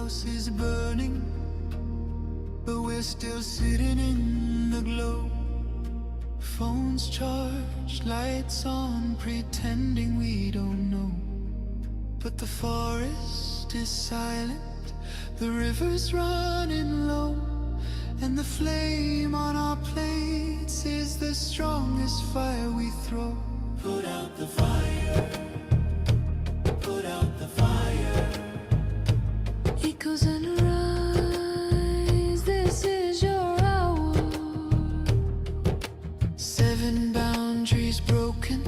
house is burning, but we're still sitting in the glow. Phones charged, lights on, pretending we don't know. But the forest is silent, the river's running low, and the flame on our plates is the strongest fire we throw. Put out the fire, put out the fire. Echoes and rise, this is your hour. 7 boundaries broken,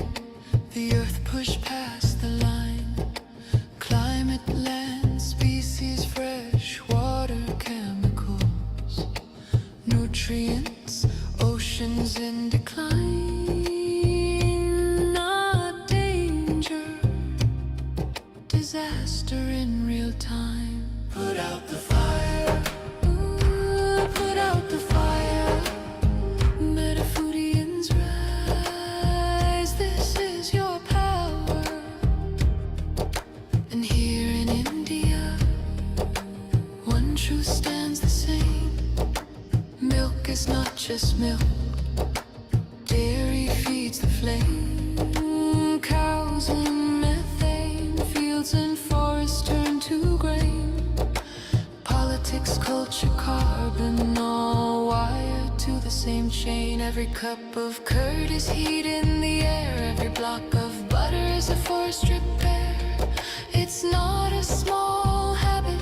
the earth pushed past the line. Climate, land, species, fresh water, chemicals, nutrients, oceans in decline. Not danger, disaster in real time. Put out the fire, ooh, put out the fire. Metafoodians rise, this is your power. And here in India, one truth stands the same. Milk is not just milk, dairy feeds the flame. Cows and methane, fields and forests turn to grain. Politics, culture, carbon, all wired to the same chain. Every cup of curd is heat in the air, every block of butter is a forest repair. It's not a small habit,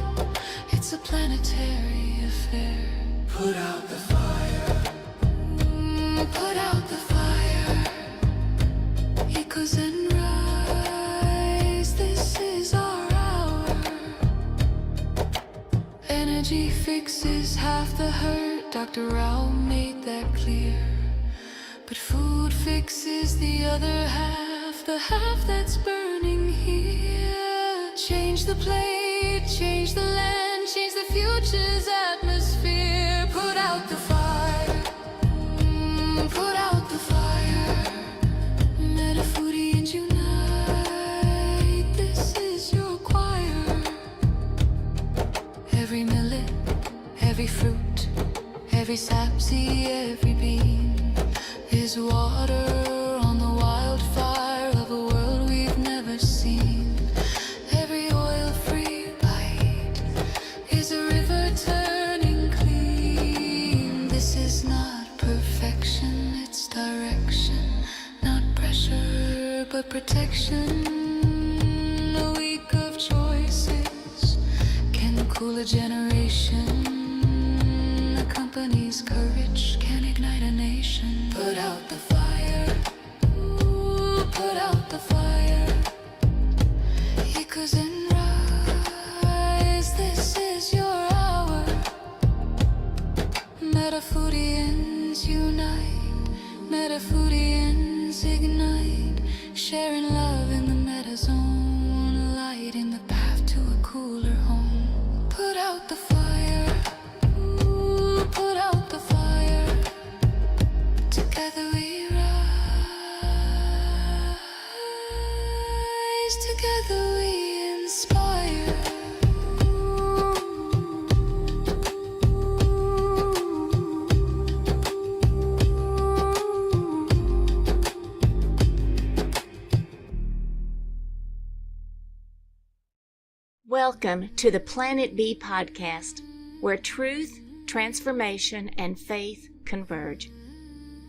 it's a planetary affair. Put out the fire, put out the fire. Echoes and rise, this is our hour. Energy fixes half the hurt, Dr. Rao made that clear. But food fixes the other half, the half that's burning here. Change the plate, change the land, change the future's atmosphere. Put out the fire, put out the fire. Metafoodians unite, this is your choir. Every millet, every fruit, every sapseed, every bean is water on the wildfire of a world we've never seen. Every oil-free bite is a river turning clean. This is not perfection, it's direction. Not pressure, but protection. A week of choices can cool a generation. A company's courage can ignite a nation. Put out the fire, ooh, put out the fire. Echoes and rise, this is your hour. Metafoodians unite, Metafoodians ignite, sharing love in the metazone, lighting the path to a cooler home. Put out the fire, ooh, put out the fire. Together we rise, together we inspire. Welcome to the Planet B podcast, where truth, transformation, and faith converge.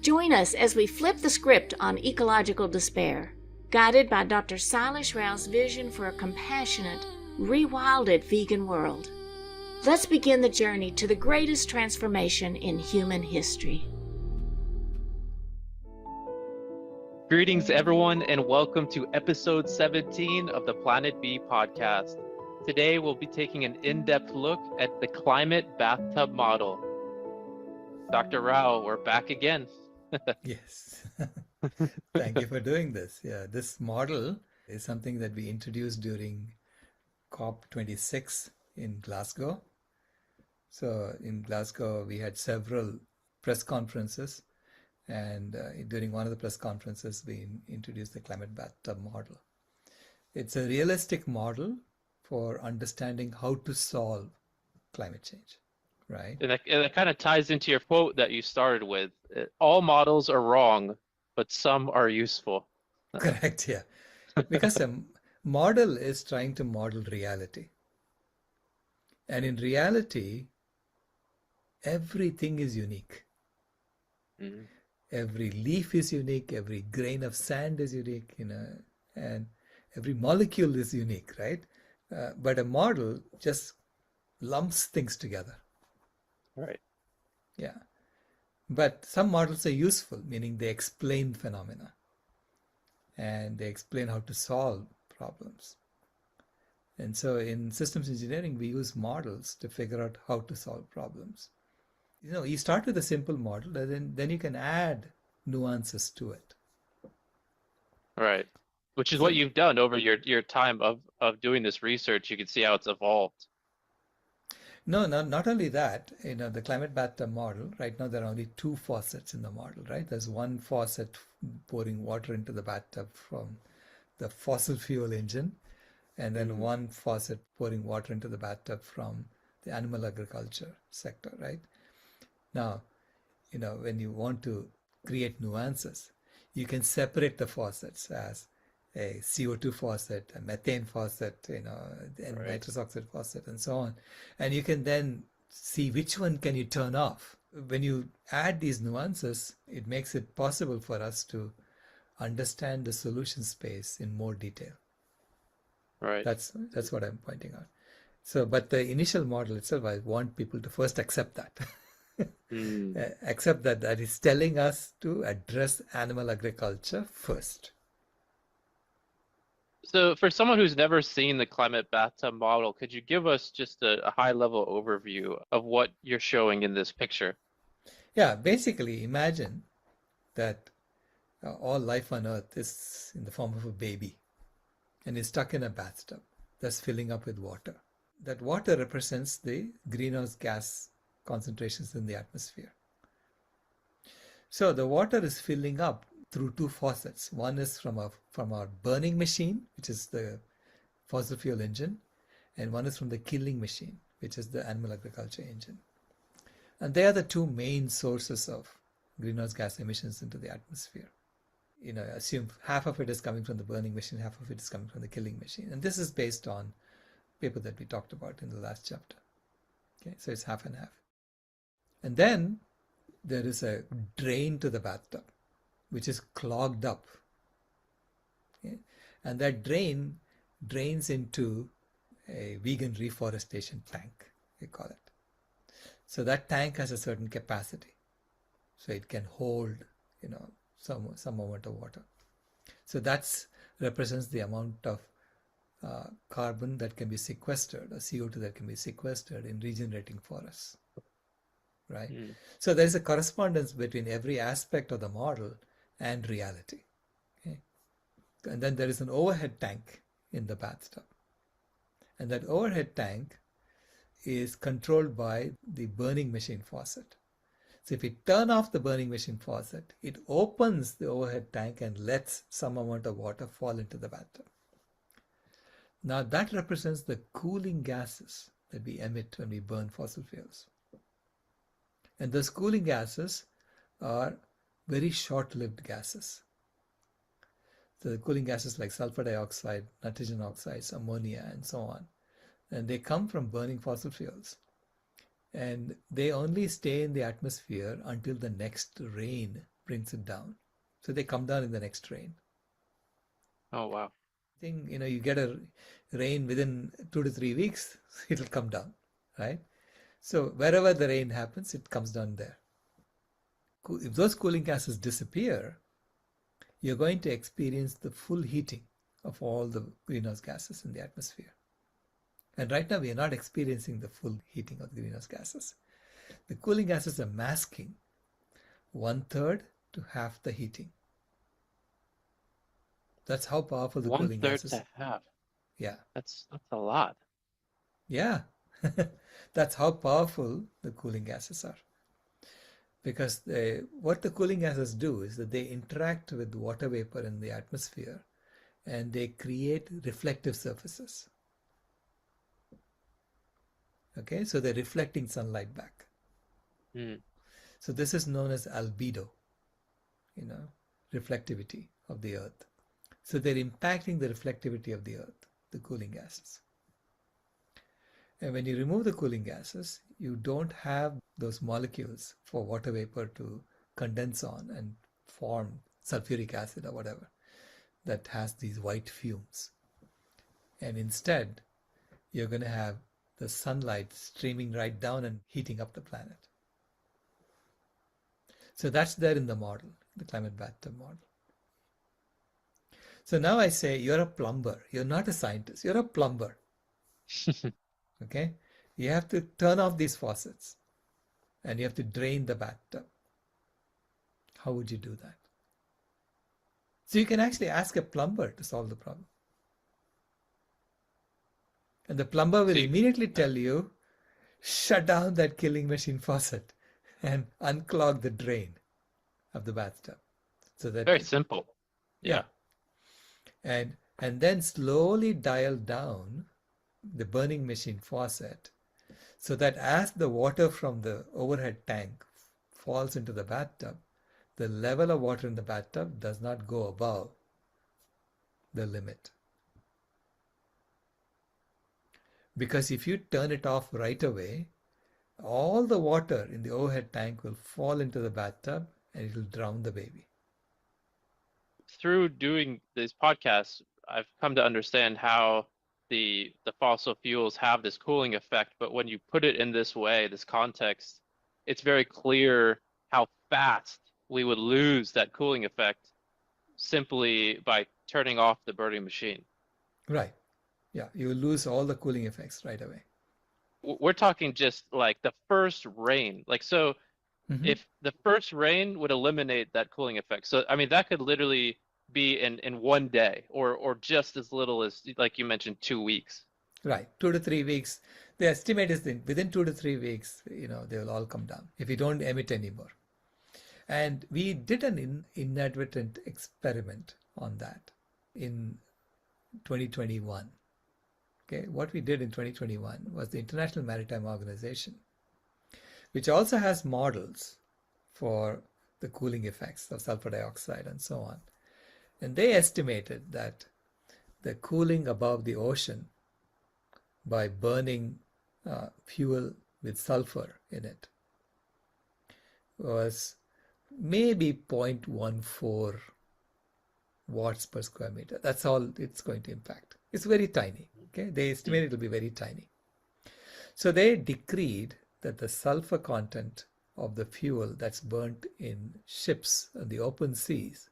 Join us as we flip the script on ecological despair, guided by Dr. Sailesh Rao's vision for a compassionate, rewilded vegan world. Let's begin the journey to the greatest transformation in human history. Greetings, everyone, and welcome to episode 17 of the Planet B podcast. Today, we'll be taking an in-depth look at the climate bathtub model. Dr. Rao, we're back again. Yes. Thank you for doing this. Yeah, this model is something that we introduced during COP26 in Glasgow. So in Glasgow, we had several press conferences, and during one of the press conferences, we introduced the climate bathtub model. It's a realistic model for understanding how to solve climate change, right? And that kind of ties into your quote that you started with. All models are wrong, but some are useful. Correct, yeah. Because a model is trying to model reality. And in reality, everything is unique. Mhm. Every leaf is unique, every grain of sand is unique, and every molecule is unique, right? But a model just lumps things together. Right. Yeah. But some models are useful, meaning they explain phenomena and they explain how to solve problems. And so in systems engineering, we use models to figure out how to solve problems. You start with a simple model, and then you can add nuances to it. Right. Which is what So you've done over your time of doing this research. You can see how it's evolved. no, not only that, the climate bathtub model, right now there are only two faucets in the model, right? There's one faucet pouring water into the bathtub from the fossil fuel engine, and then Mhm. one faucet pouring water into the bathtub from the animal agriculture sector, right? Now, when you want to create nuances, you can separate the faucets as a CO2 faucet, a methane faucet, and Right. nitrous oxide faucet, and so on. And you can then see which one can you turn off. When you add these nuances, it makes it possible for us to understand the solution space in more detail. Right. That's what I'm pointing out. So, but the initial model itself, I want people to first accept that. Mm. Accept that is telling us to address animal agriculture first. So for someone who's never seen the climate bathtub model, could you give us just a high level overview of what you're showing in this picture? Yeah, basically imagine that all life on Earth is in the form of a baby and is stuck in a bathtub that's filling up with water. That water represents the greenhouse gas concentrations in the atmosphere. So the water is filling up through two faucets. One is from our burning machine, which is the fossil fuel engine, and one is from the killing machine, which is the animal agriculture engine. And they are the two main sources of greenhouse gas emissions into the atmosphere. Assume half of it is coming from the burning machine, half of it is coming from the killing machine. And this is based on paper that we talked about in the last chapter. Okay, so it's half and half. And then there is a drain to the bathtub, which is clogged up. Okay? And that drain drains into a vegan reforestation tank, we call it. So that tank has a certain capacity. So it can hold, some amount of water. So that represents the amount of carbon that can be sequestered, or CO2 that can be sequestered in regenerating forests, right? Mm. So there is a correspondence between every aspect of the model and reality. Okay? And then there is an overhead tank in the bathtub. And that overhead tank is controlled by the burning machine faucet. So if we turn off the burning machine faucet, it opens the overhead tank and lets some amount of water fall into the bathtub. Now that represents the cooling gases that we emit when we burn fossil fuels. And those cooling gases are very short-lived gases. So the cooling gases like sulfur dioxide, nitrogen oxides, ammonia, and so on. And they come from burning fossil fuels. And they only stay in the atmosphere until the next rain brings it down. So they come down in the next rain. Oh, wow. I think, you get a rain within 2 to 3 weeks, it'll come down, right? So wherever the rain happens, it comes down there. If those cooling gases disappear, you're going to experience the full heating of all the greenhouse gases in the atmosphere. And right now, we are not experiencing the full heating of the greenhouse gases. The cooling gases are masking 1/3 to half the heating. That's how powerful the One cooling third gases. to half. Yeah, That's a lot. yeah. That's how powerful the cooling gases are. Because what the cooling gases do is that they interact with water vapor in the atmosphere and they create reflective surfaces. Okay, so they're reflecting sunlight back. Mm. So this is known as albedo, reflectivity of the earth. So they're impacting the reflectivity of the earth, the cooling gases. And when you remove the cooling gases, you don't have those molecules for water vapor to condense on and form sulfuric acid or whatever that has these white fumes. And instead, you're going to have the sunlight streaming right down and heating up the planet. So that's there in the model, the climate bathtub model. So now I say you're a plumber. You're not a scientist. You're a plumber. Okay? You have to turn off these faucets and you have to drain the bathtub. How would you do that? So you can actually ask a plumber to solve the problem. And the plumber will immediately tell you, shut down that killing machine faucet and unclog the drain of the bathtub. So that Very simple. Yeah. And then slowly dial down the burning machine faucet so that as the water from the overhead tank falls into the bathtub, the level of water in the bathtub does not go above the limit. Because if you turn it off right away, all the water in the overhead tank will fall into the bathtub and it will drown the baby. Through doing these podcasts, I've come to understand how the fossil fuels have this cooling effect, but when you put it in this way, this context, it's very clear how fast we would lose that cooling effect simply by turning off the burning machine. Right. Yeah, you will lose all the cooling effects right away. We're talking just like the first rain. Like, so if the first rain would eliminate that cooling effect, so I mean, that could literally be in one day or just as little as, like you mentioned, 2 weeks. Right, 2 to 3 weeks. The estimate is that within 2 to 3 weeks, they will all come down if we don't emit anymore. And we did an inadvertent experiment on that in 2021. Okay, what we did in 2021 was the International Maritime Organization, which also has models for the cooling effects of sulfur dioxide and so on. And they estimated that the cooling above the ocean by burning fuel with sulfur in it was maybe 0.14 watts per square meter. That's all it's going to impact. It's very tiny. Okay, they estimate it will be very tiny. So they decreed that the sulfur content of the fuel that's burnt in ships on the open seas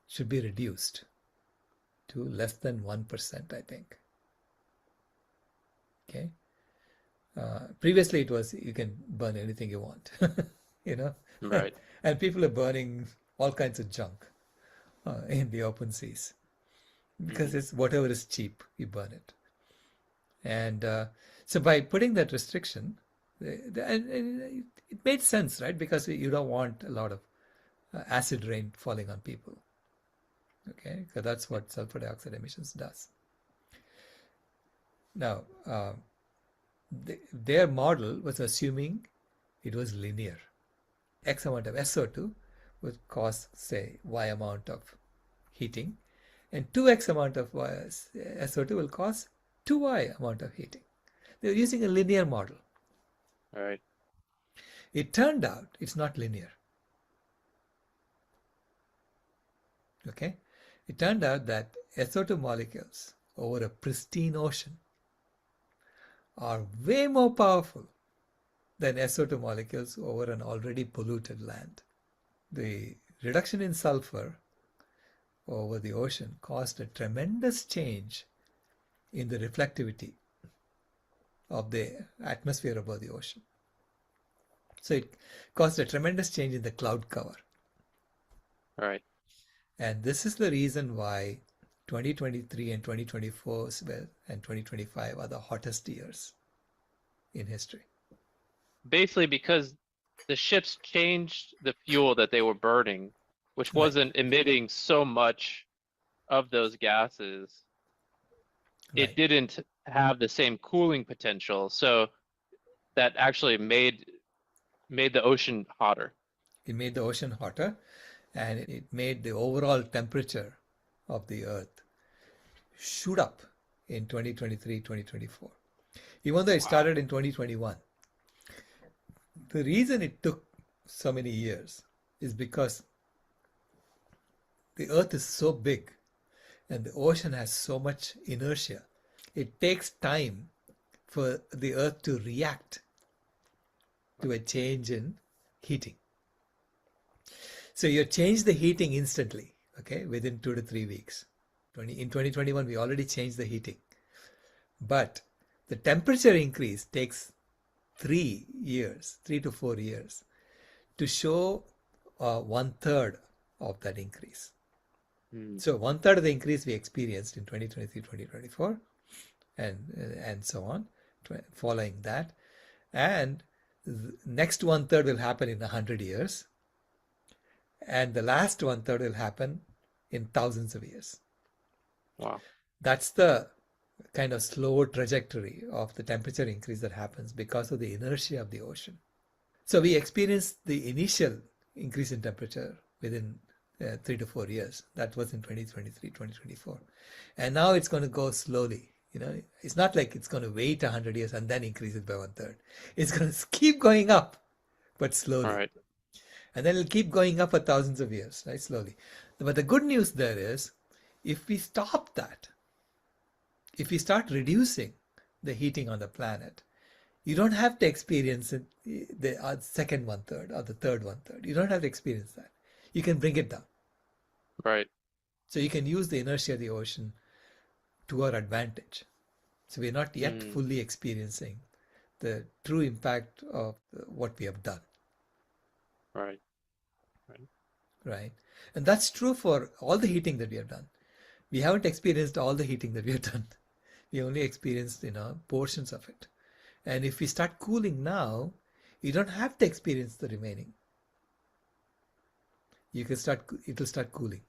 should be reduced to less than 1%, I think. Okay. Previously it was you can burn anything you want, Right. And people are burning all kinds of junk in the open seas because it's whatever is cheap, you burn it. And so by putting that restriction, and it made sense, right? Because you don't want a lot of acid rain falling on people. Okay, because that's what sulfur dioxide emissions does. Now, their model was assuming it was linear. X amount of SO2 would cause, say, Y amount of heating, and 2x amount of SO2 will cause 2y amount of heating. They were using a linear model. All right. It turned out it's not linear. Okay? It turned out that SO2 molecules over a pristine ocean are way more powerful than SO2 molecules over an already polluted land. The reduction in sulfur over the ocean caused a tremendous change in the reflectivity of the atmosphere above the ocean. So it caused a tremendous change in the cloud cover. All right. And this is the reason why 2023 and 2024 and 2025 are the hottest years in history. Basically, because the ships changed the fuel that they were burning, which Right. wasn't emitting so much of those gases, Right. it didn't have the same cooling potential. So that actually made the ocean hotter. It made the ocean hotter, and it made the overall temperature of the Earth shoot up in 2023, 2024. Even though it started in 2021. The reason it took so many years is because the Earth is so big and the ocean has so much inertia. It takes time for the Earth to react to a change in heating. So you change the heating instantly, okay, within 2 to 3 weeks. In 2021, we already changed the heating. But the temperature increase takes 3 years, 3 to 4 years to show 1/3 of that increase. So 1/3 of the increase we experienced in 2023, 2024, and so on, following that. And the next 1/3 will happen in 100 years. And the last 1/3 will happen in thousands of years. Wow. That's the kind of slow trajectory of the temperature increase that happens because of the inertia of the ocean. So we experienced the initial increase in temperature within 3 to 4 years. That was in 2023, 2024. And now it's going to go slowly. It's not like it's going to wait 100 years and then increase it by 1/3. It's going to keep going up, but slowly. All right. And then it'll keep going up for thousands of years, right? Slowly. But the good news there is, if we stop that, if we start reducing the heating on the planet, you don't have to experience the second 1/3 or the third 1/3. You don't have to experience that. You can bring it down. Right. So you can use the inertia of the ocean to our advantage. So we're not yet fully experiencing the true impact of what we have done. Right. Right? And that's true for all the heating that we have done. We haven't experienced all the heating that we have done. We only experienced, portions of it. And if we start cooling now, you don't have to experience the remaining. It'll start cooling.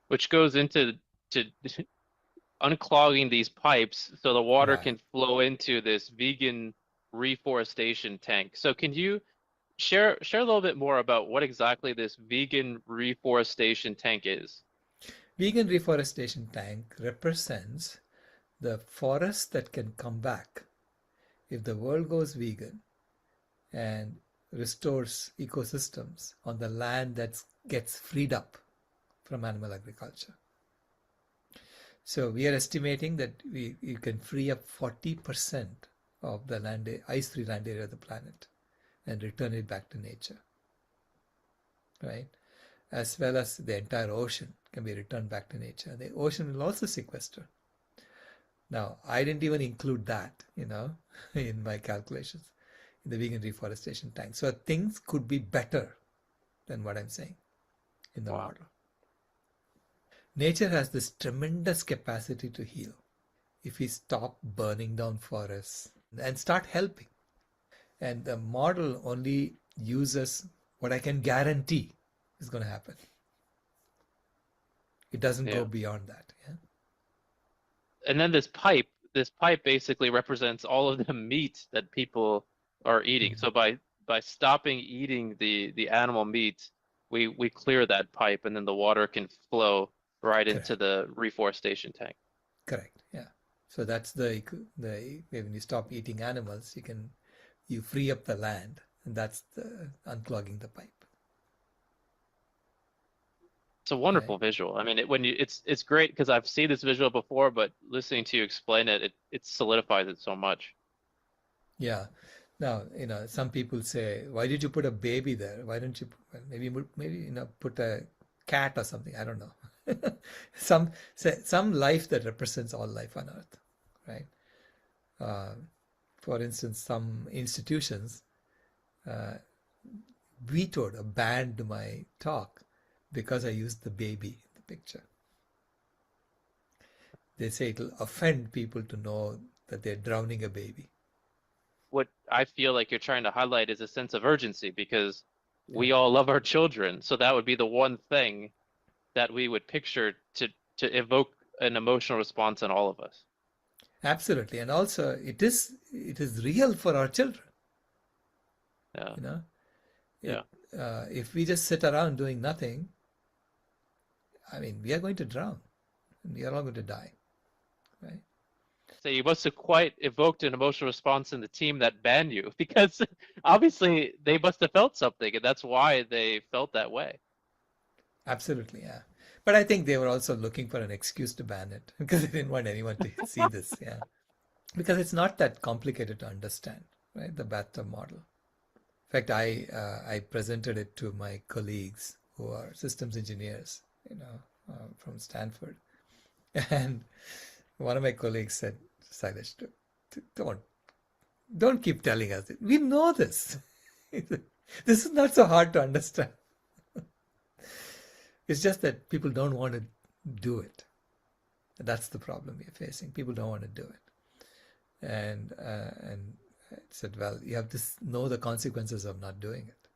Which goes into unclogging these pipes so the water Right. can flow into this vegan reforestation tank. So can you share a little bit more about what exactly this vegan reforestation tank is? Vegan reforestation tank represents the forest that can come back if the world goes vegan and restores ecosystems on the land that gets freed up from animal agriculture. So we are estimating that you can free up 40% of the ice-free land area of the planet and return it back to nature, right? As well as the entire ocean can be returned back to nature. The ocean will also sequester. Now, I didn't even include that, in my calculations in the vegan reforestation tank. So things could be better than what I'm saying in the model. Nature has this tremendous capacity to heal if we stop burning down forests and start helping. And the model only uses what I can guarantee is going to happen. It doesn't go beyond that. Yeah. And then this pipe basically represents all of the meat that people are eating. So by stopping eating the animal meat, we clear that pipe, and then the water can flow right into the reforestation tank. Correct. Yeah. So that's the when you stop eating animals, you free up the land, and that's the unclogging the pipe. It's a wonderful visual. I mean, it's great because I've seen this visual before, but listening to you explain it solidifies it so much. Yeah. Now, some people say, why did you put a baby there? Why don't you maybe put a cat or something? I don't know. some life that represents all life on Earth, right? For instance, some institutions vetoed or banned my talk because I used the baby in the picture. They say it'll offend people to know that they're drowning a baby. What I feel like you're trying to highlight is a sense of urgency, because we all love our children. So that would be the one thing that we would picture to evoke an emotional response in all of us. Absolutely. And also it is real for our children. Yeah. You know, Yeah. if we just sit around doing nothing, I mean, we are going to drown and we are all going to die, right? So you must have quite evoked an emotional response in the team that banned you because obviously they must have felt something and that's why they felt that way. Absolutely, yeah. But I think they were also looking for an excuse to ban it because they didn't want anyone to see this, yeah. Because it's not that complicated to understand, right? The bathtub model. In fact, I presented it to my colleagues who are systems engineers, from Stanford, and one of my colleagues said, "Sailesh, don't keep telling us it. We know this. This is not so hard to understand. It's just that people don't want to do it. That's the problem we are facing. People don't want to do it." And I said, well, you have to know the consequences of not doing it,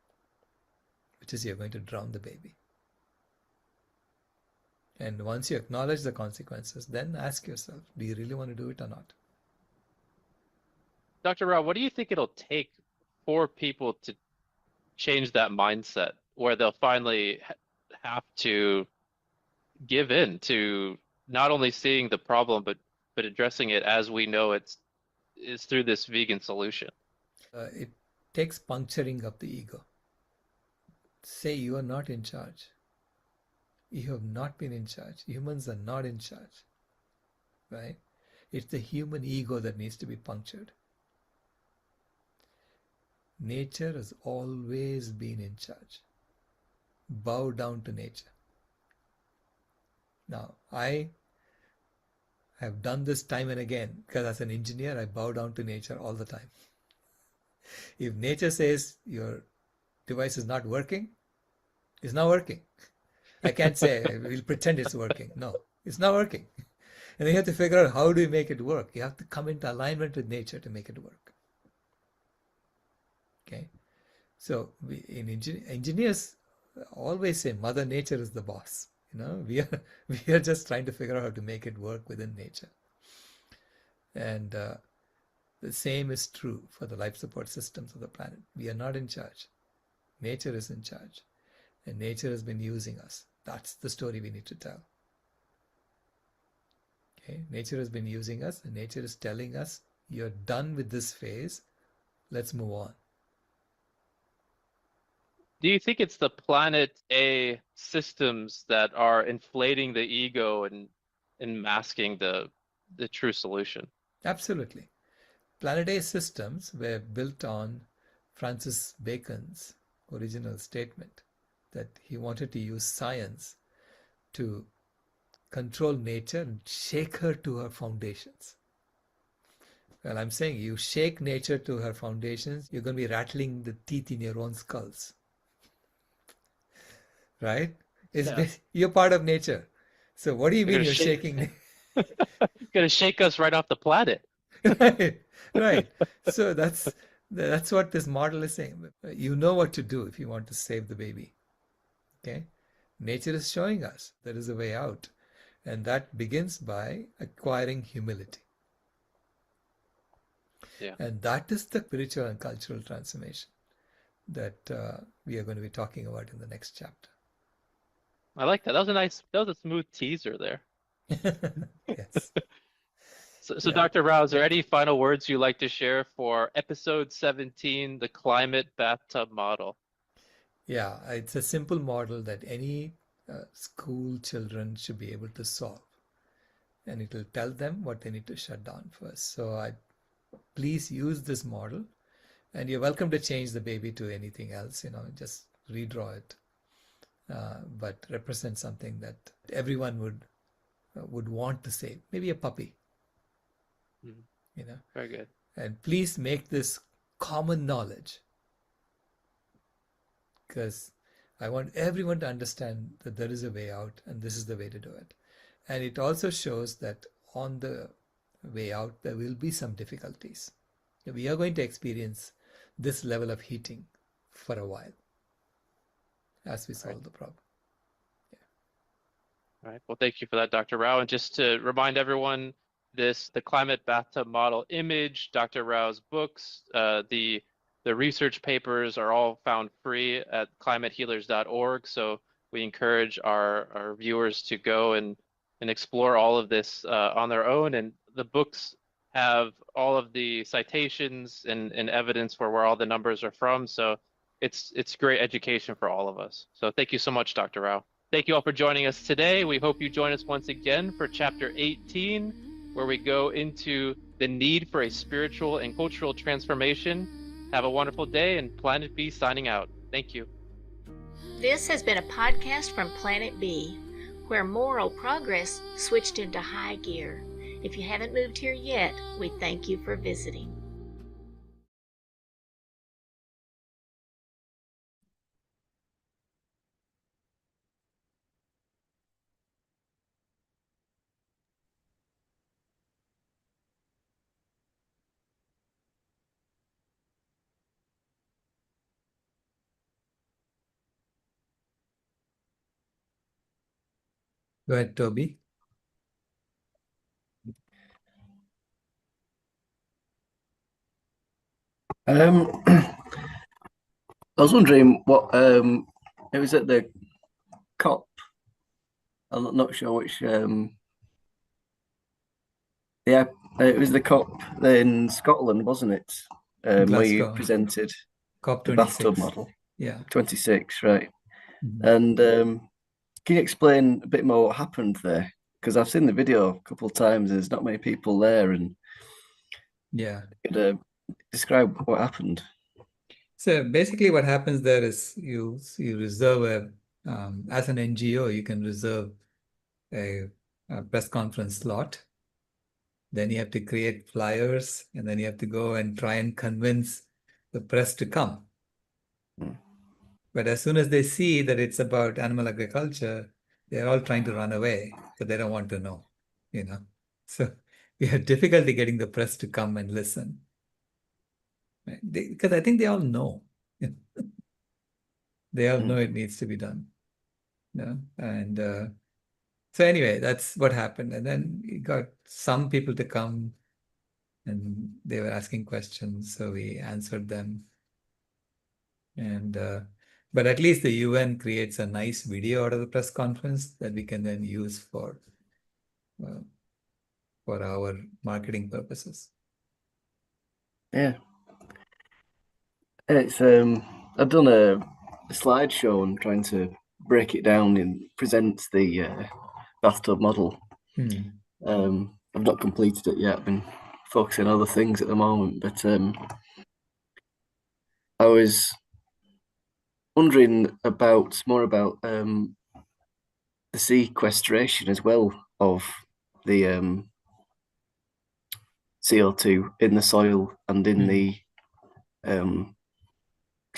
which is you're going to drown the baby. And once you acknowledge the consequences, then ask yourself, do you really want to do it or not? Dr. Rao, what do you think it'll take for people to change that mindset where they'll finally have to give in to not only seeing the problem but addressing it as we know is through this vegan solution? It takes puncturing of the ego. Say you are not in charge. You have not been in charge. Humans are not in charge, right? It's the human ego that needs to be punctured. Nature has always been in charge. Bow down to nature. Now, I have done this time and again because as an engineer, I bow down to nature all the time. If nature says your device is not working, it's not working. I can't say we'll pretend it's working. No, it's not working. And then you have to figure out how do you make it work. You have to come into alignment with nature to make it work. Okay, so engineers always say Mother Nature is the boss. We are just trying to figure out how to make it work within nature. And the same is true for the life support systems of the planet. We are not in charge. Nature is in charge. And nature has been using us. That's the story we need to tell. Okay? Nature has been using us, and nature is telling us, you're done with this phase. Let's move on. Do you think it's the planet A systems that are inflating the ego and masking the true solution? Absolutely. Planet A systems were built on Francis Bacon's original statement that he wanted to use science to control nature and shake her to her foundations. Well, I'm saying you shake nature to her foundations, you're going to be rattling the teeth in your own skulls. Right? You're part of nature. So what do you mean you're shaking? Gonna shake us right off the planet. Right. So that's what this model is saying. You know what to do if you want to save the baby. Okay? Nature is showing us there is a way out. And that begins by acquiring humility. Yeah. And that is the spiritual and cultural transformation that we are going to be talking about in the next chapter. I like that. That was a smooth teaser there. Yes. So Yeah. Dr. Rao, is there any final words you'd like to share for episode 17, the climate bathtub model? Yeah, it's a simple model that any school children should be able to solve. And it will tell them what they need to shut down first. So please use this model. And you're welcome to change the baby to anything else, just redraw it. But represent something that everyone would want to save. Maybe a puppy. Very good. And please make this common knowledge, because I want everyone to understand that there is a way out and this is the way to do it. And it also shows that on the way out there will be some difficulties. We are going to experience this level of heating for a while as we solve the problem. All right. Well, thank you for that, Dr. Rao. And just to remind everyone, the climate bathtub model image, Dr. Rao's books, the research papers are all found free at climatehealers.org. So we encourage our viewers to go and explore all of this on their own. And the books have all of the citations and evidence for where all the numbers are from. So it's great education for all of us. So thank you so much, Dr. Rao. Thank you all for joining us today. We hope you join us once again for chapter 18, where we go into the need for a spiritual and cultural transformation. Have a wonderful day, and Planet B signing out. Thank you. This has been a podcast from Planet B, where moral progress switched into high gear. If you haven't moved here yet, we thank you for visiting. Go ahead, Toby. I was wondering what it was at the COP. I'm not sure which. Yeah, it was the COP in Scotland, wasn't it? Where you Glasgow. presented COP the bathtub 26. model. Yeah. 26, right? Mhm. And can you explain a bit more what happened there? Because I've seen the video a couple of times. There's not many people there, and Yeah. describe what happened. So basically what happens there is you reserve as an NGO, you can reserve a press conference slot. Then you have to create flyers, and then you have to go and try and convince the press to come. But as soon as they see that it's about animal agriculture, they're all trying to run away, so they don't want to know, So we have difficulty getting the press to come and listen. Right? Because I think they all know. They all know it needs to be done. And so anyway, that's what happened. And then we got some people to come, and they were asking questions, so we answered them. And but at least the UN creates a nice video out of the press conference that we can then use for our marketing purposes. Yeah. It's I've done a slideshow and trying to break it down and present the bathtub model. I've not completed it yet. I've been focusing on other things at the moment, but I was wondering more about the sequestration as well of the CO2 in the soil and in the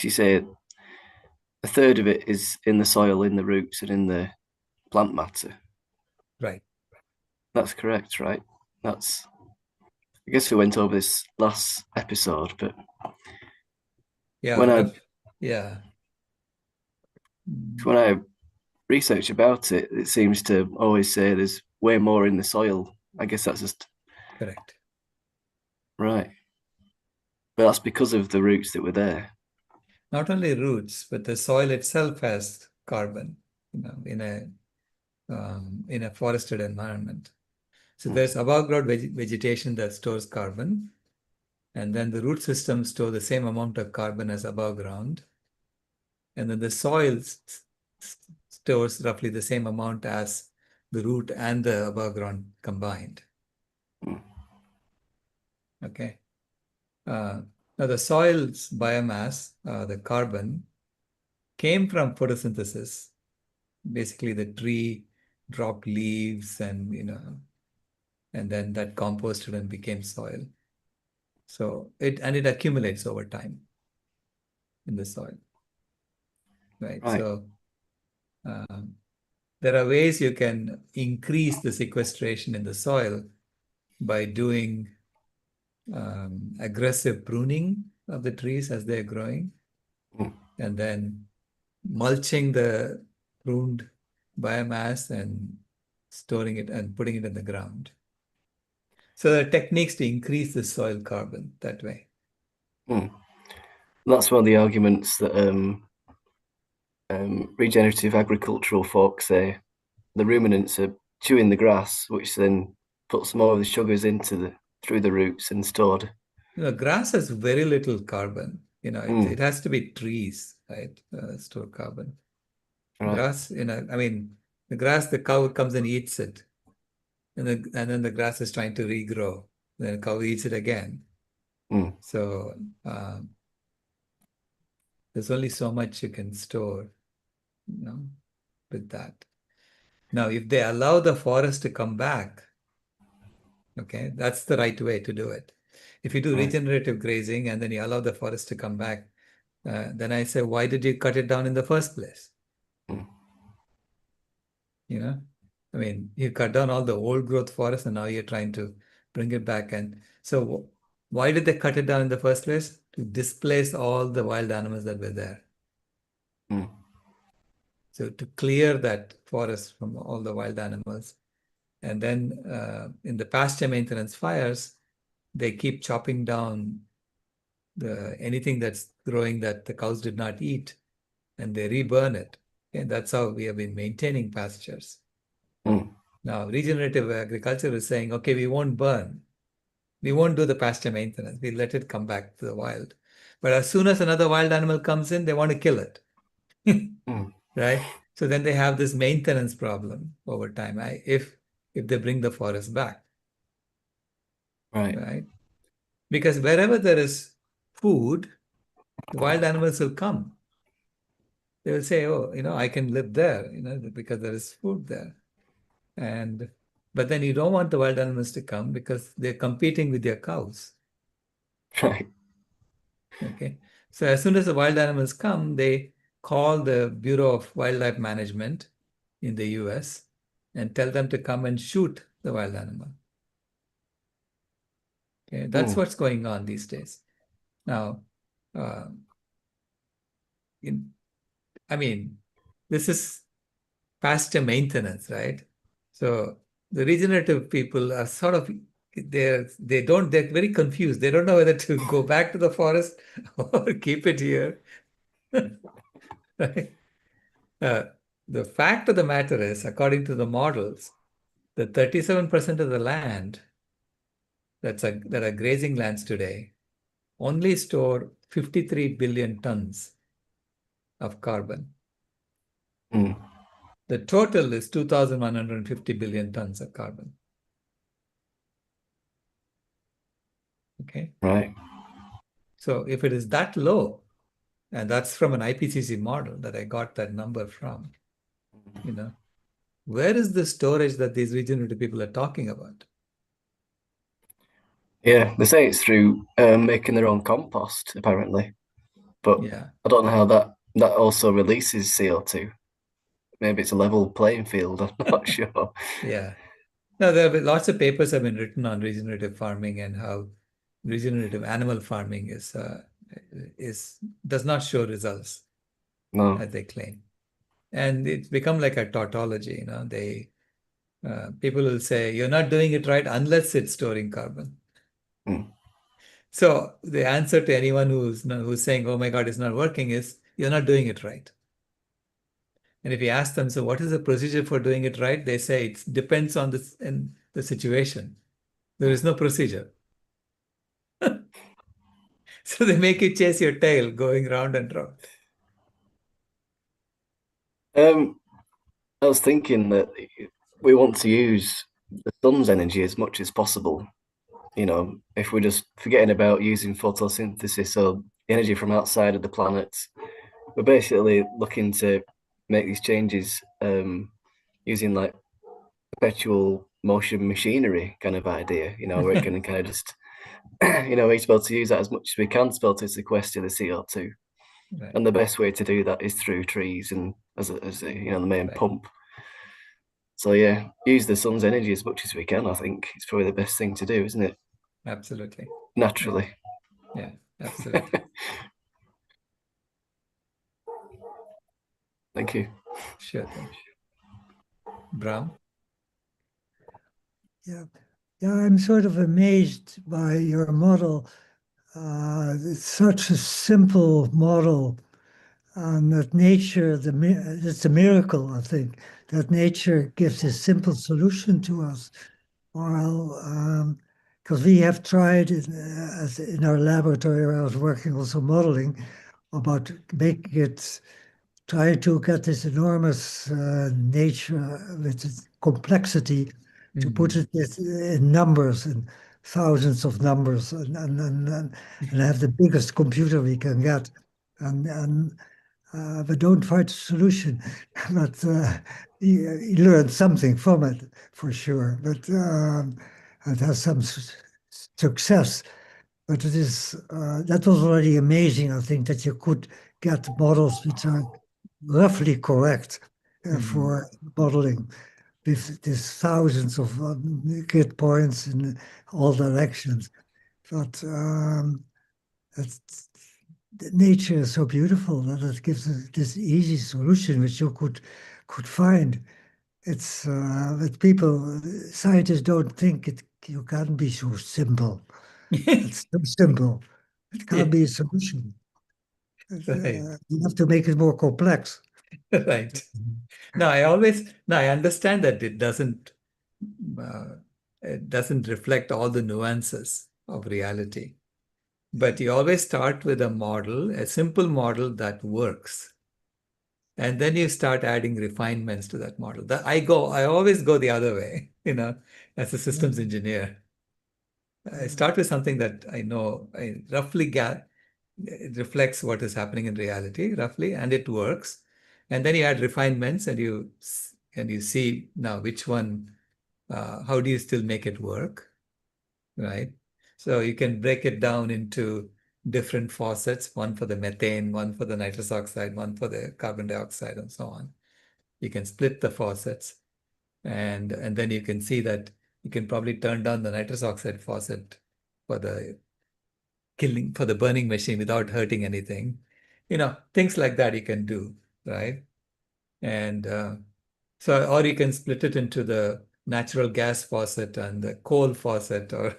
you say a third of it is in the soil, in the roots, and in the plant matter. Right. That's correct, right? I guess we went over this last episode, but when I research about it, it seems to always say there's way more in the soil. I guess that's just correct. Right. But that's because of the roots that were there. Not only roots, but the soil itself has carbon, in a forested environment. So there's above ground vegetation that stores carbon, and then the root systems store the same amount of carbon as above ground, and then the soil stores roughly the same amount as the root and the above ground combined. Okay. Now the soil's biomass, the carbon, came from photosynthesis. Basically, the tree dropped leaves and then that composted and became soil. So it accumulates over time in the soil. Right. So there are ways you can increase the sequestration in the soil by doing aggressive pruning of the trees as they're growing, and then mulching the pruned biomass and storing it and putting it in the ground. So there are techniques to increase the soil carbon that way. That's one of the arguments that regenerative agricultural folks say. The ruminants are chewing the grass, which then puts more of the sugars through the roots and stored. Grass has very little carbon. It has to be trees, right? Store carbon. Right. Grass, the grass, the cow comes and eats it. And then the grass is trying to regrow. Then the cow eats it again. So there's only so much you can store, with that. Now, if they allow the forest to come back, okay, that's the right way to do it. If you do regenerative grazing and then you allow the forest to come back, then I say, why did you cut it down in the first place? You cut down all the old growth forest and now you're trying to bring it back. And so why did they cut it down in the first place? To displace all the wild animals that were there. So to clear that forest from all the wild animals. And then in the pasture maintenance fires, they keep chopping down anything that's growing that the cows did not eat, and they reburn it. And that's how we have been maintaining pastures. Now, regenerative agriculture is saying, okay, we won't burn. We won't do the pasture maintenance. We let it come back to the wild. But as soon as another wild animal comes in, they want to kill it. Right? So then they have this maintenance problem over time, if they bring the forest back. Right? Because wherever there is food, the wild animals will come. They will say, oh, I can live there, because there is food there. But then you don't want the wild animals to come because they're competing with your cows. Right. Okay. So as soon as the wild animals come, they call the Bureau of Wildlife Management in the US and tell them to come and shoot the wild animal. Okay. That's what's going on these days. Now, this is pasture maintenance, right? So the regenerative people are sort of, they're very confused. They don't know whether to go back to the forest or keep it here. Right? The fact of the matter is, according to the models, the 37% of the land that are grazing lands today only store 53 billion tons of carbon. The total is 2,150 billion tons of carbon. Okay. Right. So if it is that low, and that's from an IPCC model that I got that number from, where is the storage that these regenerative people are talking about? Yeah, they say it's through making their own compost, apparently. But Yeah. I don't know how that also releases CO2. Maybe it's a level playing field. I'm not sure. Yeah. No, there have been lots of papers have been written on regenerative farming and how regenerative animal farming does not show results as they claim. And it's become like a tautology, people will say, you're not doing it right unless it's storing carbon. So the answer to anyone who's saying, oh my God, it's not working is, you're not doing it right. And if you ask them, so what is the procedure for doing it right? They say it depends on the situation. There is no procedure. So they make you chase your tail going round and round. I was thinking that we want to use the sun's energy as much as possible. If we're just forgetting about using photosynthesis or energy from outside of the planet, we're basically looking to make these changes using like perpetual motion machinery kind of idea, where it can kind of just, we're supposed to use that as much as we can to be able to sequester the CO2. Right. And the best way to do that is through trees and as the main pump. So yeah, use the sun's energy as much as we can. I think it's probably the best thing to do, isn't it? Absolutely. Naturally. Yeah, absolutely. Thank you. Sure thing. Bram? Yeah. Yeah, I'm sort of amazed by your model. It's such a simple model, and that nature, it's a miracle, I think, that nature gives a simple solution to us. While, because we have tried as in our laboratory where I was working also modeling about making it, trying to get this enormous nature with its complexity to put it in numbers and thousands of numbers and have the biggest computer we can get. And we don't find a solution, but he learned something from it for sure. But it has some success. But it is that was already amazing. I think that you could get models which are roughly correct for modeling with these thousands of grid points in all directions. But it's, nature is so beautiful that it gives us this easy solution which you could find. It's that people, scientists don't think it. You can't be so simple. It's so simple. It can't be a solution. Right. You have to make it more complex. Right. No, I understand that uh, it doesn't reflect all the nuances of reality. But you always start with a model, a simple model that works. And then you start adding refinements to that model. I always go the other way, as a systems engineer. I start with something that I know I roughly get, it reflects what is happening in reality, roughly, and it works. And then you add refinements and you see now which one, how do you still make it work, right? So you can break it down into different faucets, one for the methane, one for the nitrous oxide, one for the carbon dioxide, and so on. You can split the faucets, and then you can see that you can probably turn down the nitrous oxide faucet for the burning machine without hurting anything. Things like that you can do, right? And or you can split it into the natural gas faucet and the coal faucet, or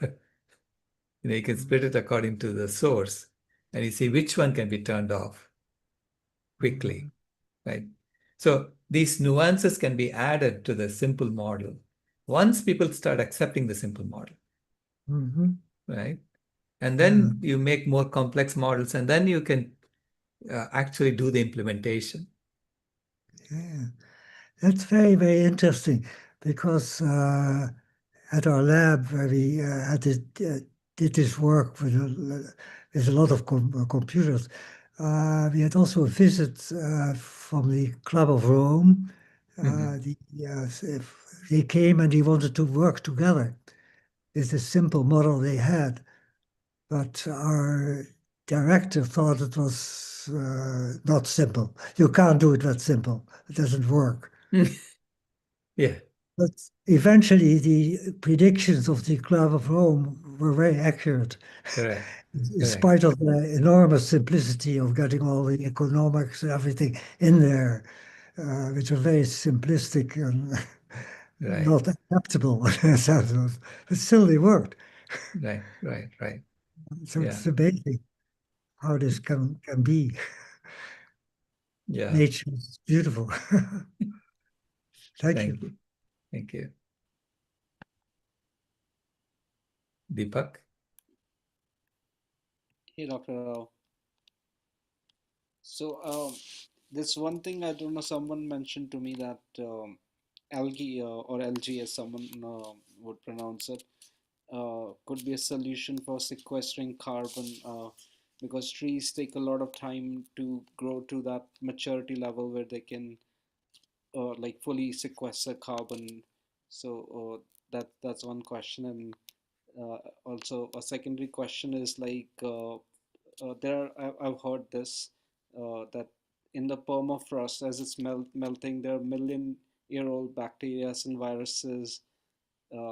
you can split it according to the source, and you see which one can be turned off quickly, right? So these nuances can be added to the simple model once people start accepting the simple model, right? And then you make more complex models, and then you can actually do the implementation. Yeah, that's very, very interesting because at our lab where we did this work with a lot of computers, we had also a visit from the Club of Rome. They came and they wanted to work together. It's a simple model they had, but our director thought it was not simple. You can't do it that simple. It doesn't work. Yeah. But eventually, the predictions of the Club of Rome were very accurate, Correct. in spite of the enormous simplicity of getting all the economics and everything in there, which was very simplistic and Right. not acceptable. But still, they worked. Right. So Yeah. it's amazing how this can be. Yeah. Nature is beautiful. Thank you. Thank you. Deepak? Hey, Dr. Rao. So, this one thing I don't know, someone mentioned to me that algae or algae, as someone would pronounce it, could be a solution for sequestering carbon because trees take a lot of time to grow to that maturity level where they can like fully sequester carbon. So that's one question, and also a secondary question is like I've heard this that in the permafrost as it's melting there are million-year-old bacteria and viruses.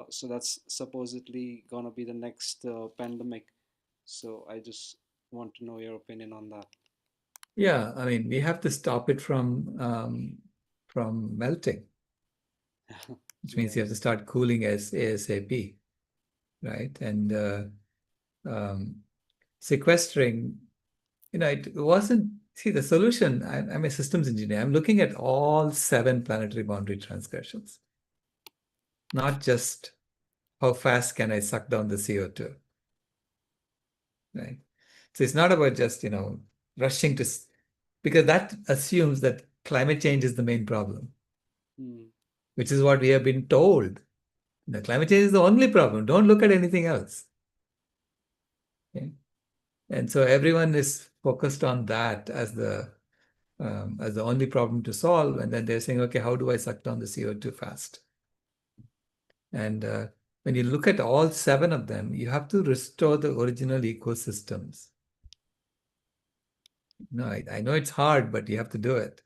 So that's supposedly gonna be the next pandemic. So I just want to know your opinion on that. Yeah, I mean, we have to stop it from melting, which means Yeah. you have to start cooling as ASAP. right? And sequestering, it wasn't, see, the solution, I'm a systems engineer. I'm looking at all 7 planetary boundary transgressions, not just how fast can I suck down the CO2, right? So it's not about just, rushing to, because that assumes that climate change is the main problem, which is what we have been told. Climate change is the only problem. Don't look at anything else. Okay? And so everyone is focused on that as the only problem to solve. And then they're saying, okay, how do I suck down the CO2 fast? And when you look at all 7 of them, you have to restore the original ecosystems. No, I know it's hard, but you have to do it.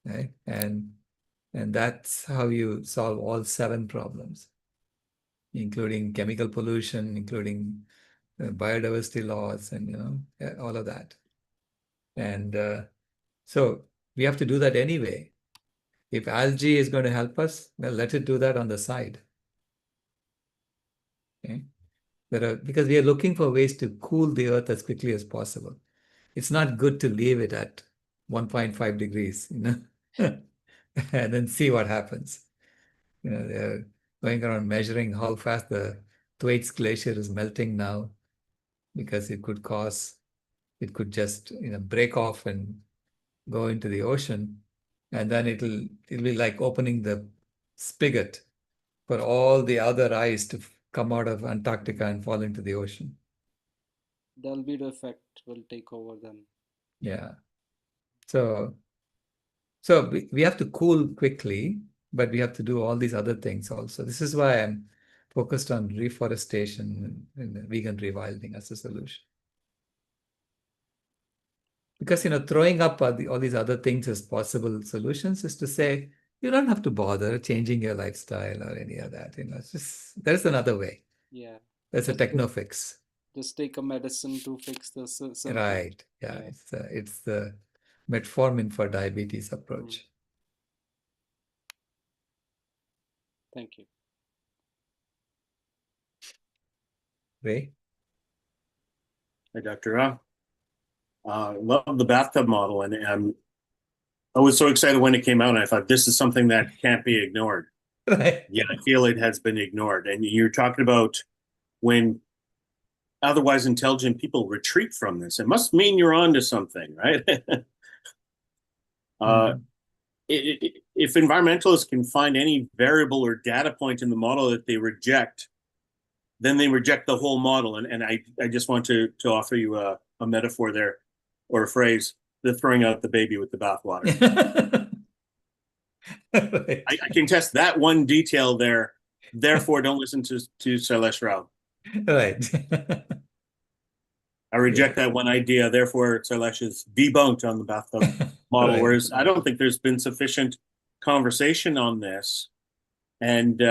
Right? And that's how you solve all 7 problems, including chemical pollution, including biodiversity loss, and all of that. And so we have to do that anyway. If algae is going to help us, well, let it do that on the side. Okay? Because we are looking for ways to cool the earth as quickly as possible. It's not good to leave it at 1.5 degrees, and then see what happens. They're going around measuring how fast the Thwaites Glacier is melting now, because it could just break off and go into the ocean, and then it'll be like opening the spigot for all the other ice to come out of Antarctica and fall into the ocean. The albedo effect will take over then. Yeah. So we have to cool quickly, but we have to do all these other things also. This is why I'm focused on reforestation and vegan rewilding as a solution. Because, throwing up all these other things as possible solutions is to say, you don't have to bother changing your lifestyle or any of that. It's just, there's another way. Yeah. There's a techno fix. Just take a medicine to fix the symptom. Right. Yeah. It's the metformin for diabetes approach. Thank you. Ray? Hi, Dr. Rao. Love the bathtub model, and I was so excited when it came out. And I thought, this is something that can't be ignored. Right. Yeah, I feel it has been ignored. And you're talking about when otherwise intelligent people retreat from this. It must mean you're onto something, right? If environmentalists can find any variable or data point in the model that they reject, then they reject the whole model. And I just want to offer you a metaphor there, or a phrase: they're throwing out the baby with the bathwater. Right. I can test that one detail there. Therefore, don't listen to Sailesh Rao. Right. I reject that one idea. Therefore, Sailesh is debunked on the bathtub model. Right. Whereas I don't think there's been sufficient conversation on this. And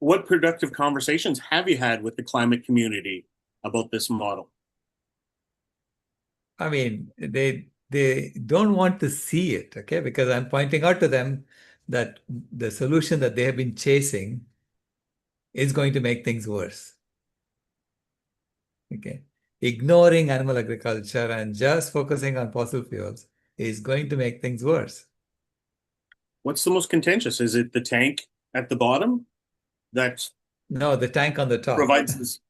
what productive conversations have you had with the climate community about this model? I mean, they don't want to see it, okay? Because I'm pointing out to them that the solution that they have been chasing is going to make things worse. Okay. Ignoring animal agriculture and just focusing on fossil fuels is going to make things worse. What's the most contentious? Is it the tank at the bottom that No, the tank on the top provides this?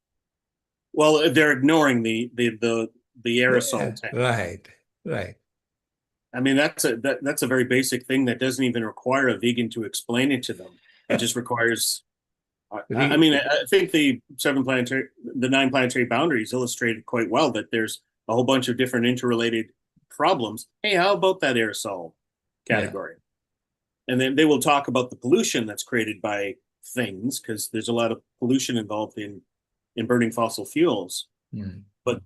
Well, they're ignoring the aerosol tank. Right. I mean, that's a very basic thing that doesn't even require a vegan to explain it to them. It just requires. I mean, I think the 9 planetary boundaries illustrated quite well that there's a whole bunch of different interrelated problems. Hey, how about that aerosol category? Yeah. And then they will talk about the pollution that's created by things, because there's a lot of pollution involved in burning fossil fuels. But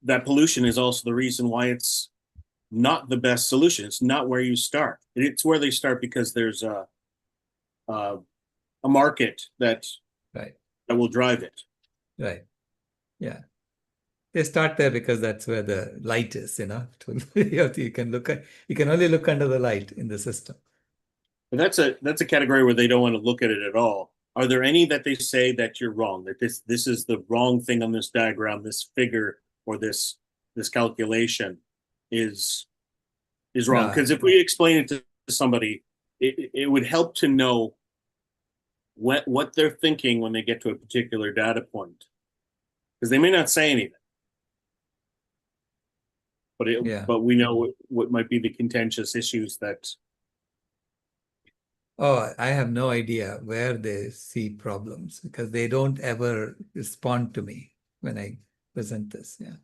that pollution is also the reason why it's not the best solution. It's not where you start. It's where they start because there's a market that will drive it. Right. Yeah. They start there because that's where the light is, you can only look under the light in the system. But that's a category where they don't want to look at it at all. are there any that they say that you're wrong, that this is the wrong thing on this diagram, this figure or this calculation is wrong? Because if we explain it to somebody, it would help to know what they're thinking when they get to a particular data point, because they may not say anything, but we know what might be the contentious issues that. Oh, I have no idea where they see problems because they don't ever respond to me when I present this. Yeah.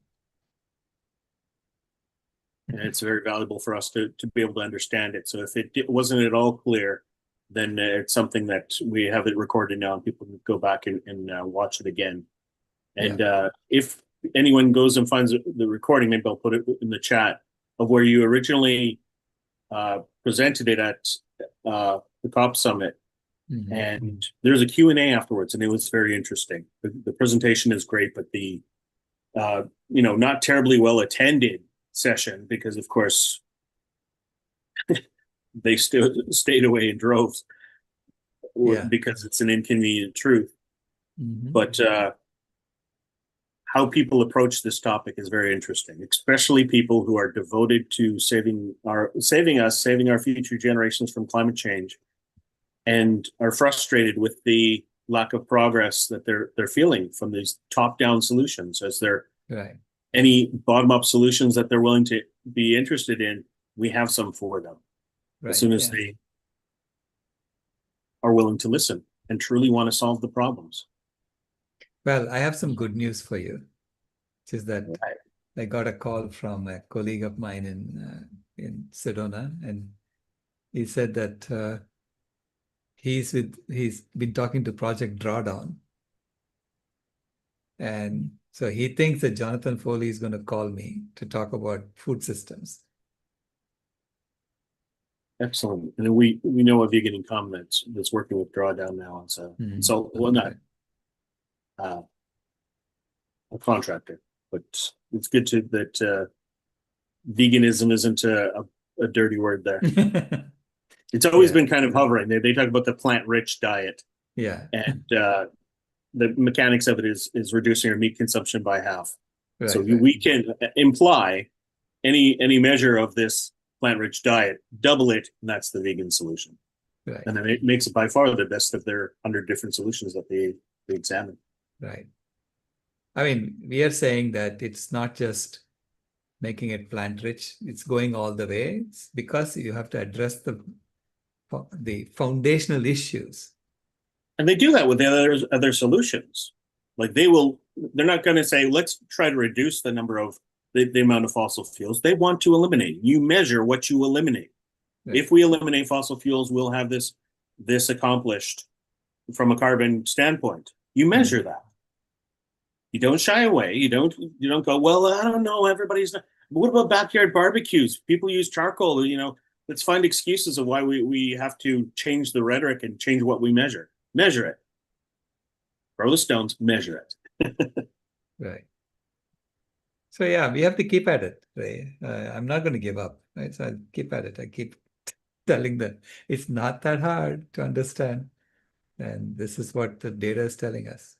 And it's very valuable for us to be able to understand it. So if it wasn't at all clear, then it's something that we have it recorded now and people can go back and watch it again. And if anyone goes and finds the recording, maybe I'll put it in the chat of where you originally presented it at the COP Summit. Mm-hmm. And there's a Q&A afterwards, and it was very interesting. The presentation is great, but the not terribly well attended session, because of course they still stayed away in droves because it's an inconvenient truth. Mm-hmm. But how people approach this topic is very interesting, especially people who are devoted to saving our future generations from climate change, and are frustrated with the lack of progress that they're feeling from these top-down solutions. As there any bottom-up solutions that they're willing to be interested in, we have some for them. As soon as they are willing to listen and truly want to solve the problems. Well, I have some good news for you, which is that I got a call from a colleague of mine in Sedona, and he said that he's been talking to Project Drawdown, and so he thinks that Jonathan Foley is going to call me to talk about food systems. Excellent. And we know a vegan in common that's working with Drawdown now. Not a contractor, but it's good that veganism isn't a dirty word there. It's always been kind of hovering. They talk about the plant-rich diet. Yeah. And the mechanics of it is reducing our meat consumption by half. We can imply any measure of this plant-rich diet, double it, and that's the vegan solution. Right. And then it makes it by far the best of their 100 different solutions that they examine. Right. I mean, we are saying that it's not just making it plant-rich, it's going all the way. It's because you have to address the foundational issues. And they do that with the other solutions. Like they're not going to say, let's try to reduce the number of the amount of fossil fuels. They want to eliminate. You measure what you eliminate. Right. If we eliminate fossil fuels, we'll have this accomplished from a carbon standpoint. You measure that. You don't shy away. You don't go, well, I don't know, everybody's not. But what about backyard barbecues? People use charcoal. Let's find excuses of why we have to change the rhetoric and change what we measure. Measure it. Throw the stones, measure it. Right. So we have to keep at it. Right? I'm not going to give up. Right? So I keep at it. I keep telling them it's not that hard to understand. And this is what the data is telling us.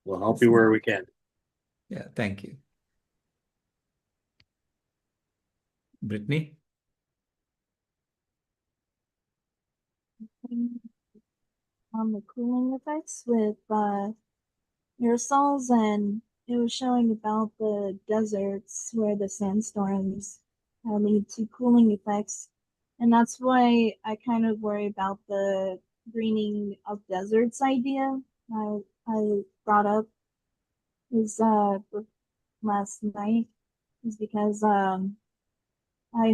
We'll help you where we can. Yeah, thank you. Brittany? On the cooling effects with aerosols, and it was showing about the deserts where the sandstorms lead to cooling effects, and that's why I kind of worry about the greening of deserts idea I brought up is last night, is because I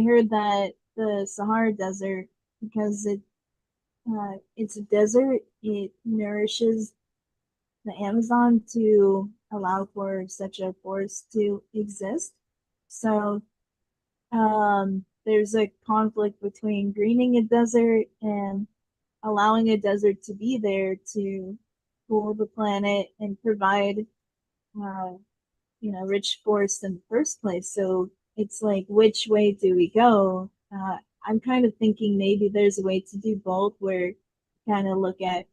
heard that the Sahara Desert, because it's a desert, it nourishes the Amazon to allow for such a forest to exist. So there's a conflict between greening a desert and allowing a desert to be there to cool the planet and provide rich forests in the first place. So it's like, which way do we go? I'm kind of thinking maybe there's a way to do both, where kind of look at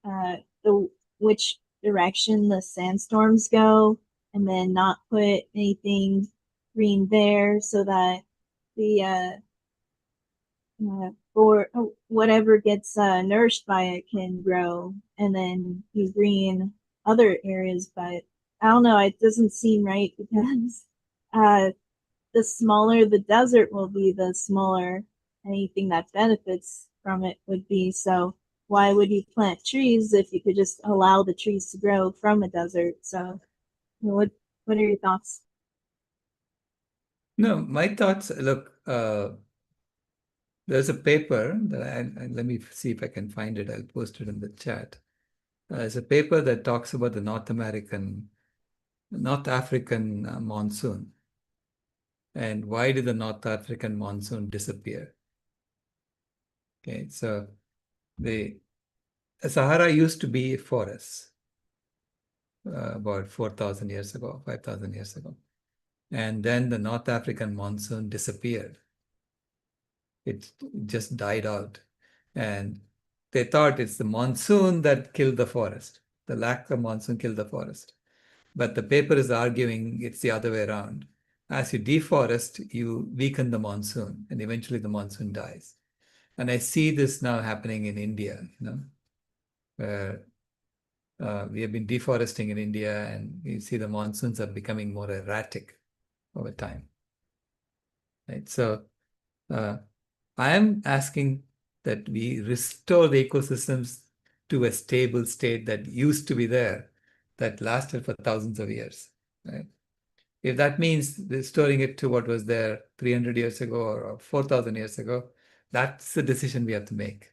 the which direction the sandstorms go, and then not put anything green there so that the or whatever gets nourished by it can grow, and then you green other areas. But I don't know, it doesn't seem right because the smaller the desert will be, the smaller anything that benefits from it would be. So why would you plant trees if you could just allow the trees to grow from a desert? So what are your thoughts? No, my thoughts, look, there's a paper that let me see if I can find it. I'll post it in the chat. It's a paper that talks about the North African monsoon. And why did the North African monsoon disappear? Okay, so the Sahara used to be forests about 4,000 years ago, 5,000 years ago. And then the North African monsoon disappeared. It just died out. And they thought it's the monsoon that killed the forest. The lack of monsoon killed the forest. But the paper is arguing it's the other way around. As you deforest, you weaken the monsoon, and eventually the monsoon dies. And I see this now happening in India, where we have been deforesting in India, and you see the monsoons are becoming more erratic over time. Right? So I am asking that we restore the ecosystems to a stable state that used to be there, that lasted for thousands of years. Right? If that means restoring it to what was there 300 years ago or 4,000 years ago, that's the decision we have to make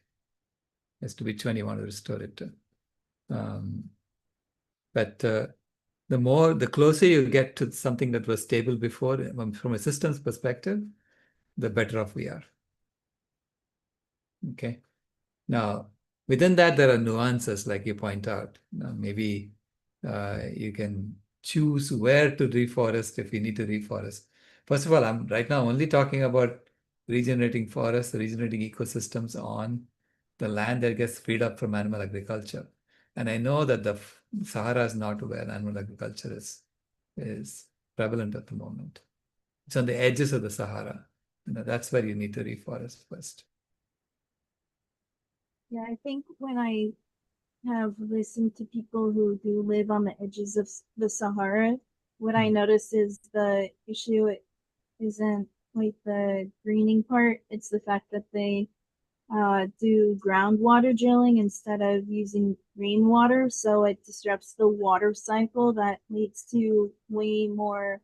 as to which one you want to restore it to. But the closer you get to something that was stable before, from a systems perspective, the better off we are. Okay. Now, within that, there are nuances, like you point out. Maybe you can choose where to reforest if you need to reforest. First of all, I'm right now only talking about regenerating forests, regenerating ecosystems on the land that gets freed up from animal agriculture. And I know that the Sahara is not where animal agriculture is prevalent at the moment. It's on the edges of the Sahara. That's where you need to reforest first. Yeah, I think when I have listened to people who do live on the edges of the Sahara, what I notice is the issue isn't like the greening part, it's the fact that they do groundwater drilling instead of using rainwater, so it disrupts the water cycle that leads to way more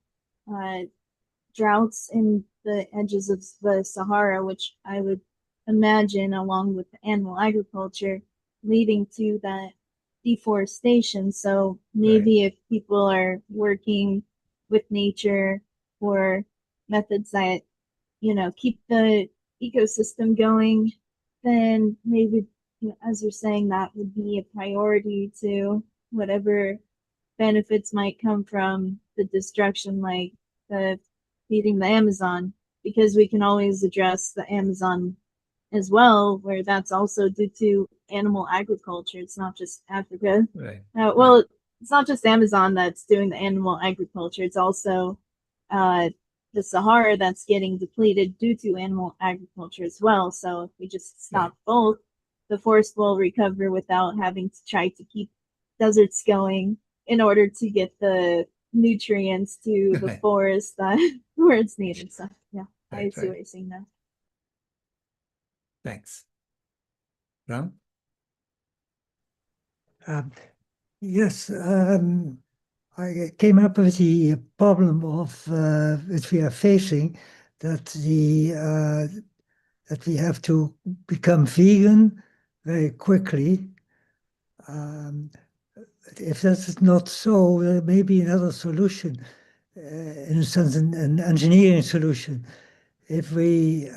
droughts in the edges of the Sahara, which I would imagine, along with animal agriculture, leading to that deforestation. So maybe if people are working with nature or methods that, keep the ecosystem going, then maybe, as you're saying, that would be a priority to whatever benefits might come from the destruction, like the feeding the Amazon, because we can always address the Amazon as well, where that's also due to animal agriculture. It's not just Africa. Right. Well, it's not just Amazon that's doing the animal agriculture. It's also the Sahara that's getting depleted due to animal agriculture as well. So if we just stop both, the forest will recover without having to try to keep deserts going in order to get the nutrients to the forest that where it's needed. So yeah, I see what you're saying now. Thanks. Ram? Yes, I came up with the problem of which we are facing, that we have to become vegan very quickly. If that's not so, there may be another solution, in a sense, an engineering solution. If we,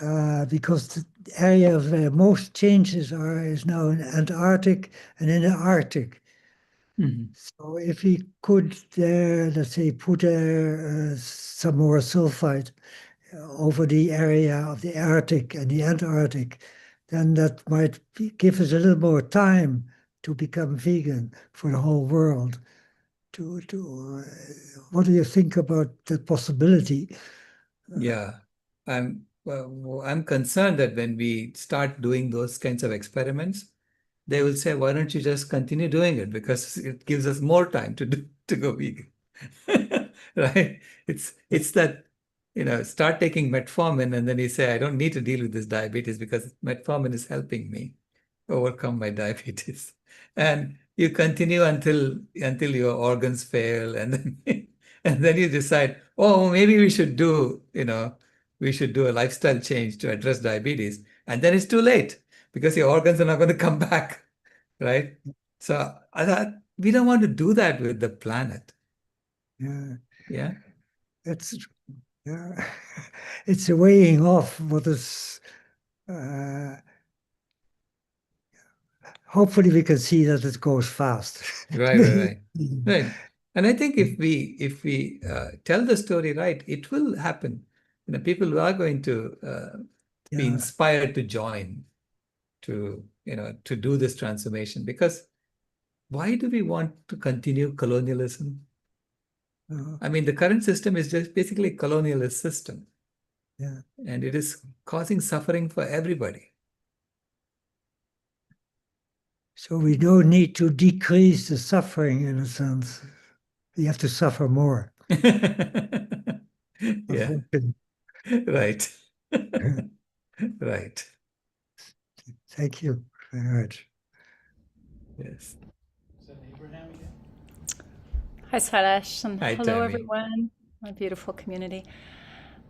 because the area where most changes is now in Antarctic and in the Arctic. So if we could there, let's say, put some more sulfide over the area of the Arctic and the Antarctic, then that might give us a little more time to become vegan for the whole world. What do you think about the possibility? Yeah, I'm concerned that when we start doing those kinds of experiments, they will say, "Why don't you just continue doing it? Because it gives us more time to go vegan." Right? It's that, start taking metformin and then you say, "I don't need to deal with this diabetes because metformin is helping me overcome my diabetes." And you continue until your organs fail, and then and then you decide, "Oh, maybe we should do a lifestyle change to address diabetes." And then it's too late because your organs are not going to come back, right? So we don't want to do that with the planet. Yeah, Yeah. it's yeah, it's a weighing off what is. Uh, Hopefully, we can see that it goes fast. Right. Right. And I think if we tell the story right, it will happen. People are going to be Yeah, inspired to join to do this transformation, because why do we want to continue colonialism? uh, I mean, the current system is just basically a colonialist system, yeah. and it is causing suffering for everybody. So we don't need to decrease the suffering in a sense. We have to suffer more. Yeah, Unfortunately. right. Right. Thank you very much. Yes. Hi, Sailesh, and Hi, hello, Tammy. everyone. My beautiful community.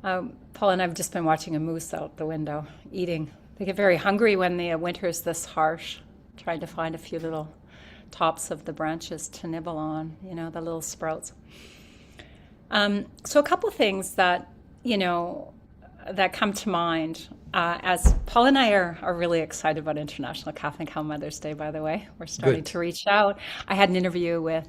Paul and I have just been watching a moose out the window eating. They get very hungry when the winter is this harsh, trying to find a few little tops of the branches to nibble on, the little sprouts. So a couple things that come to mind as Paul and I are really excited about International Calf and Cow Mother's Day, by the way. We're starting Good. to reach out. I had an interview with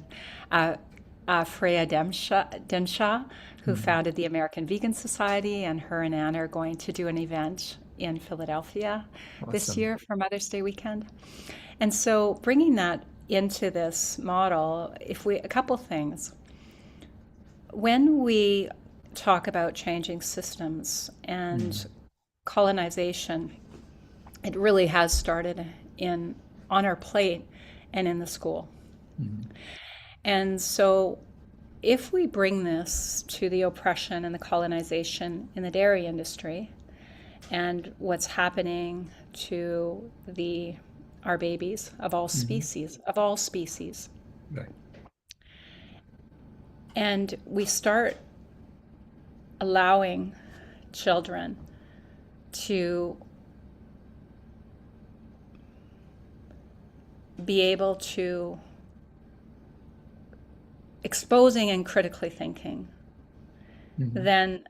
Freya Denshaw, who founded the American Vegan Society, and her and Anne are going to do an event in Philadelphia this Awesome. year for Mother's Day weekend. And so bringing that into this model, a couple things. When we talk about changing systems and colonization, it really has started on our plate and in the school. And so if we bring this to the oppression and the colonization in the dairy industry and what's happening to our babies of all species, Right. and we start allowing children to be able to exposing and critically thinking, then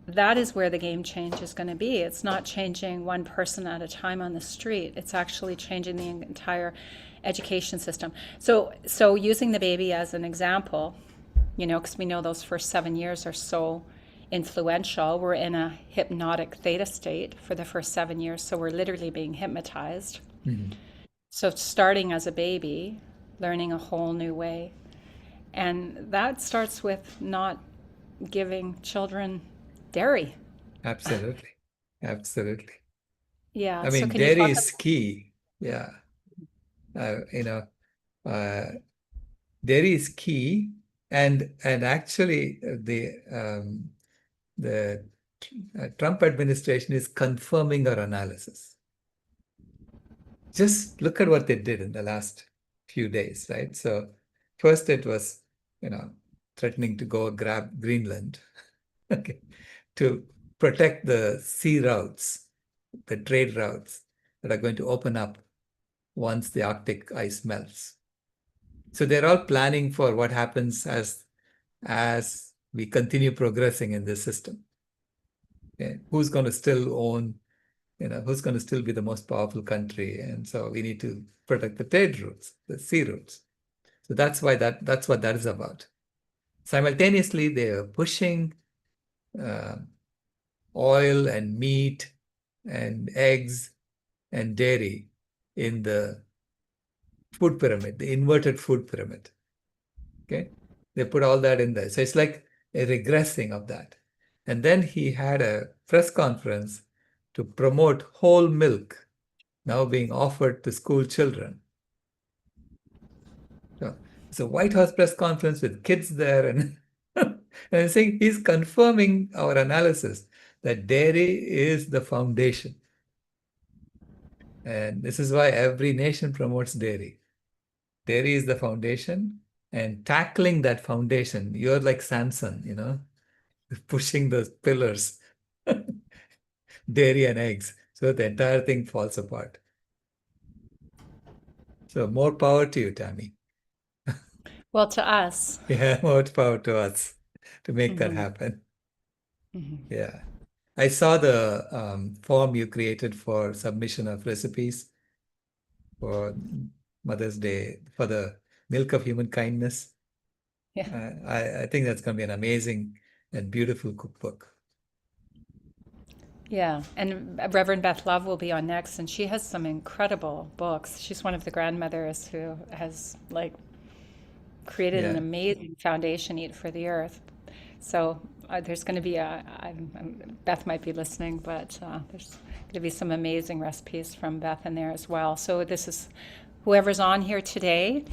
that is where the game change is going to be. It's not changing one person at a time on the street. It's actually changing the entire education system. So using the baby as an example, because we know those first 7 years are so influential. We're in a hypnotic theta state for the first 7 years, so we're literally being hypnotized. So starting as a baby, learning a whole new way. And that starts with not giving children dairy. Absolutely. Absolutely. Yeah. I So mean, can you dairy talk is key. Yeah. Dairy is key, and actually the Trump administration is confirming our analysis. Just look at what they did in the last few days, right? So first it was, threatening to go grab Greenland, okay, to protect the sea routes, the trade routes that are going to open up once the Arctic ice melts. So they're all planning for what happens as we continue progressing in this system. Okay? Who's going to still own, who's going to still be the most powerful country? And so we need to protect the trade routes, the sea routes. So that's what that is about. Simultaneously, they are pushing oil and meat and eggs and dairy in the food pyramid, the inverted food pyramid. Okay, they put all that in there. So it's like a regressing of that. And then he had a press conference to promote whole milk now being offered to school children. So it's a White House press conference with kids there, and and I'm saying he's confirming our analysis that dairy is the foundation. And this is why every nation promotes dairy. Dairy is the foundation, and tackling that foundation, you're like Samson, pushing those pillars, dairy and eggs, so the entire thing falls apart. So more power to you, Tammy. Well, to us. Yeah, more power to us to make that happen. Yeah. I saw the form you created for submission of recipes for Mother's Day for the Milk of Human Kindness. Yeah. I think that's going to be an amazing and beautiful cookbook. Yeah, and Reverend Beth Love will be on next, and she has some incredible books. She's one of the grandmothers who has created an amazing foundation, Eat for the Earth. So there's going to be Beth might be listening, but there's going to be some amazing recipes from Beth in there as well. So this is whoever's on here today.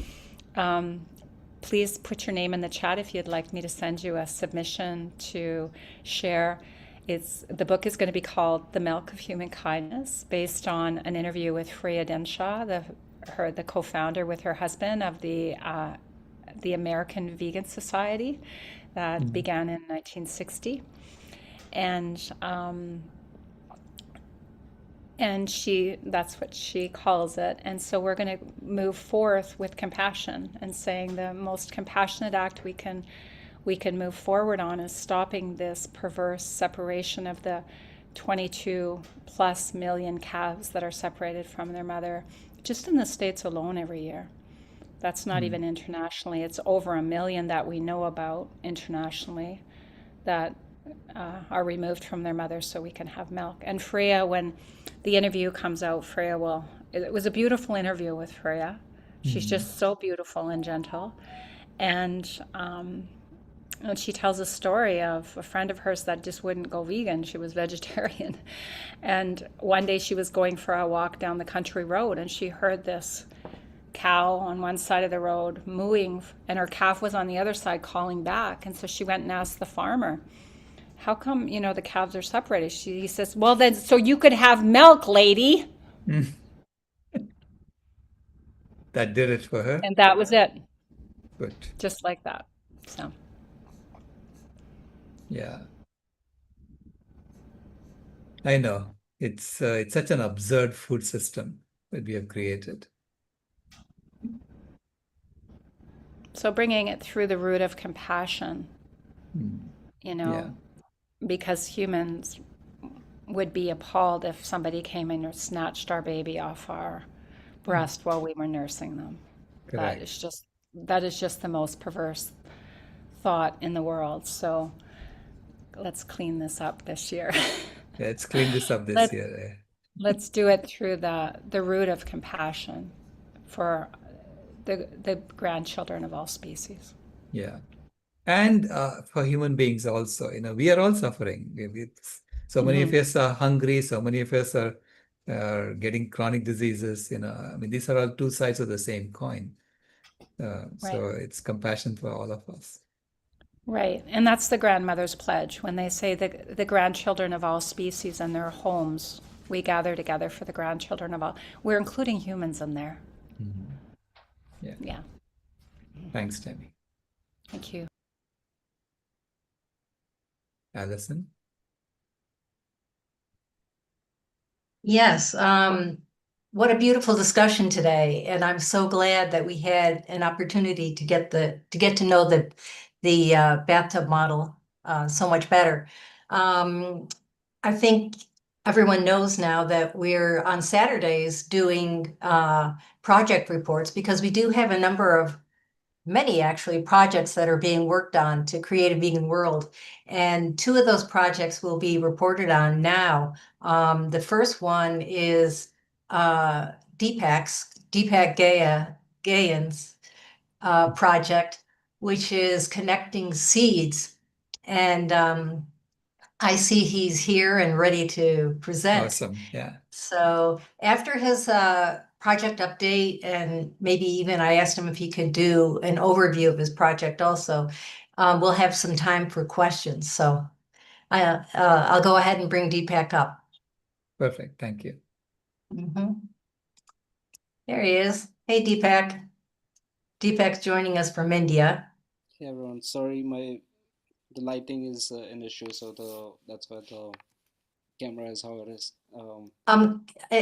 Please put your name in the chat if you'd like me to send you a submission to share. The book is going to be called The Milk of Human Kindness, based on an interview with Freya Denshaw, the co-founder with her husband of the American Vegan Society that began in 1960. And that's what she calls it. And so we're going to move forth with compassion and saying the most compassionate act we can move forward on is stopping this perverse separation of the 22 plus million calves that are separated from their mother, just in the States alone every year. That's not even internationally. It's over 1 million that we know about internationally that are removed from their mother so we can have milk. And Freya, when the interview comes out, it was a beautiful interview with Freya. She's just so beautiful and gentle. And she tells a story of a friend of hers that just wouldn't go vegan. She was vegetarian. And one day she was going for a walk down the country road, and she heard this cow on one side of the road mooing, and her calf was on the other side calling back. And so she went and asked the farmer, how come, the calves are separated? He says, well, then, so you could have milk, lady. That did it for her. And that was it. Good. Just like that. So. Yeah. I know. It's such an absurd food system that we have created. So bringing it through the root of compassion, because humans would be appalled if somebody came and snatched our baby off our breast while we were nursing them. Correct. That is just the most perverse thought in the world. So let's clean this up this year. Let's clean this up this year. Let's do it through the root of compassion for the grandchildren of all species. Yeah. And for human beings also, we are all suffering. So many of us are hungry. So many of us are getting chronic diseases. These are all two sides of the same coin. So it's compassion for all of us. Right. And that's the grandmother's pledge. When they say the grandchildren of all species and their homes, we gather together for the grandchildren of all. We're including humans in there. Yeah. Thanks, Tammy. Thank you. Allison? Yes. What a beautiful discussion today. And I'm so glad that we had an opportunity to get to know the bathtub model so much better. I think everyone knows now that we're on Saturdays doing project reports, because we do have a number of many actually projects that are being worked on to create a vegan world. And 2 of those projects will be reported on now. The first one is Deepak Gaya Gayen's project, which is connecting seeds. And I see he's here and ready to present. Awesome. Yeah. So after his project update, and maybe even I asked him if he could do an overview of his project also, we'll have some time for questions. So I'll go ahead and bring Deepak up. Perfect. Thank you. There he is. Hey, Deepak. Deepak's joining us from India. Hey everyone, sorry, the lighting is an issue, so that's why the camera is how it is.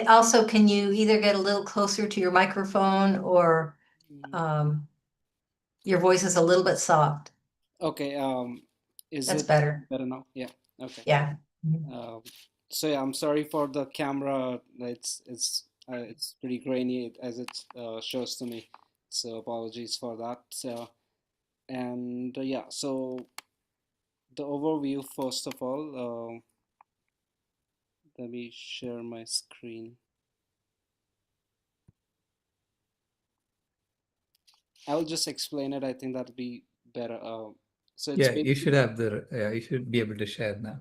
Also, can you either get a little closer to your microphone, or your voice is a little bit soft? Okay, is That's it better. better now? Yeah, okay. Yeah. So yeah, I'm sorry for the camera. It's pretty grainy as it shows to me. So apologies for that. And yeah, so the overview first of all. Let me share my screen. I'll just explain it. I think that'll be better. So it's Yeah, you basically, should have you should be able to share now.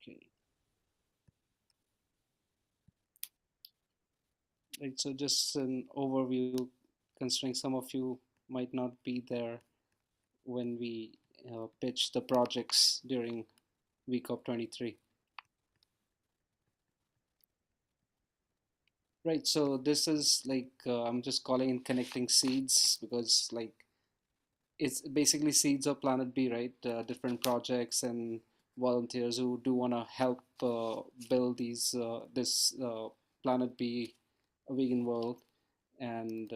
okay. Right, so just an overview, considering some of you might not be there when we pitch the projects during VCOP 23. Right, so this is like, I'm just calling in connecting seeds because like it's basically seeds of Planet B, right? Different projects and volunteers who do want to help build this Planet B vegan world. And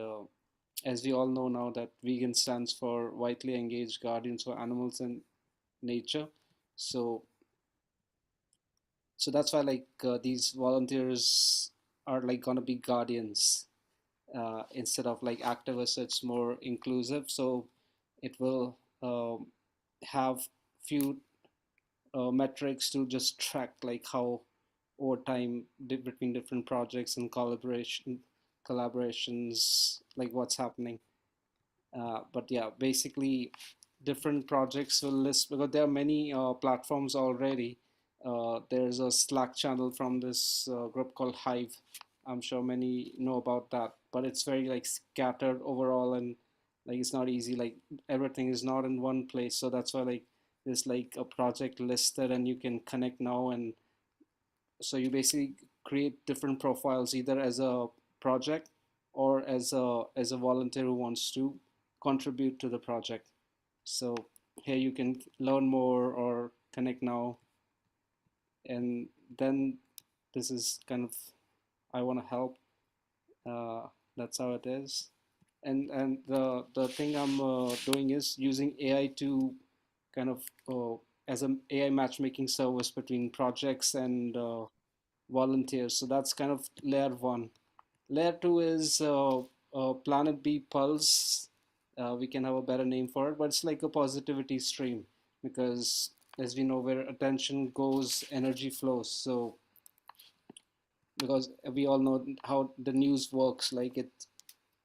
as we all know now that vegan stands for vitally engaged guardians for animals and nature. So that's why like these volunteers are like gonna be guardians instead of like activists. It's more inclusive, so it will have few metrics to just track like how over time between different projects and collaborations, like what's happening. But yeah, basically different projects will list because there are many platforms already. There's a Slack channel from this group called Hive. I'm sure many know about that, but it's very like scattered overall, and like it's not easy. Like everything is not in one place, so that's why like there's like a project listed, and you can connect now. And so you basically create different profiles either as a project or as a volunteer who wants to contribute to the project. So here you can learn more or connect now, and then this is kind of I want to help. That's how it is. And the thing I'm doing is using AI to kind of as an AI matchmaking service between projects and volunteers. So that's kind of layer one. Layer two is Planet B Pulse. We can have a better name for it, but it's like a positivity stream because, as we know, where attention goes, energy flows. So, because we all know how the news works, like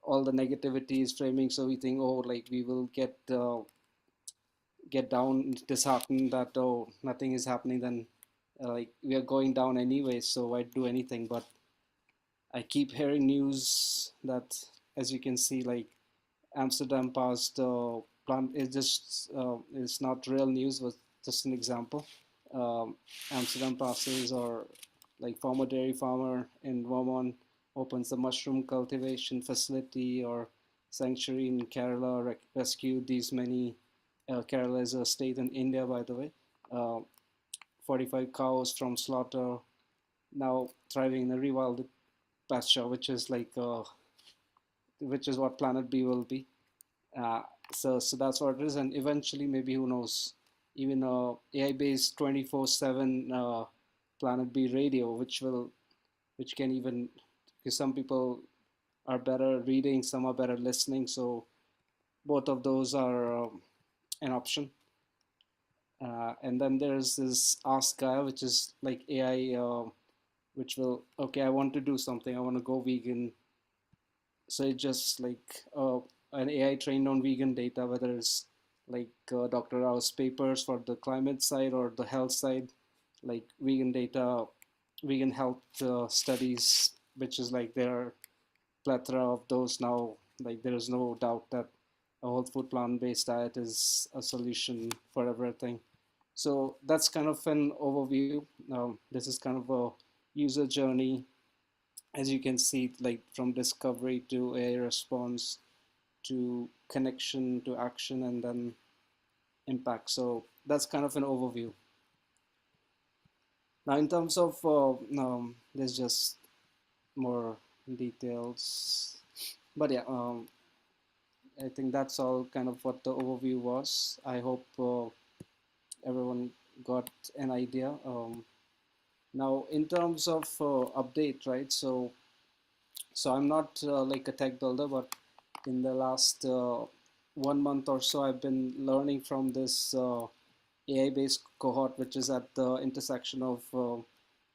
all the negativity is framing. So we think, oh, like we will get down, disheartened that oh, nothing is happening. Then, like we are going down anyway. So why do anything? But I keep hearing news that, as you can see, like Amsterdam passed plan. It just it's not real news. Was just an example. Amsterdam passes, or like former dairy farmer in Vermont opens a mushroom cultivation facility, or sanctuary in Kerala rescued these many. Kerala is a state in India, by the way. 45 cows from slaughter, now thriving in a rewilded pasture, which is like which is what Planet B will be. So that's what it is, and eventually, maybe who knows, even AI-based 24/7 Planet B radio, which can even, because some people are better reading, some are better listening, so both of those are an option. And then there's this Ask Gaia, which is like AI, which will, okay, I want to do something, I want to go vegan, So it's just like an AI trained on vegan data, whether it's like Dr. Rao's papers for the climate side or the health side, like vegan data, vegan health studies, which is like there are plethora of those now. Like there is no doubt that a whole food plant-based diet is a solution for everything. So that's kind of an overview. This is kind of a user journey, as you can see, like from discovery to a response to connection to action and then impact. So that's kind of an overview. Now, in terms of there's just more details, but yeah, I think that's all kind of what the overview was. I hope everyone got an idea. Now, in terms of update, right? So I'm not like a tech builder, but in the last 1 month or so, I've been learning from this AI-based cohort, which is at the intersection of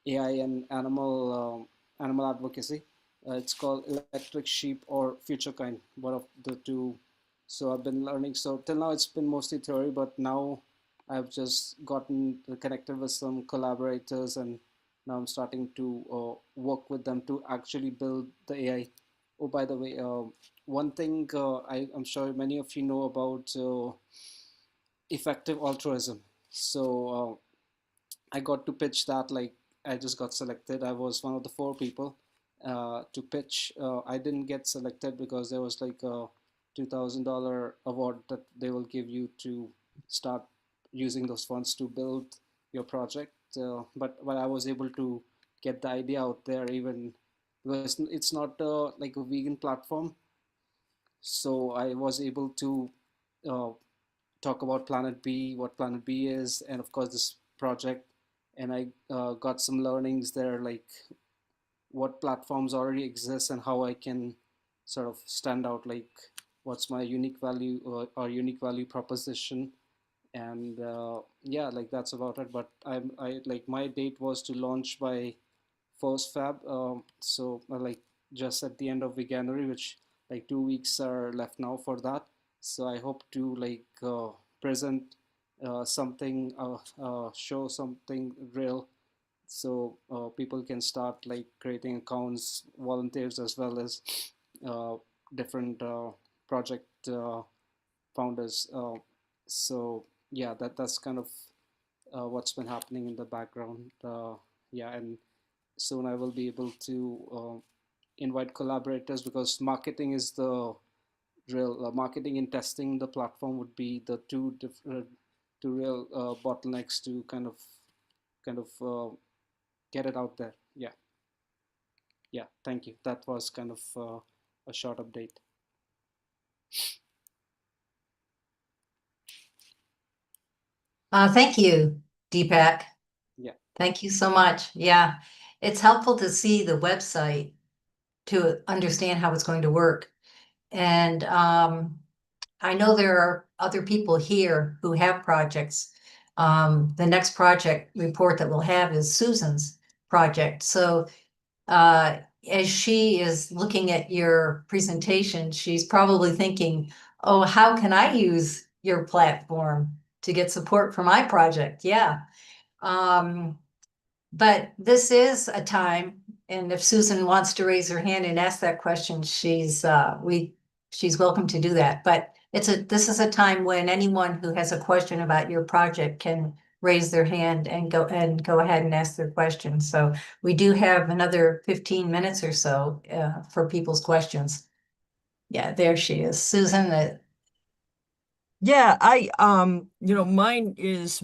AI and animal advocacy. It's called Electric Sheep or Future Kind, one of the two. So I've been learning. So till now, it's been mostly theory, but now I've just gotten connected with some collaborators, and now I'm starting to work with them to actually build the AI. Oh, by the way, one thing I'm sure many of you know about effective altruism. So I got to pitch that. Like I just got selected. I was one of the 4 people to pitch. I didn't get selected because there was like a $2,000 award that they will give you to start using those funds to build your project. But I was able to get the idea out there, even because it's not like a vegan platform. So I was able to uh, talk about Planet B, what Planet B is, and of course this project. And I got some learnings there, like what platforms already exist and how I can sort of stand out, like what's my unique value or unique value proposition. And yeah, like that's about it. But I like my date was to launch by first Feb. So like just at the end of January, which like 2 weeks are left now for that. So I hope to like present something, show something real, so people can start like creating accounts, volunteers as well as uh, different project founders. So yeah, that's kind of what's been happening in the background. Yeah, and soon I will be able to invite collaborators, because marketing is the real marketing and testing the platform would be the two different two real bottlenecks to kind of get it out there. Yeah, yeah, thank you. That was kind of a short update. Thank you, Deepak. Yeah. Thank you so much. Yeah, it's helpful to see the website to understand how it's going to work. And I know there are other people here who have projects. The next project report that we'll have is Susan's project. So as she is looking at your presentation, she's probably thinking, oh, how can I use your platform to get support for my project? Yeah. But this is a time, and if Susan wants to raise her hand and ask that question, she's welcome to do that. But this is a time when anyone who has a question about your project can raise their hand and go ahead and ask their question. So we do have another 15 minutes or so for people's questions. Yeah, there she is, Susan. Yeah, mine is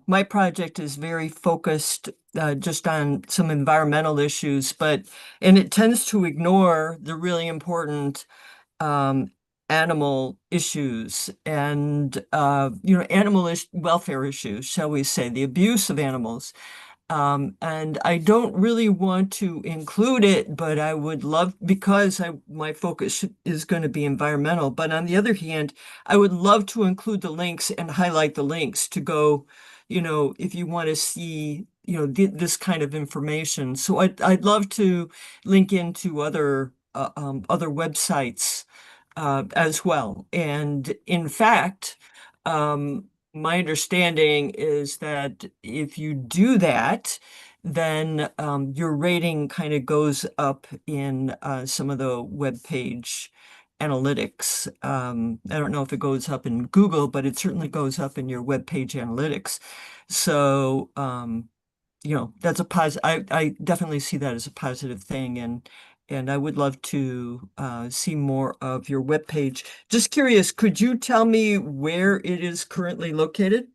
my project is very focused just on some environmental issues, and it tends to ignore the really important animal issues and animal welfare issues, shall we say, the abuse of animals. And I don't really want to include it, but I would love, because my focus is going to be environmental. But on the other hand, I would love to include the links and highlight the links to go, if you want to see, this kind of information. So I'd love to link into other other websites as well. And in fact, my understanding is that if you do that, then your rating kind of goes up in some of the web page analytics. I don't know if it goes up in Google, but it certainly goes up in your web page analytics. So, that's a positive. I definitely see that as a positive thing, and I would love to see more of your webpage. Just curious, could you tell me where it is currently located?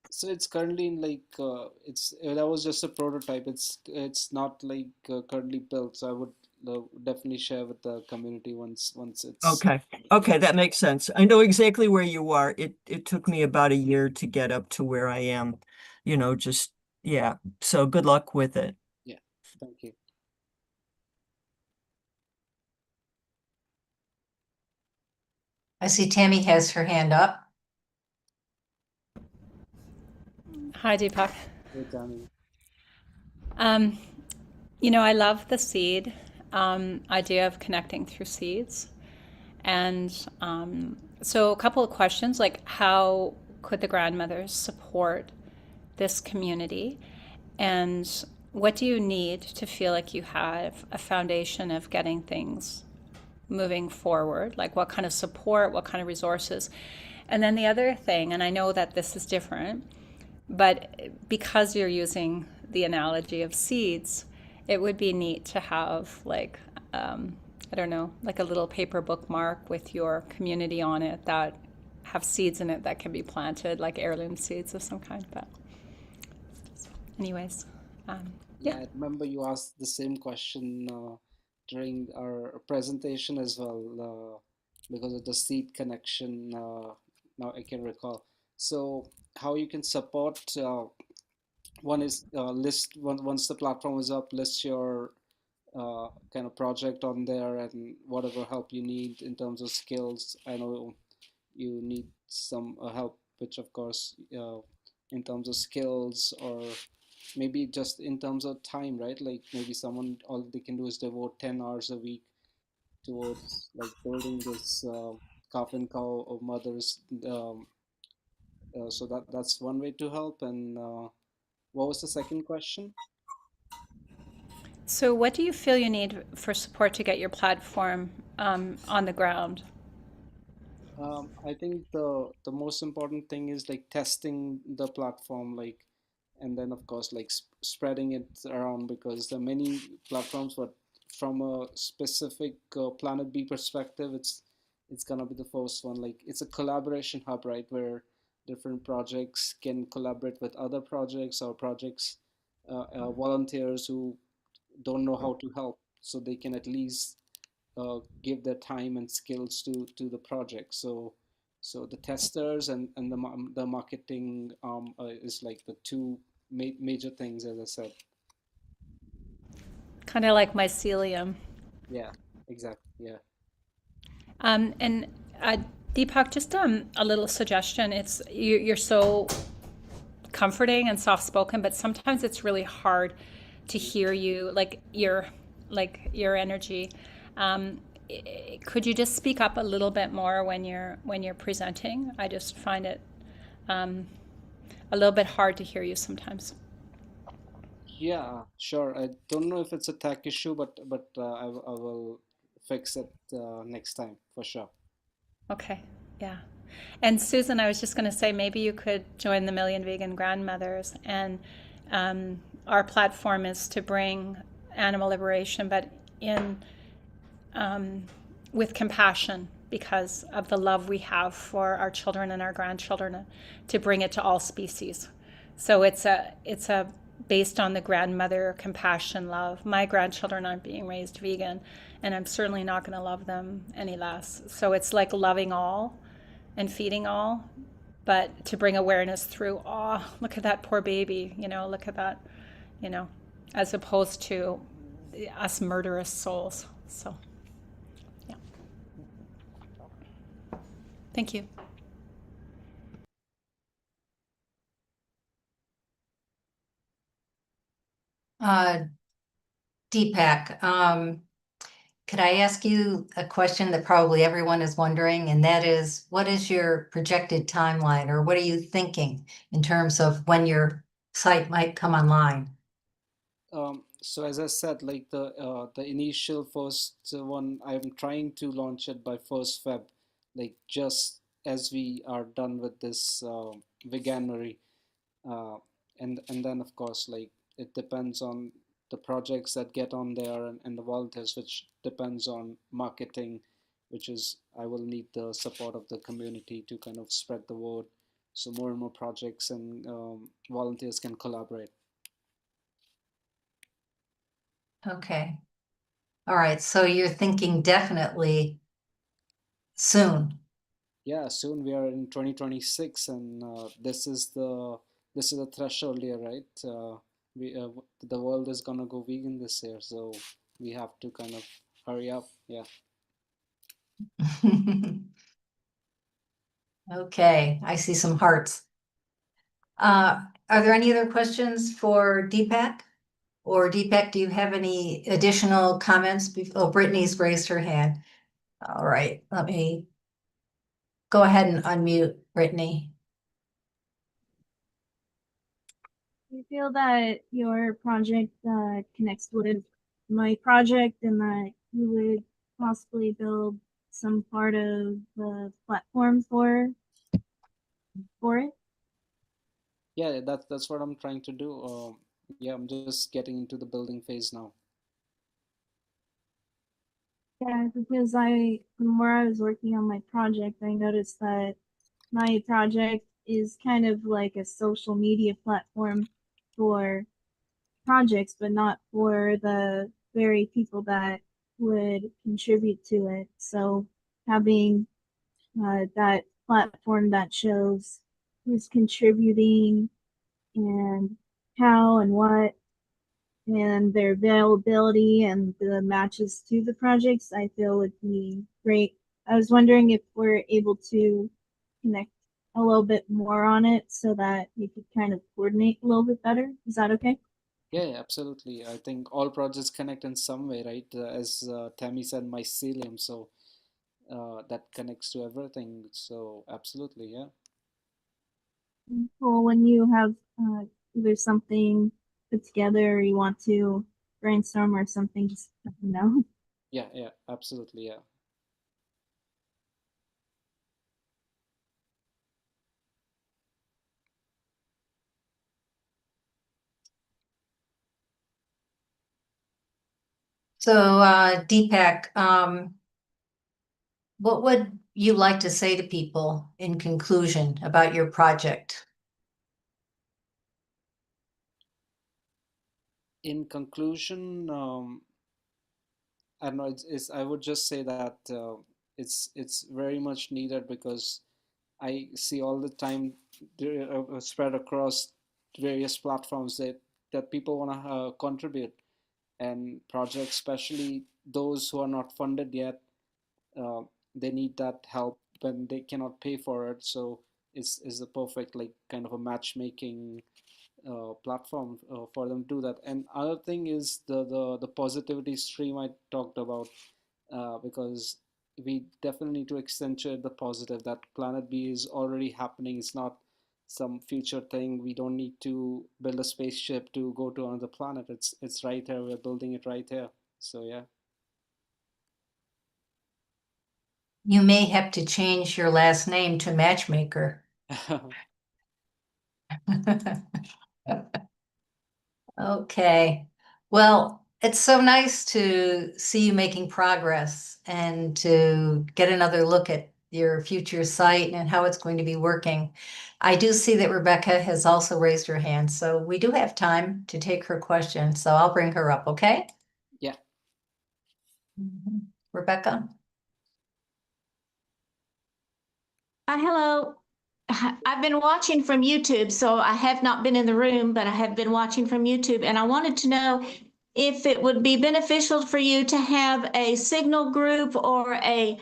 So it's currently in like that was just a prototype. It's not like currently built. So I would definitely share with the community once it's. Okay, that makes sense. I know exactly where you are. It took me about a year to get up to where I am, just yeah. So good luck with it. Yeah, thank you. I see Tammy has her hand up. Hi, Deepak. Hey, Tammy. I love the seed idea of connecting through seeds. And so a couple of questions, like how could the grandmothers support this community? And what do you need to feel like you have a foundation of getting things moving forward? Like what kind of support, what kind of resources? And then the other thing, and I know that this is different, but because you're using the analogy of seeds, it would be neat to have like, I don't know, like a little paper bookmark with your community on it that have seeds in it that can be planted, like heirloom seeds of some kind. But anyways, Yeah, I remember you asked the same question during our presentation as well, because of the seed connection. Now I can recall. So how you can support, one is once the platform is up, list your kind of project on there and whatever help you need in terms of skills. I know you need some help, which of course, in terms of skills, or maybe just in terms of time, right? Like maybe someone, all they can do is devote 10 hours a week towards like building this calf and cow of mothers. So that's one way to help. And what was the second question? so what do you feel you need for support to get your platform on the ground? I think the most important thing is like testing the platform, like, and then of course like spreading it around, because there are many platforms, but from a specific Planet B perspective, it's gonna be the first one. Like it's a collaboration hub, right, where different projects can collaborate with other projects, or projects volunteers who don't know how to help, so they can at least give their time and skills to the project. So the testers and the marketing is like the two major things, as I said. Kind of like mycelium. Yeah, exactly. Yeah. And Deepak, just a little suggestion. You're so comforting and soft spoken, but sometimes it's really hard to hear you, like your energy. Could you just speak up a little bit more when you're presenting? I just find it a little bit hard to hear you sometimes. Yeah, sure. I don't know if it's a tech issue, but I will fix it next time for sure. Okay, yeah. And Susan, I was just going to say maybe you could join the Million Vegan Grandmothers. And our platform is to bring animal liberation, but in with compassion, because of the love we have for our children and our grandchildren, to bring it to all species. So it's a based on the grandmother compassion love. My grandchildren aren't being raised vegan, and I'm certainly not going to love them any less. So it's like loving all and feeding all, but to bring awareness through, oh, look at that poor baby, look at that, as opposed to us murderous souls. So, yeah. Thank you. Deepak, Could I ask you a question that probably everyone is wondering, and that is, what is your projected timeline, or what are you thinking in terms of when your site might come online? So as I said, like the initial first one, I'm trying to launch it by 1st Feb, like just as we are done with this veganuary, uh, and then of course like it depends on the projects that get on there and the volunteers, which depends on marketing, which is I will need the support of the community to kind of spread the word, so more and more projects and volunteers can collaborate. Okay. All right. So you're thinking definitely soon. Yeah, soon we are in 2026, and this is the threshold year, right? The world is gonna go vegan this year, so we have to kind of hurry up. Yeah. Okay, I see some hearts. Are there any other questions for Deepak? Or Deepak, do you have any additional comments? Oh, Brittany's raised her hand. All right, let me go ahead and unmute Brittany. Do you feel that your project connects with my project and that you would possibly build some part of the platform for it? Yeah, that's what I'm trying to do. Yeah, I'm just getting into the building phase now. Yeah, because from where I was working on my project, I noticed that my project is kind of like a social media platform for projects, but not for the very people that would contribute to it. So having that platform that shows who's contributing and how and what and their availability and the matches to the projects, I feel would be great. I was wondering if we're able to connect a little bit more on it so that we could kind of coordinate a little bit better. Is that okay? Yeah, absolutely. I think all projects connect in some way, right? As Tammy said, mycelium, so that connects to everything. So absolutely, yeah. Well, when you have either something put together or you want to brainstorm or something, just let me know. Yeah, yeah, absolutely, yeah. So, Deepak, what would you like to say to people in conclusion about your project? In conclusion, I don't know. I would just say that it's very much needed because I see all the time spread across various platforms that people want to contribute, and projects, especially those who are not funded yet, uh, they need that help when they cannot pay for it. So it's the perfect like kind of a matchmaking platform for them to do that. And other thing is the positivity stream I talked about, because we definitely need to accentuate the positive that Planet B is already happening. It's not some future thing. We don't need to build a spaceship to go to another planet. It's right here. We're building it right here. So yeah. You may have to change your last name to Matchmaker. Okay. Well, it's so nice to see you making progress and to get another look at your future site and how it's going to be working. I do see that Rebecca has also raised her hand, so we do have time to take her question. So I'll bring her up, okay? Yeah. Rebecca? Hello. I've been watching from YouTube, so I have not been in the room, but I have been watching from YouTube, and I wanted to know if it would be beneficial for you to have a Signal group or a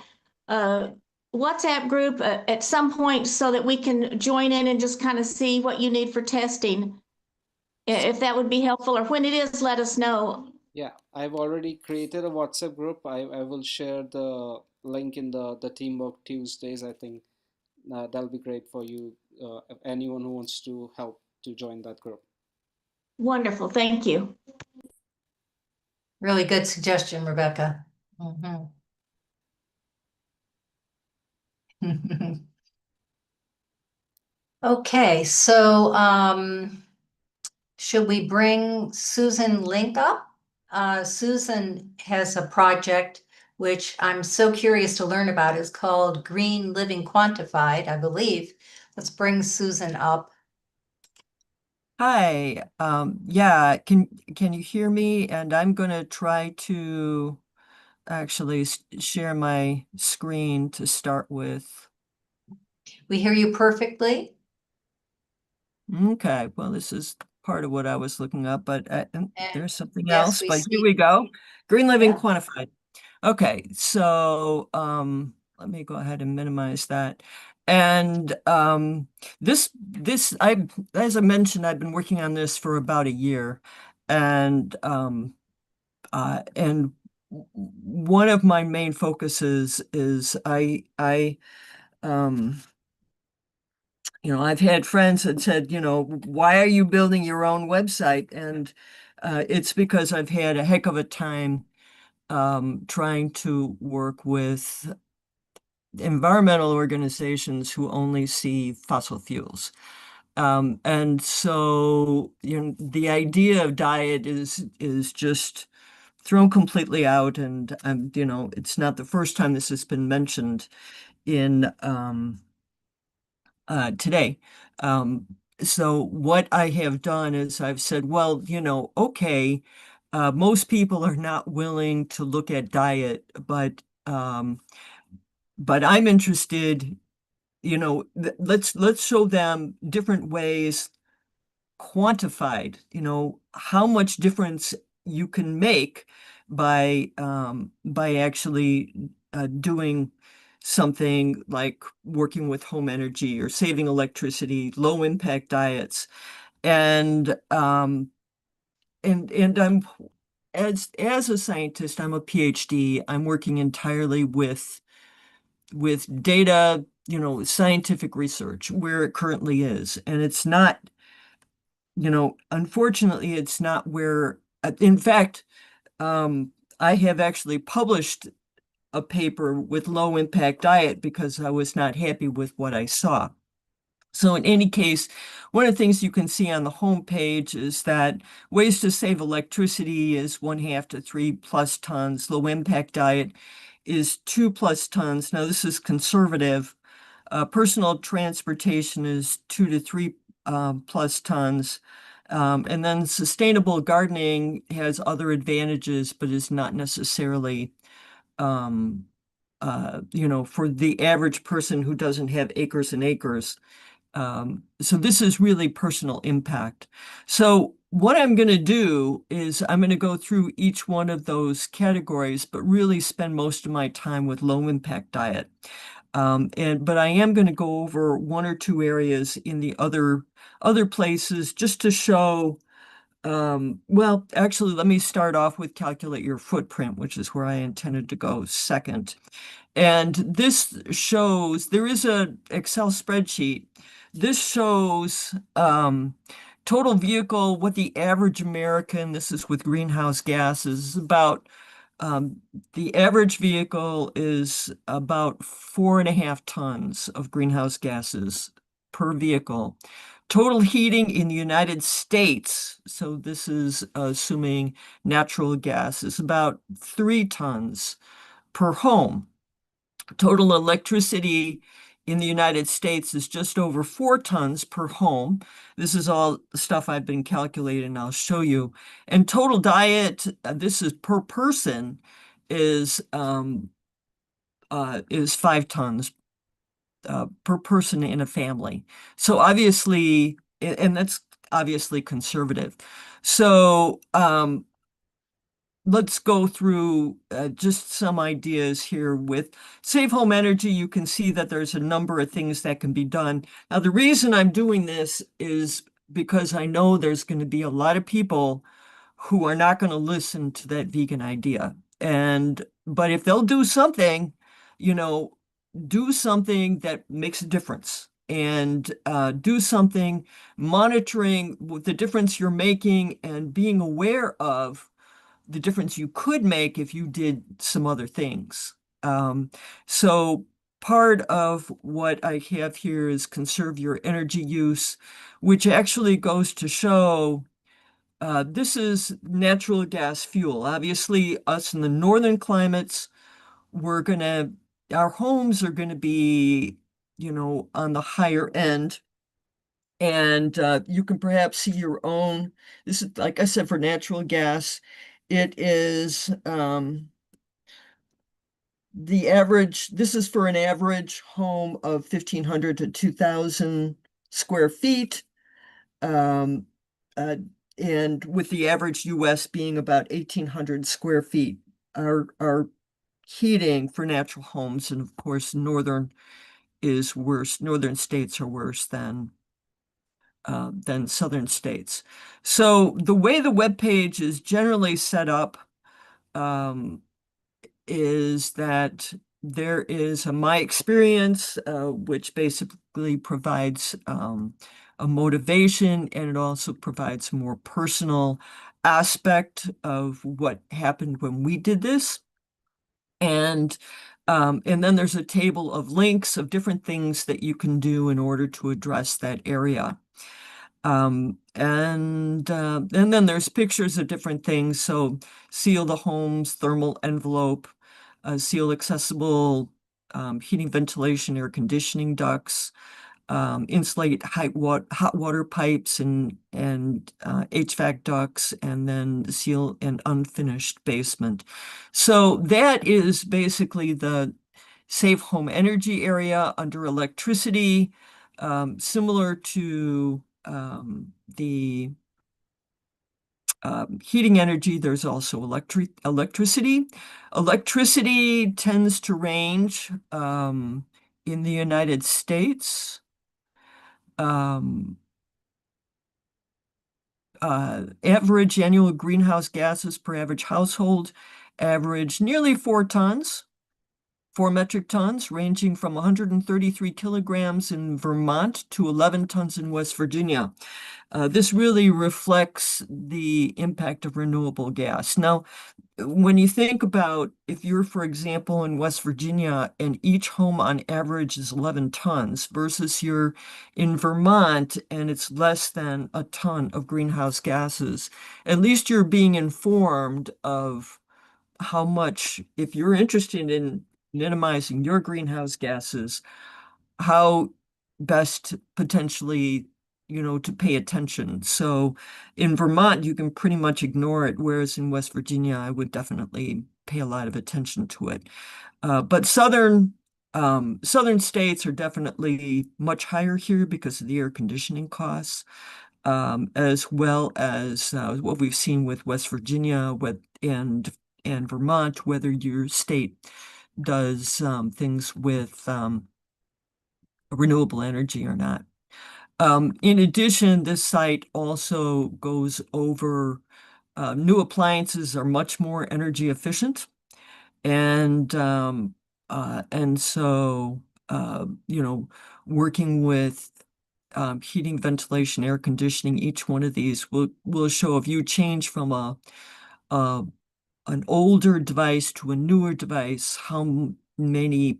WhatsApp group at some point so that we can join in and just kind of see what you need for testing. If that would be helpful, or when it is, let us know. Yeah, I've already created a WhatsApp group. I will share the link in the Teamwork Tuesdays. I think that'll be great for you, anyone who wants to help to join that group. Wonderful. Thank you. Really good suggestion, Rebecca. Mhm. Okay, so should we bring Susan Link up? Susan has a project which I'm so curious to learn about. It's called Green Living Quantified, I believe. Let's bring Susan up. Hi, yeah, can you hear me? And I'm gonna try to actually share my screen to start with. We hear you perfectly. Okay, well, this is part of what I was looking up, but there's something Yes, else, we but here see. we go. Green Living Yeah. Quantified. Okay, so let me go ahead and minimize that. And this as I mentioned, I've been working on this for about a year, and one of my main focuses is um I've had friends that said, why are you building your own website? And it's because I've had a heck of a time trying to work with environmental organizations who only see fossil fuels. And so, the idea of diet is just thrown completely out. And, it's not the first time this has been mentioned in today. So what I have done is I've said, well, okay, most people are not willing to look at diet, but I'm interested, let's show them different ways quantified, how much difference you can make by actually doing something like working with home energy or saving electricity, low impact diets. And I'm as a scientist, I'm a PhD. I'm working entirely with data, scientific research where it currently is. And it's not, unfortunately, it's not where, in fact, I have actually published a paper with low impact diet because I was not happy with what I saw. So in any case, one of the things you can see on the home page is that ways to save electricity is 1/2 to 3+ tons. Low impact diet is 2+ tons. Now this is conservative. Personal transportation is 2 to 3+ tons. And then sustainable gardening has other advantages, but is not necessarily for the average person who doesn't have acres and acres. So this is really personal impact. So what I'm going to do is I'm going to go through each one of those categories, but really spend most of my time with low impact diet. But I am going to go over one or two areas in the other places just to show. Well, actually, let me start off with calculate your footprint, which is where I intended to go second. And this shows, there is a Excel spreadsheet. This shows total vehicle, what the average American, this is with greenhouse gases, is about, the average vehicle is about 4.5 tons of greenhouse gases per vehicle. Total heating in the United States, so this is assuming natural gas, is about 3 tons per home. Total electricity in the United States is just over 4 tons per home. This is all stuff I've been calculating, I'll show you. And total diet, this is per person, is 5 tons per person in a family. So obviously, and that's obviously conservative. So let's go through just some ideas here with Save Home Energy. You can see that there's a number of things that can be done. Now, the reason I'm doing this is because I know there's going to be a lot of people who are not going to listen to that vegan idea. But if they'll do something, do something that makes a difference, and do something monitoring the difference you're making and being aware of the difference you could make if you did some other things. So part of what I have here is conserve your energy use, which actually goes to show this is natural gas fuel. Obviously, us in the northern climates, our homes are gonna be, on the higher end. And you can perhaps see your own. This is, like I said, for natural gas. It is the average. This is for an average home of 1,500 to 2,000 square feet. Um, and with the average US being about 1,800 square feet. Our heating for natural homes, and of course, northern is worse. Northern states are worse than southern states. So the way the web page is generally set up is that there is my experience, which basically provides a motivation, and it also provides a more personal aspect of what happened when we did this. And then there's a table of links of different things that you can do in order to address that area. And then there's pictures of different things. So seal the home's thermal envelope, seal accessible heating, ventilation, air conditioning ducts, insulate hot water pipes and HVAC ducts, and then seal an unfinished basement. So that is basically the safe home energy area under electricity, similar to the heating energy. There's also electricity. Electricity tends to range in the United States. Average annual greenhouse gases per average household average nearly 4 metric tons, ranging from 133 kilograms in Vermont to 11 tons in West Virginia. This really reflects the impact of renewable gas. Now, when you think about if you're, for example, in West Virginia and each home on average is 11 tons versus you're in Vermont and it's less than a ton of greenhouse gases, at least you're being informed of how much, if you're interested in minimizing your greenhouse gases, how best potentially, to pay attention. So in Vermont, you can pretty much ignore it, whereas in West Virginia, I would definitely pay a lot of attention to it. But southern states are definitely much higher here because of the air conditioning costs, as well as what we've seen with West Virginia and Vermont, whether your state does things with renewable energy or not. In addition, this site also goes over new appliances are much more energy efficient. And so, working with heating, ventilation, air conditioning, each one of these will show if you change from an older device to a newer device, how many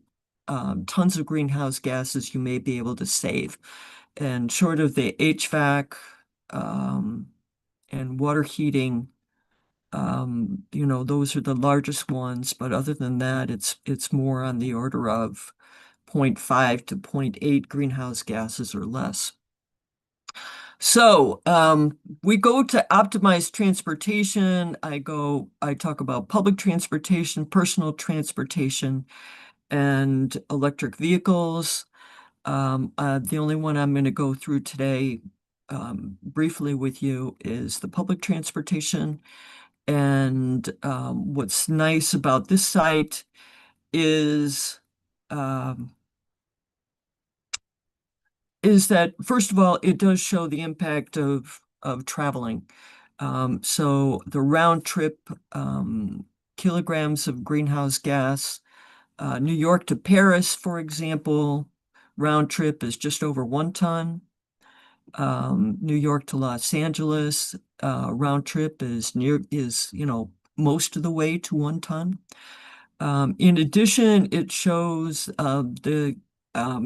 tons of greenhouse gases you may be able to save. And short of the HVAC and water heating, those are the largest ones. But other than that, it's more on the order of 0.5 to 0.8 greenhouse gases or less. So we go to optimized transportation. I talk about public transportation, personal transportation, and electric vehicles. The only one I'm going to go through today briefly with you is the public transportation. And what's nice about this site is that, first of all, it does show the impact of traveling. So the round trip kilograms of greenhouse gas, New York to Paris, for example, round trip is just over 1 ton. New York to Los Angeles, round trip is most of the way to 1 ton. In addition, it shows the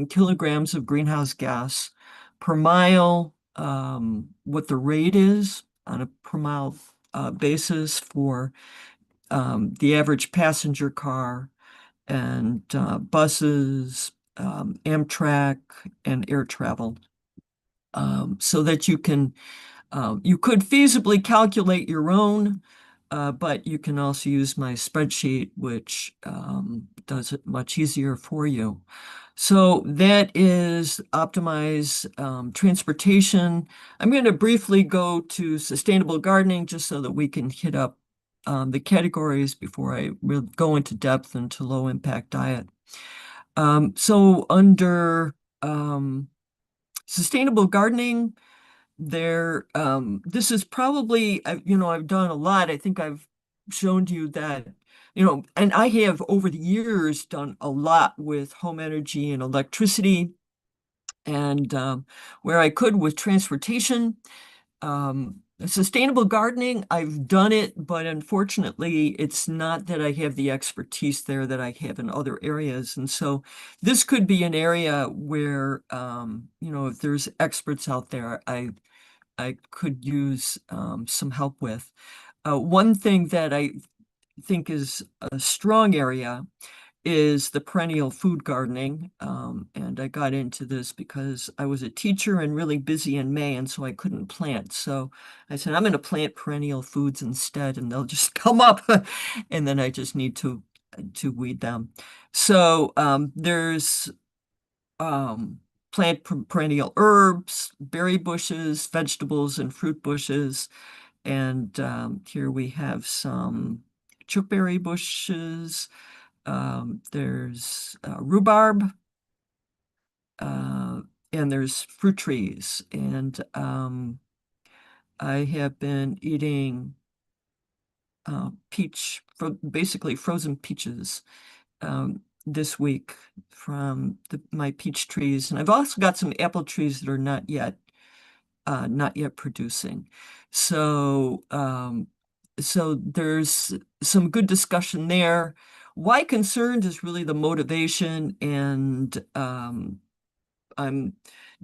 kilograms of greenhouse gas per mile, what the rate is on a per mile basis for the average passenger car and buses, Amtrak, and air travel. So that you could feasibly calculate your own, but you can also use my spreadsheet, which does it much easier for you. So that is optimize transportation. I'm going to briefly go to sustainable gardening just so that we can hit up the categories before I really go into depth into low impact diet. So under sustainable gardening, this is probably, I've done a lot. I think I've shown you that, and I have over the years done a lot with home energy and electricity, and where I could with transportation. Sustainable gardening, I've done it, but unfortunately, it's not that I have the expertise there that I have in other areas. And so this could be an area where, if there's experts out there, I could use some help with. One thing that I think is a strong area is the perennial food gardening. And I got into this because I was a teacher and really busy in May, and so I couldn't plant. So I said, I'm going to plant perennial foods instead, and they'll just come up. And then I just need to weed them. So there's plant perennial herbs, berry bushes, vegetables, and fruit bushes. And here we have some chokeberry bushes. There's rhubarb, and there's fruit trees. And I have been eating basically frozen peaches this week from my peach trees. And I've also got some apple trees that are not yet producing. So there's some good discussion there. Why concerned is really the motivation, and I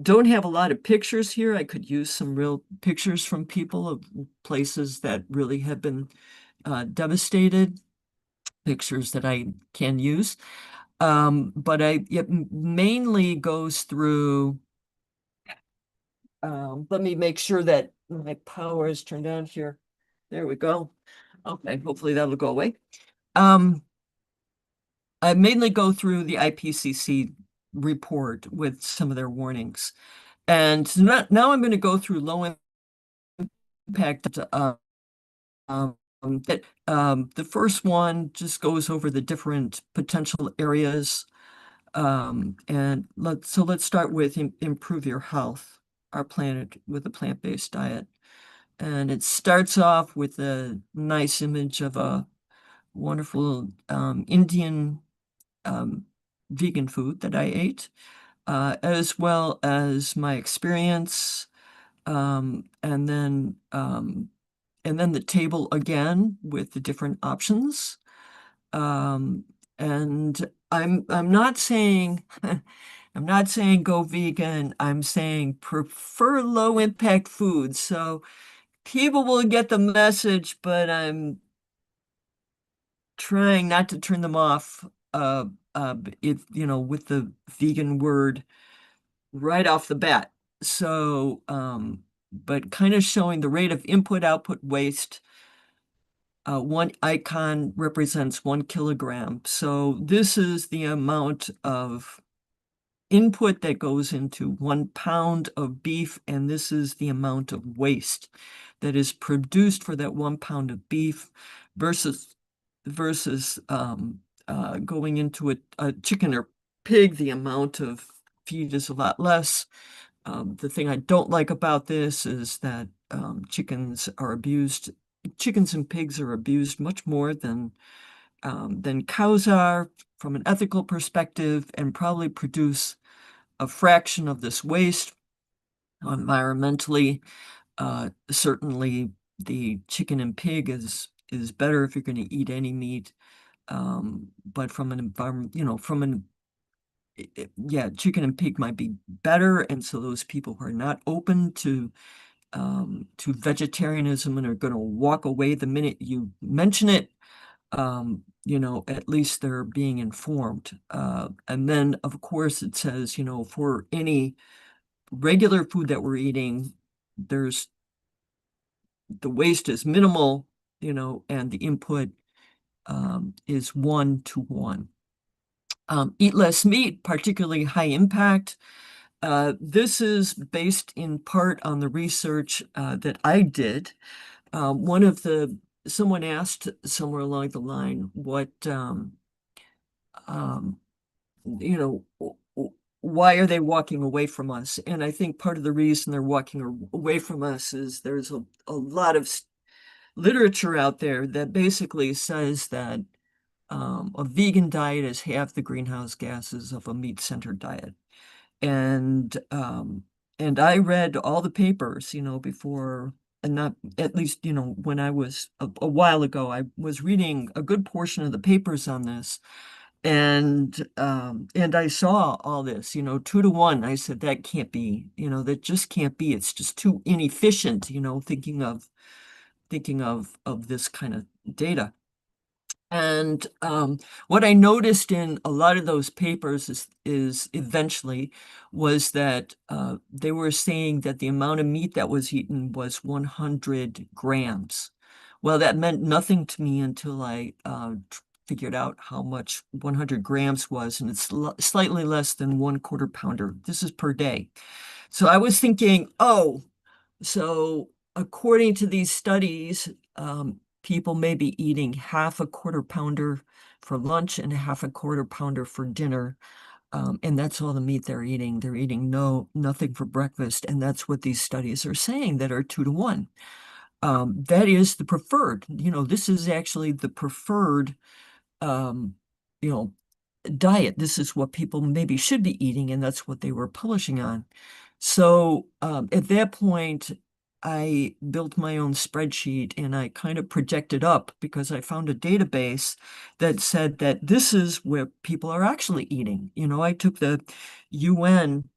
don't have a lot of pictures here. I could use some real pictures from people of places that really have been devastated, pictures that I can use. But it mainly goes through, let me make sure that my power is turned on here. There we go. Okay, hopefully that'll go away. I mainly go through the IPCC report with some of their warnings. And now I'm going to go through low impact. The first one just goes over the different potential areas. And let's start with improve your health, our planet with a plant-based diet. And it starts off with a nice image of a wonderful Indian vegan food that I ate, as well as my experience, and then the table again with the different options. And I'm not saying I'm not saying go vegan. I'm saying prefer low impact foods. So people will get the message, but I'm trying not to turn them off with the vegan word right off the bat. So but kind of showing the rate of input output waste. One icon represents 1 kilogram. So this is the amount of input that goes into 1 pound of beef, and this is the amount of waste that is produced for that 1 pound of beef versus going into a chicken or pig, the amount of feed is a lot less. The thing I don't like about this is that chickens and pigs are abused much more than cows are from an ethical perspective, and probably produce a fraction of this waste. Environmentally, certainly the chicken and pig is better if you're going to eat any meat. But from an environment, chicken and pig might be better, and so those people who are not open to vegetarianism and are going to walk away the minute you mention it, at least they're being informed. And then, of course, it says, for any regular food that we're eating, the waste is minimal, and the input is 1-to-1. Eat less meat, particularly high impact. This is based in part on the research that I did. Someone asked somewhere along the line what, why are they walking away from us? And I think part of the reason they're walking away from us is there's a lot of literature out there that basically says that a vegan diet is half the greenhouse gases of a meat-centered diet. And I read all the papers, before, and not at least, when I was a while ago, I was reading a good portion of the papers on this. And I saw all this, 2-to-1. I said, that can't be, that just can't be. It's just too inefficient, thinking of this kind of data. And what I noticed in a lot of those papers is eventually was that they were saying that the amount of meat that was eaten was 100 grams. Well, that meant nothing to me until I figured out how much 100 grams was, and it's slightly less than 1/4 pounder. This is per day. So I was thinking, so according to these studies, people may be eating half a 1/4 pounder for lunch and half a 1/4 pounder for dinner. And that's all the meat they're eating. They're eating nothing for breakfast. And that's what these studies are saying, that are 2-to-1. That is the preferred, this is actually the preferred, diet. This is what people maybe should be eating, and that's what they were publishing on. So at that point, I built my own spreadsheet, and I kind of projected up, because I found a database that said that this is where people are actually eating. I took the UN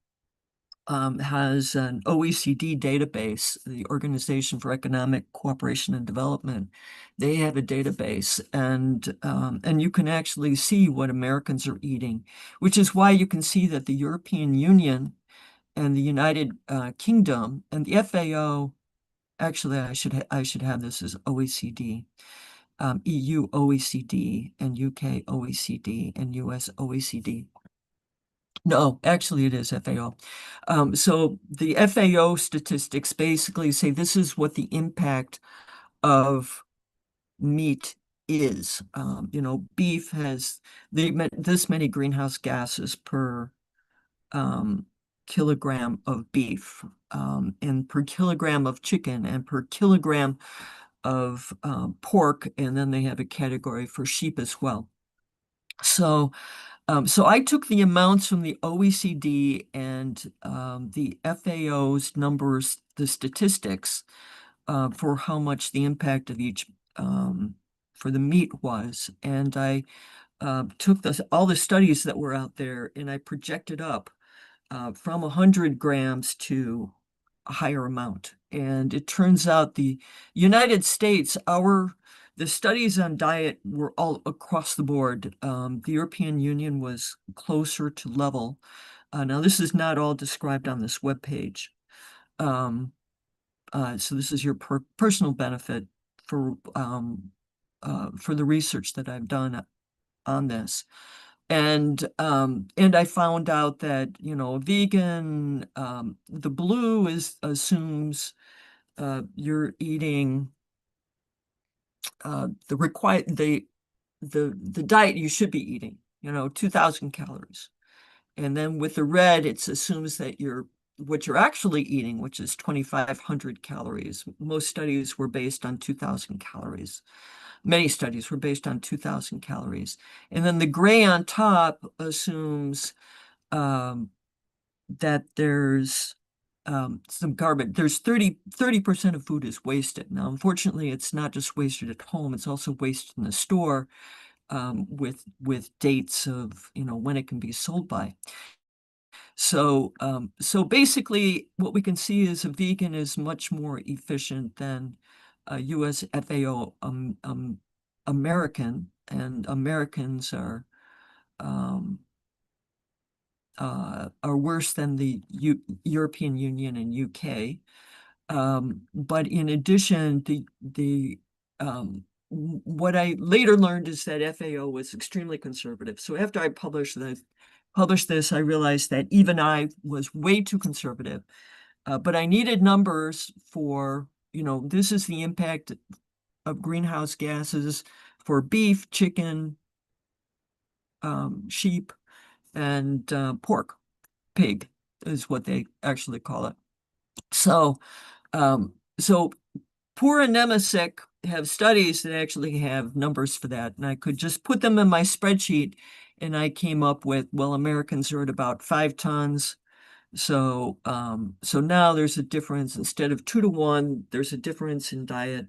has an OECD database, the Organization for Economic Cooperation and Development. They have a database, and you can actually see what Americans are eating, which is why you can see that the European Union and the United Kingdom and the FAO, actually I should have this as OECD, EU OECD and UK OECD and US OECD. No, actually it is FAO. So the FAO statistics basically say this is what the impact of meat is. Beef has this many greenhouse gases per kilogram of beef, and per kilogram of chicken, and per kilogram of pork, and then they have a category for sheep as well. So I took the amounts from the OECD and the FAO's numbers, the statistics for how much the impact of each for the meat was, and I took all the studies that were out there, and I projected up from 100 grams to a higher amount. And it turns out the United States, the studies on diet were all across the board. The European Union was closer to level. Now, this is not all described on this webpage. So this is your personal benefit for the research that I've done on this. And I found out that, vegan, the blue assumes you're eating the diet you should be eating, 2,000 calories. And then with the red, it assumes that you're what you're actually eating, which is 2,500 calories. Most studies were based on 2,000 calories. Many studies were based on 2,000 calories. And then the gray on top assumes that there's some garbage. There's 30% of food is wasted. Now, unfortunately, it's not just wasted at home, it's also wasted in the store with dates of, when it can be sold by. So basically what we can see is a vegan is much more efficient than a US FAO American, and Americans are worse than the European Union and UK. But in addition, what I later learned is that FAO was extremely conservative. So after I published this, I realized that even I was way too conservative. But I needed numbers for, this is the impact of greenhouse gases for beef, chicken, sheep, and pork. Pig is what they actually call it. So poor and Nemesic have studies that actually have numbers for that, and I could just put them in my spreadsheet, and I came up with, well, Americans are at about 5 tons. So now there's a difference. Instead of 2 to 1, there's a difference in diet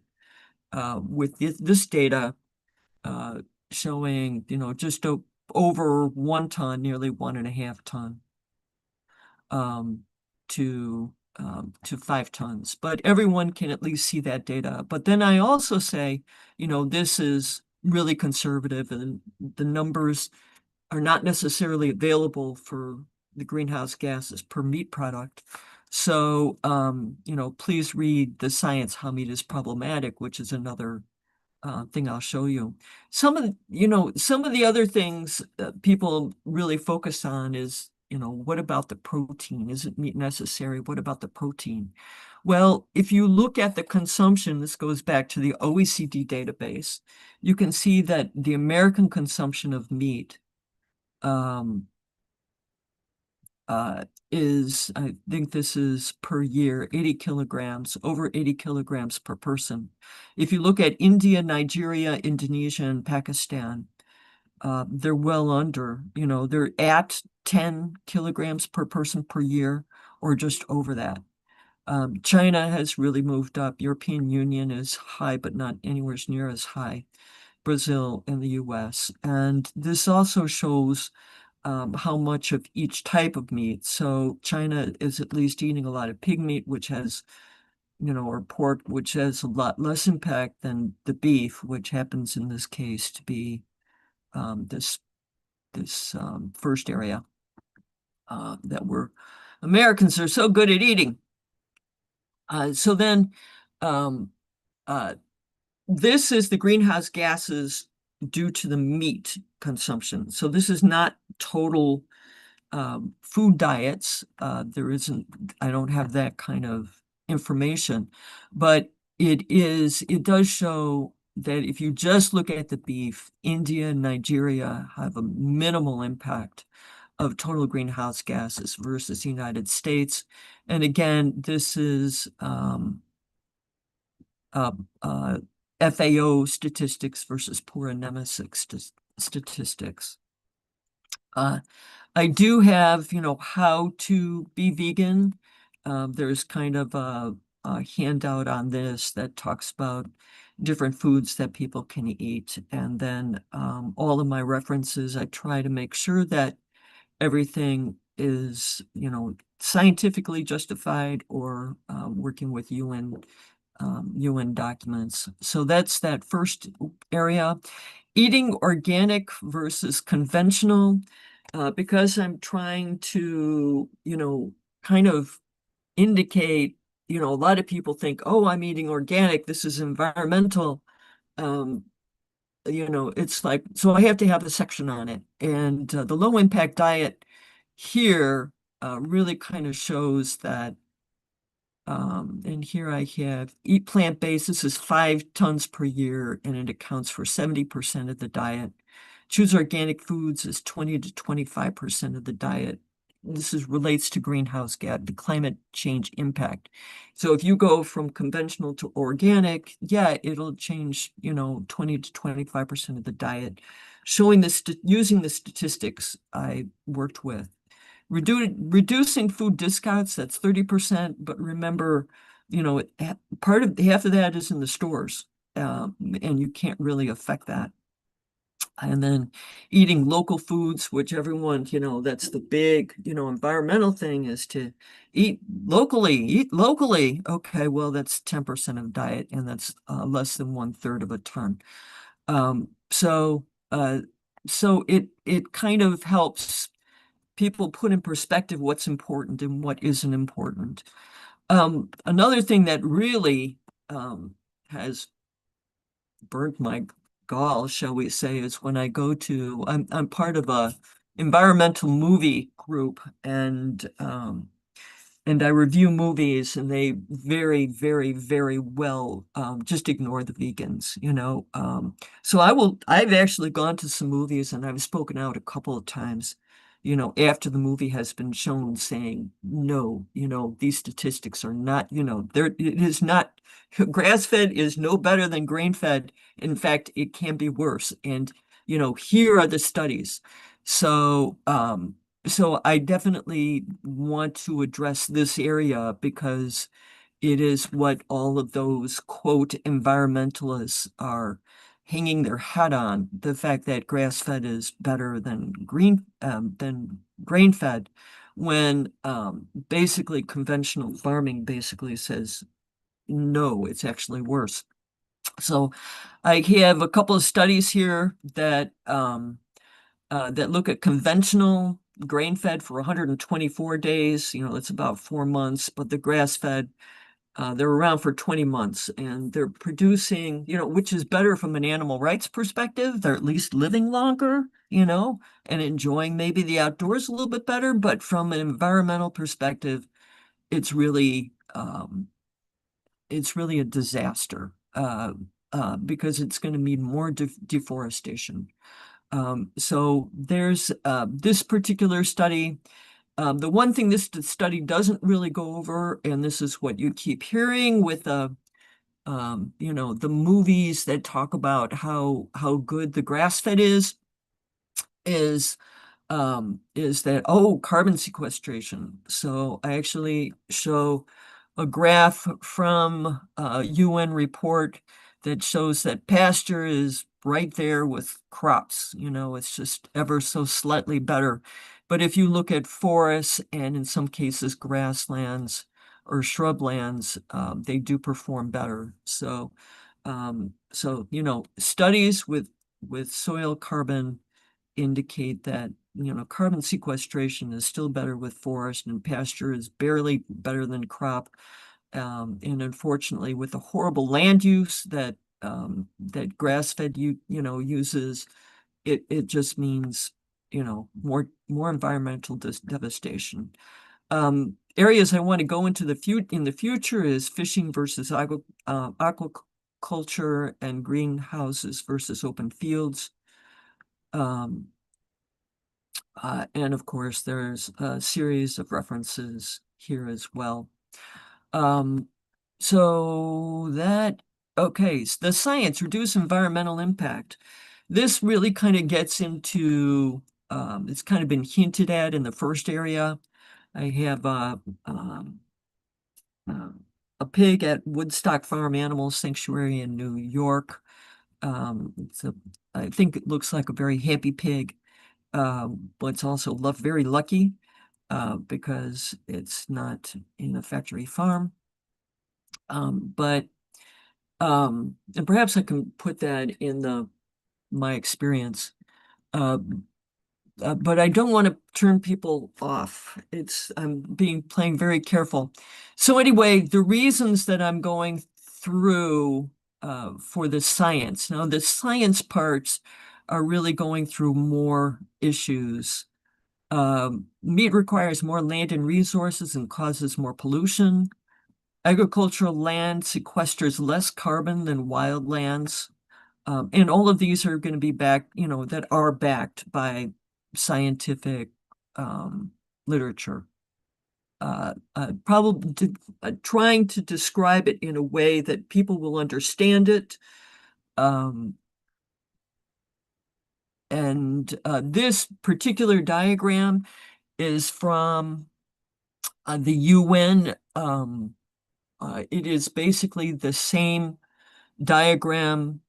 with this data showing, just over 1 ton, nearly 1.5 ton to 5 tons. But everyone can at least see that data. But then I also say, this is really conservative, and the numbers are not necessarily available for the greenhouse gases per meat product. So, please read The Science How Meat is Problematic, which is another thing I'll show you. Some of the other things that people really focus on is, what about the protein? Isn't meat necessary? What about the protein? Well, if you look at the consumption, this goes back to the OECD database, you can see that the American consumption of meat is, I think this is per year, 80 kilograms, over 80 kilograms per person. If you look at India, Nigeria, Indonesia, and Pakistan, they're well under, they're at 10 kilograms per person per year, or just over that. China has really moved up. European Union is high, but not anywhere near as high. Brazil and the US. And this also shows how much of each type of meat. So China is at least eating a lot of pig meat, which has, or pork, which has a lot less impact than the beef, which happens in this case to be this first area that Americans are so good at eating. So then this is the greenhouse gases due to the meat consumption. So this is not total food diets. I don't have that kind of information, but it does show that if you just look at the beef, India and Nigeria have a minimal impact of total greenhouse gases versus the United States. And again, this is FAO statistics versus poor and Nemesic statistics. I do have, how to be vegan. There's kind of a handout on this that talks about different foods that people can eat. And then all of my references, I try to make sure that everything is, scientifically justified or working with UN documents. So that's that first area. Eating organic versus conventional, because I'm trying to, kind of indicate, a lot of people think, oh, I'm eating organic, this is environmental. It's like, so I have to have a section on it. And the low impact diet here really kind of shows that. And here I have eat plant-based. This is 5 tons per year, and it accounts for 70% of the diet. Choose organic foods is 20 to 25% of the diet, relates to greenhouse gas, the climate change impact. So if you go from conventional to organic, yeah, it'll change, 20 to 25% of the diet, showing using the statistics I worked with. Reducing food discounts, that's 30%, but remember, half of that is in the stores, and you can't really affect that. And then eating local foods, which everyone, that's the big, environmental thing, is to eat locally. Okay, well, that's 10% of diet, and that's less than 1/3 of a ton. So it kind of helps people put in perspective what's important and what isn't important. Another thing that really has burnt my gall, shall we say, is when I go to, I'm part of a environmental movie group, and I review movies, and they very, very, very well just ignore the vegans, So I've actually gone to some movies, and I've spoken out a couple of times, after the movie has been shown, saying, no, these statistics are not, it is not, grass-fed is no better than grain-fed. In fact, it can be worse. And, here are the studies. So I definitely want to address this area, because it is what all of those, quote, environmentalists are hanging their hat on, the fact that grass-fed is better than grain-fed, when basically conventional farming basically says, no, it's actually worse. So I have a couple of studies here that look at conventional grain-fed for 124 days. It's about 4 months, but the grass-fed, they're around for 20 months, and they're producing, which is better from an animal rights perspective. They're at least living longer, and enjoying maybe the outdoors a little bit better. But from an environmental perspective, it's really a disaster, because it's going to mean more deforestation. So there's this particular study. The one thing this study doesn't really go over, and this is what you keep hearing with the movies that talk about how good the grass-fed is that, carbon sequestration. So I actually show a graph from a UN report that shows that pasture is right there with crops. It's just ever so slightly better. But if you look at forests, and in some cases grasslands or shrublands, they do perform better. So studies with soil carbon indicate that carbon sequestration is still better with forest, and pasture is barely better than crop. And unfortunately, with the horrible land use that grass-fed uses, it just means more environmental devastation. Areas I want to go into in the future is fishing versus aquaculture, and greenhouses versus open fields. And of course, there's a series of references here as well. So the science, reduce environmental impact. This really kind of gets into, it's kind of been hinted at in the first area. I have a pig at Woodstock Farm Animal Sanctuary in New York. I think it looks like a very happy pig, but it's also very lucky, because it's not in a factory farm. And perhaps I can put that in my experience. But I don't want to turn people off. I'm playing very careful. So anyway, the reasons that I'm going through for the science. Now, the science parts are really going through more issues. Meat requires more land and resources and causes more pollution. Agricultural land sequesters less carbon than wild lands. And all of these are going to be backed, that are backed by scientific literature. Probably trying to describe it in a way that people will understand it. This particular diagram is from the UN. It is basically the same diagram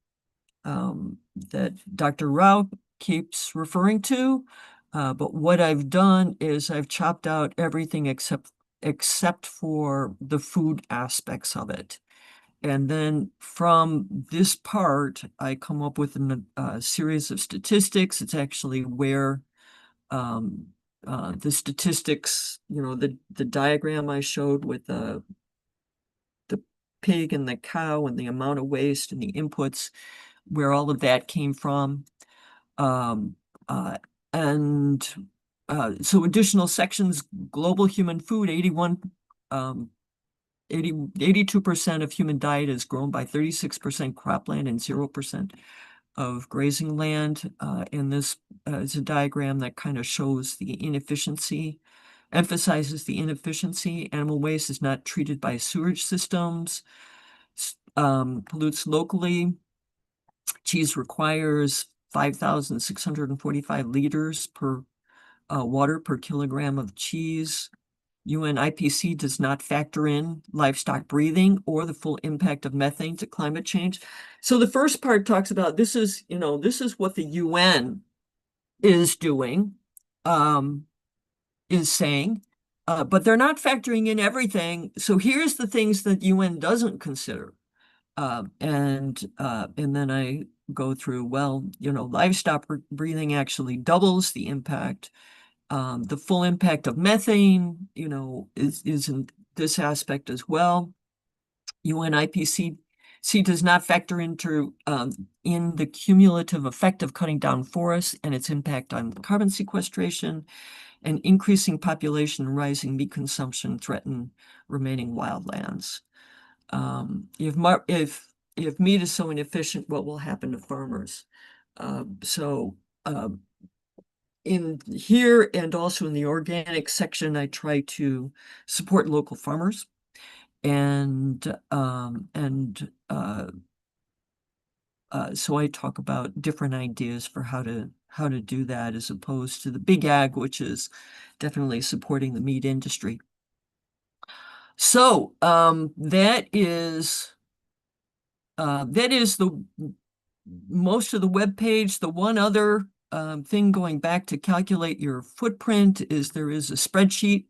that Dr. Rao keeps referring to. But what I've done is I've chopped out everything except for the food aspects of it. And then from this part, I come up with a series of statistics. It's actually where the statistics, the diagram I showed with the pig and the cow and the amount of waste and the inputs, where all of that came from. So additional sections, global human food, 82% of human diet is grown by 36% cropland and 0% of grazing land. And this is a diagram that kind of shows the inefficiency, emphasizes the inefficiency. Animal waste is not treated by sewage systems, pollutes locally. Cheese requires 5,645 liters per water per kilogram of cheese. UNIPC does not factor in livestock breathing or the full impact of methane to climate change. So the first part talks about this is what the UN is doing, is saying, but they're not factoring in everything. So here's the things that UN doesn't consider. And then I go through, livestock breathing actually doubles the impact. The full impact of methane, is in this aspect as well. UNIPC does not factor into in the cumulative effect of cutting down forests and its impact on carbon sequestration, and increasing population and rising meat consumption threaten remaining wildlands. If meat is so inefficient, what will happen to farmers? In here and also in the organic section, I try to support local farmers, so I talk about different ideas for how to do that, as opposed to the big ag, which is definitely supporting the meat industry. So that is the most of the web page. The one other thing going back to calculate your footprint is there is a spreadsheet,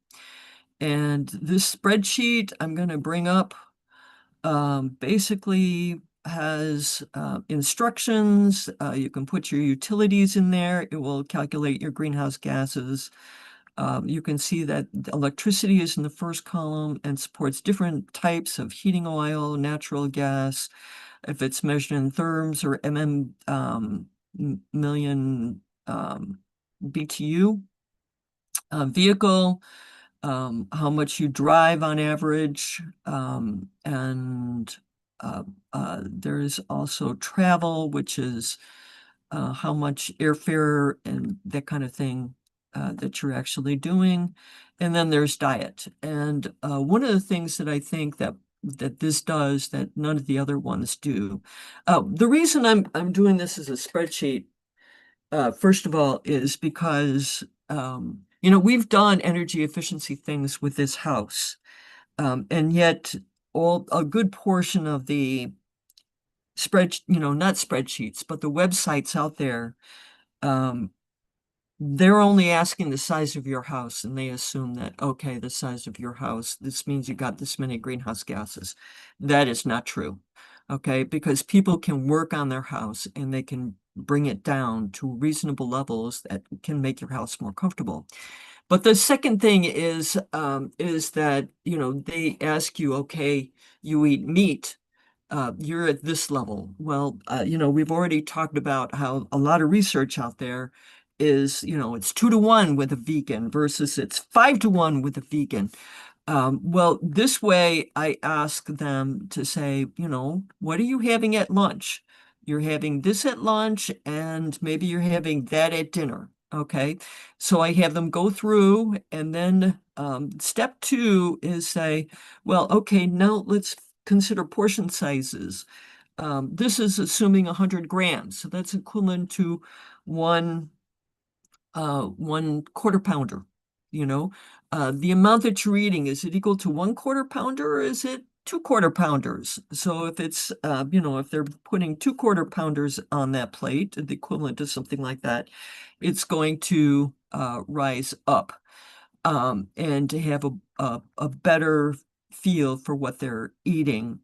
and this spreadsheet I'm going to bring up basically has instructions. You can put your utilities in there. It will calculate your greenhouse gases. You can see that electricity is in the first column and supports different types of heating oil, natural gas, if it's measured in therms or million BTU. Vehicle, how much you drive on average, and there's also travel, which is how much airfare and that kind of thing that you're actually doing. And then there's diet. And one of the things that I think that this does that none of the other ones do. The reason I'm doing this as a spreadsheet, first of all, is because we've done energy efficiency things with this house, and yet a good portion of the not spreadsheets, but the websites out there, they're only asking the size of your house, and they assume that, okay, the size of your house, this means you got this many greenhouse gases. That is not true, okay? Because people can work on their house and they can bring it down to reasonable levels that can make your house more comfortable. But the second thing is that, they ask you, okay, you eat meat, you're at this level. Well, we've already talked about how a lot of research out there is, it's 2-to-1 with a vegan versus it's 5-to-1 with a vegan. Well, this way I ask them to say, what are you having at lunch? You're having this at lunch, and maybe you're having that at dinner. Okay, so I have them go through, and then step 2 is say, well, okay, now let's consider portion sizes. This is assuming 100 grams, so that's equivalent to one quarter pounder. The amount that you're eating, is it equal to 1/4 pounder, or is it 2/4 pounders? So if it's if they're putting 2/4 pounders on that plate, the equivalent to something like that, it's going to rise up and to have a better feel for what they're eating.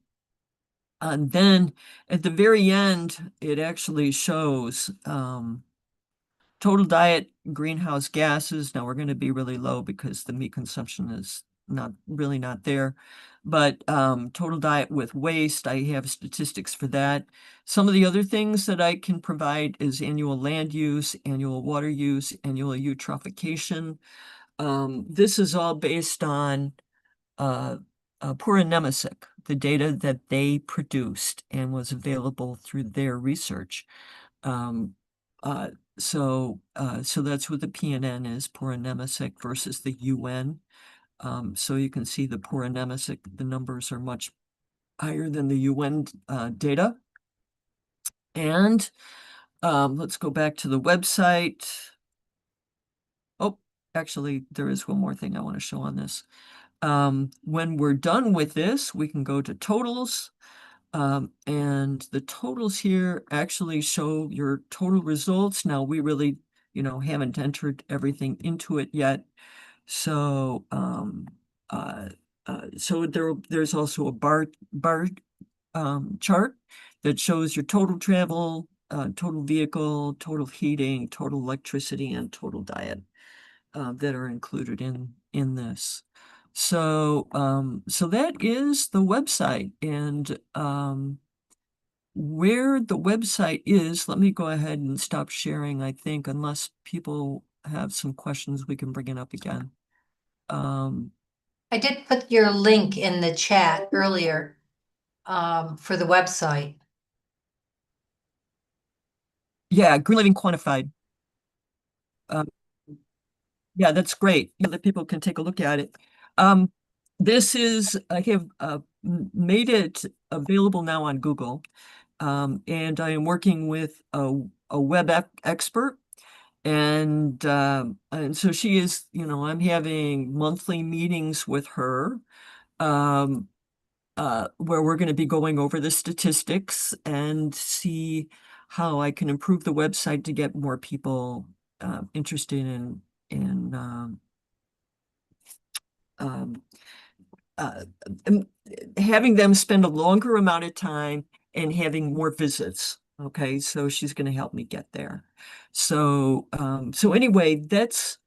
And then at the very end, it actually shows total diet greenhouse gases. Now we're going to be really low because the meat consumption is not there. But total diet with waste, I have statistics for that. Some of the other things that I can provide is annual land use, annual water use, annual eutrophication. This is all based on Pura Nemesic, the data that they produced and was available through their research. So that's what the PNN is, Pura Nemesic versus the UN. So you can see the Pura Nemesic, the numbers are much higher than the UN data. And let's go back to the website. Oh, actually, there is one more thing I want to show on this. When we're done with this, we can go to totals. And the totals here actually show your total results. Now we really, haven't entered everything into it yet. So, there's also a bar chart that shows your total travel, total vehicle, total heating, total electricity, and total diet that are included in this. So that is the website, and where the website is, let me go ahead and stop sharing, I think, unless people have some questions, we can bring it up again. I did put your link in the chat earlier for the website. Yeah, Green Living Quantified. Yeah, that's great. Yeah, that people can take a look at it. This is, I have made it available now on Google. And I am working with a web expert. And so she is, I'm having monthly meetings with her where we're going to be going over the statistics and see how I can improve the website to get more people interested in having them spend a longer amount of time and having more visits. Okay, so she's going to help me get there. So anyway, that's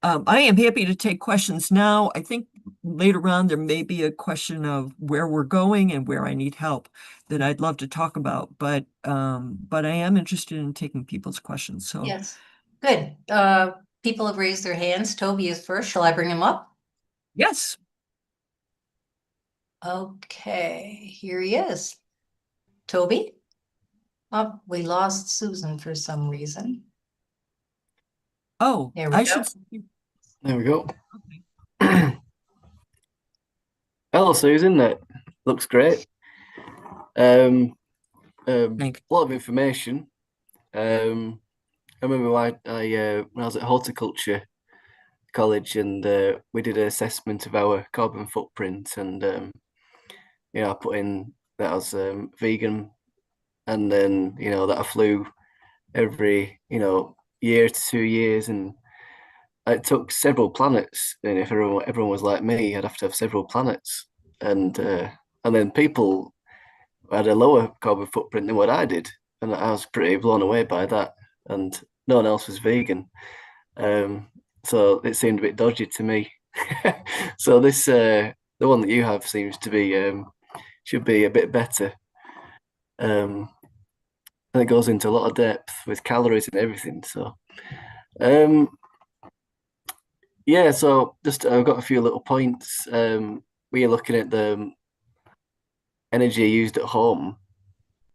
I am happy to take questions now. I think later on there may be a question of where we're going and where I need help that I'd love to talk about, but I am interested in taking people's questions. So Yes, good. People have raised their hands. Toby is first. Shall I bring him up? Yes. Okay, here he is. Toby? Oh, we lost Susan for some reason. Oh, there we I go. There we go. Hello, Susan. That looks great. A lot of information. I remember when I was at horticulture college, and we did an assessment of our carbon footprint, and I put in that I was vegan, and then that I flew every year to 2 years, and it took several planets. And if everyone was like me, I'd have to have several planets, and then people had a lower carbon footprint than what I did, and I was pretty blown away by that. And no one else was vegan, so it seemed a bit dodgy to me. So this the one that you have seems to be should be a bit better. And it goes into a lot of depth with calories and everything. So yeah, so just I've got a few little points. We are looking at the energy used at home.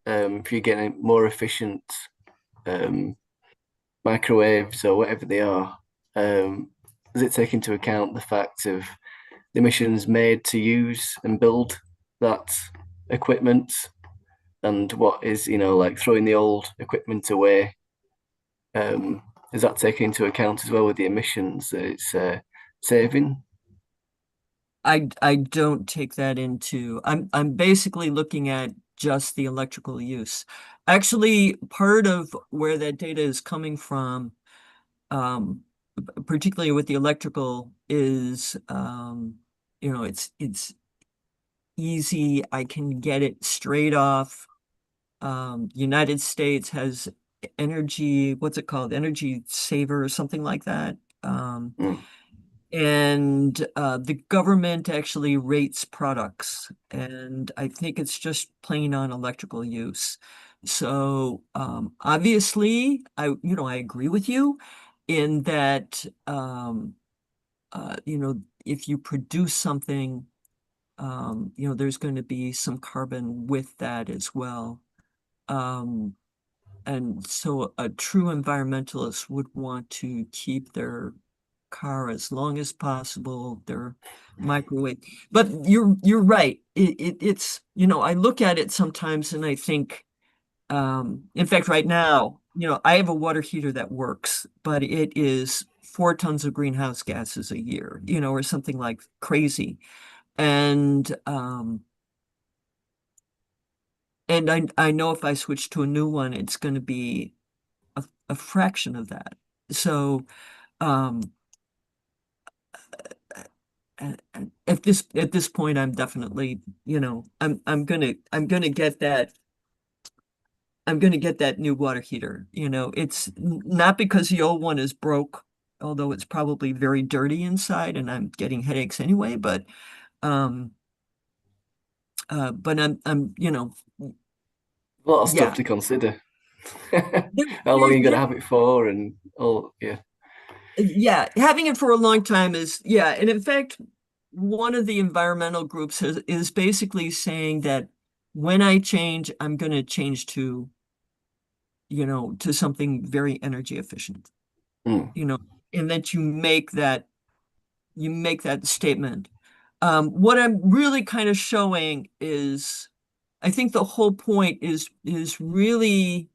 If you're getting more efficient microwaves or whatever they are, does it take into account the fact of the emissions made to use and build that equipment, and what is, like throwing the old equipment away? Is that taken into account as well with the emissions that it's saving? I don't take that into. I'm basically looking at just the electrical use. Actually, part of where that data is coming from, particularly with the electrical, is it's easy. I can get it straight off. United States has energy, what's it called? Energy saver or something like that. And the government actually rates products, and I think it's just plain on electrical use. So obviously, I agree with you in that if you produce something, there's going to be some carbon with that as well. And so a true environmentalist would want to keep their car as long as possible, their microwave. But you're right. It's, I look at it sometimes and I think, in fact, right now, I have a water heater that works, but it is 4 tons of greenhouse gases a year, or something like crazy. And I know if I switch to a new one, it's going to be a fraction of that. So, at this point, I'm definitely, I'm gonna get that. I'm gonna get that new water heater. It's not because the old one is broke, although it's probably very dirty inside, and I'm getting headaches anyway. But I'm A lot of stuff yeah. to consider. How long are you going to have it for? And yeah. Yeah, having it for a long time is, yeah. And in fact, one of the environmental groups is basically saying that when I change, I'm going to change to something very energy efficient, and that you make that statement. What I'm really kind of showing is, I think the whole point is really,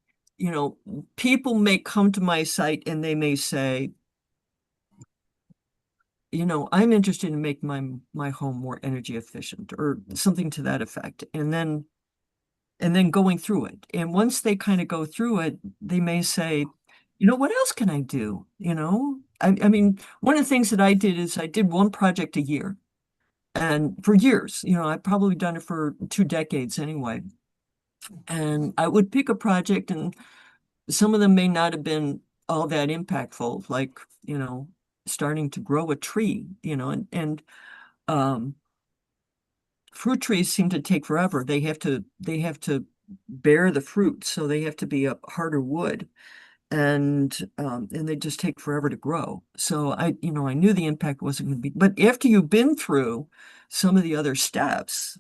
people may come to my site and they may say, I'm interested in making my home more energy efficient or something to that effect. And then going through it. And once they kind of go through it, they may say, what else can I do? I mean, one of the things that I did is I did one project a year. And for years, I've probably done it for 2 decades anyway. And I would pick a project, and some of them may not have been all that impactful, like, starting to grow a tree, and fruit trees seem to take forever. They have to bear the fruit, so they have to be a harder wood, and they just take forever to grow. So I knew the impact wasn't going to be, but after you've been through some of the other steps,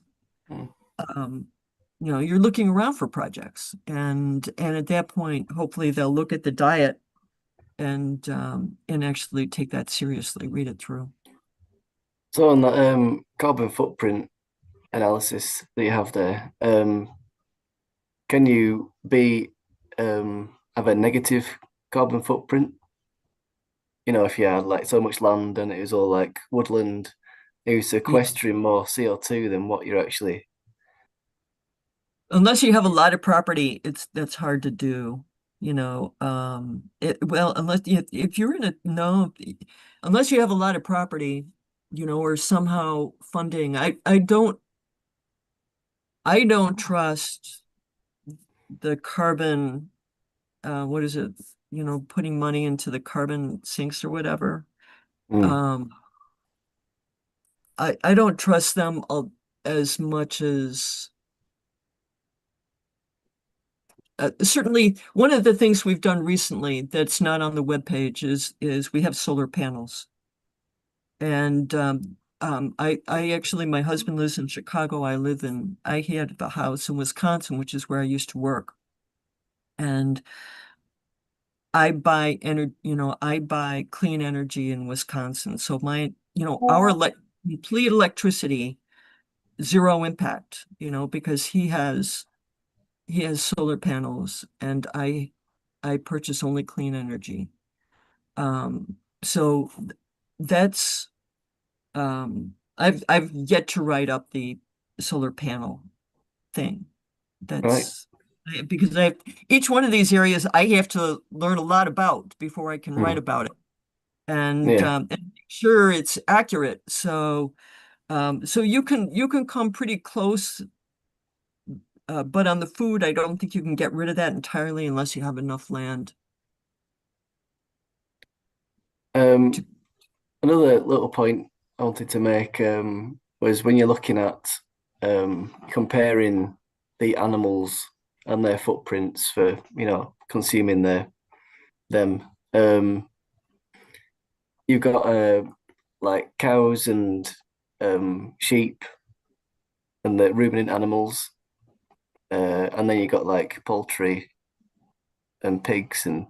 you're looking around for projects, and at that point, hopefully they'll look at the diet and actually take that seriously, read it through. So on that carbon footprint analysis that you have there, can you have a negative carbon footprint? If you had like so much land and it was all like woodland, it was sequestering more CO2 than what you're actually. Unless you have a lot of property, that's hard to do. Unless if you're in unless you have a lot of property, or somehow funding. I don't trust the carbon, what is it? Putting money into the carbon sinks or whatever. I don't trust them as much as certainly one of the things we've done recently that's not on the webpage is we have solar panels. And I actually, my husband lives in Chicago. I had a house in Wisconsin, which is where I used to work. And I buy I buy clean energy in Wisconsin. So my, our complete electricity, zero impact, because he has solar panels and I purchase only clean energy. So that's I've yet to write up the solar panel thing. That's because each one of these areas I have to learn a lot about before I can write about it, and make sure it's accurate. So so you can come pretty close, but on the food, I don't think you can get rid of that entirely unless you have enough land. Another little point I wanted to make was when you're looking at comparing the animals and their footprints for, consuming them. You've got like cows and sheep and the ruminant animals, and then you've got like poultry and pigs, and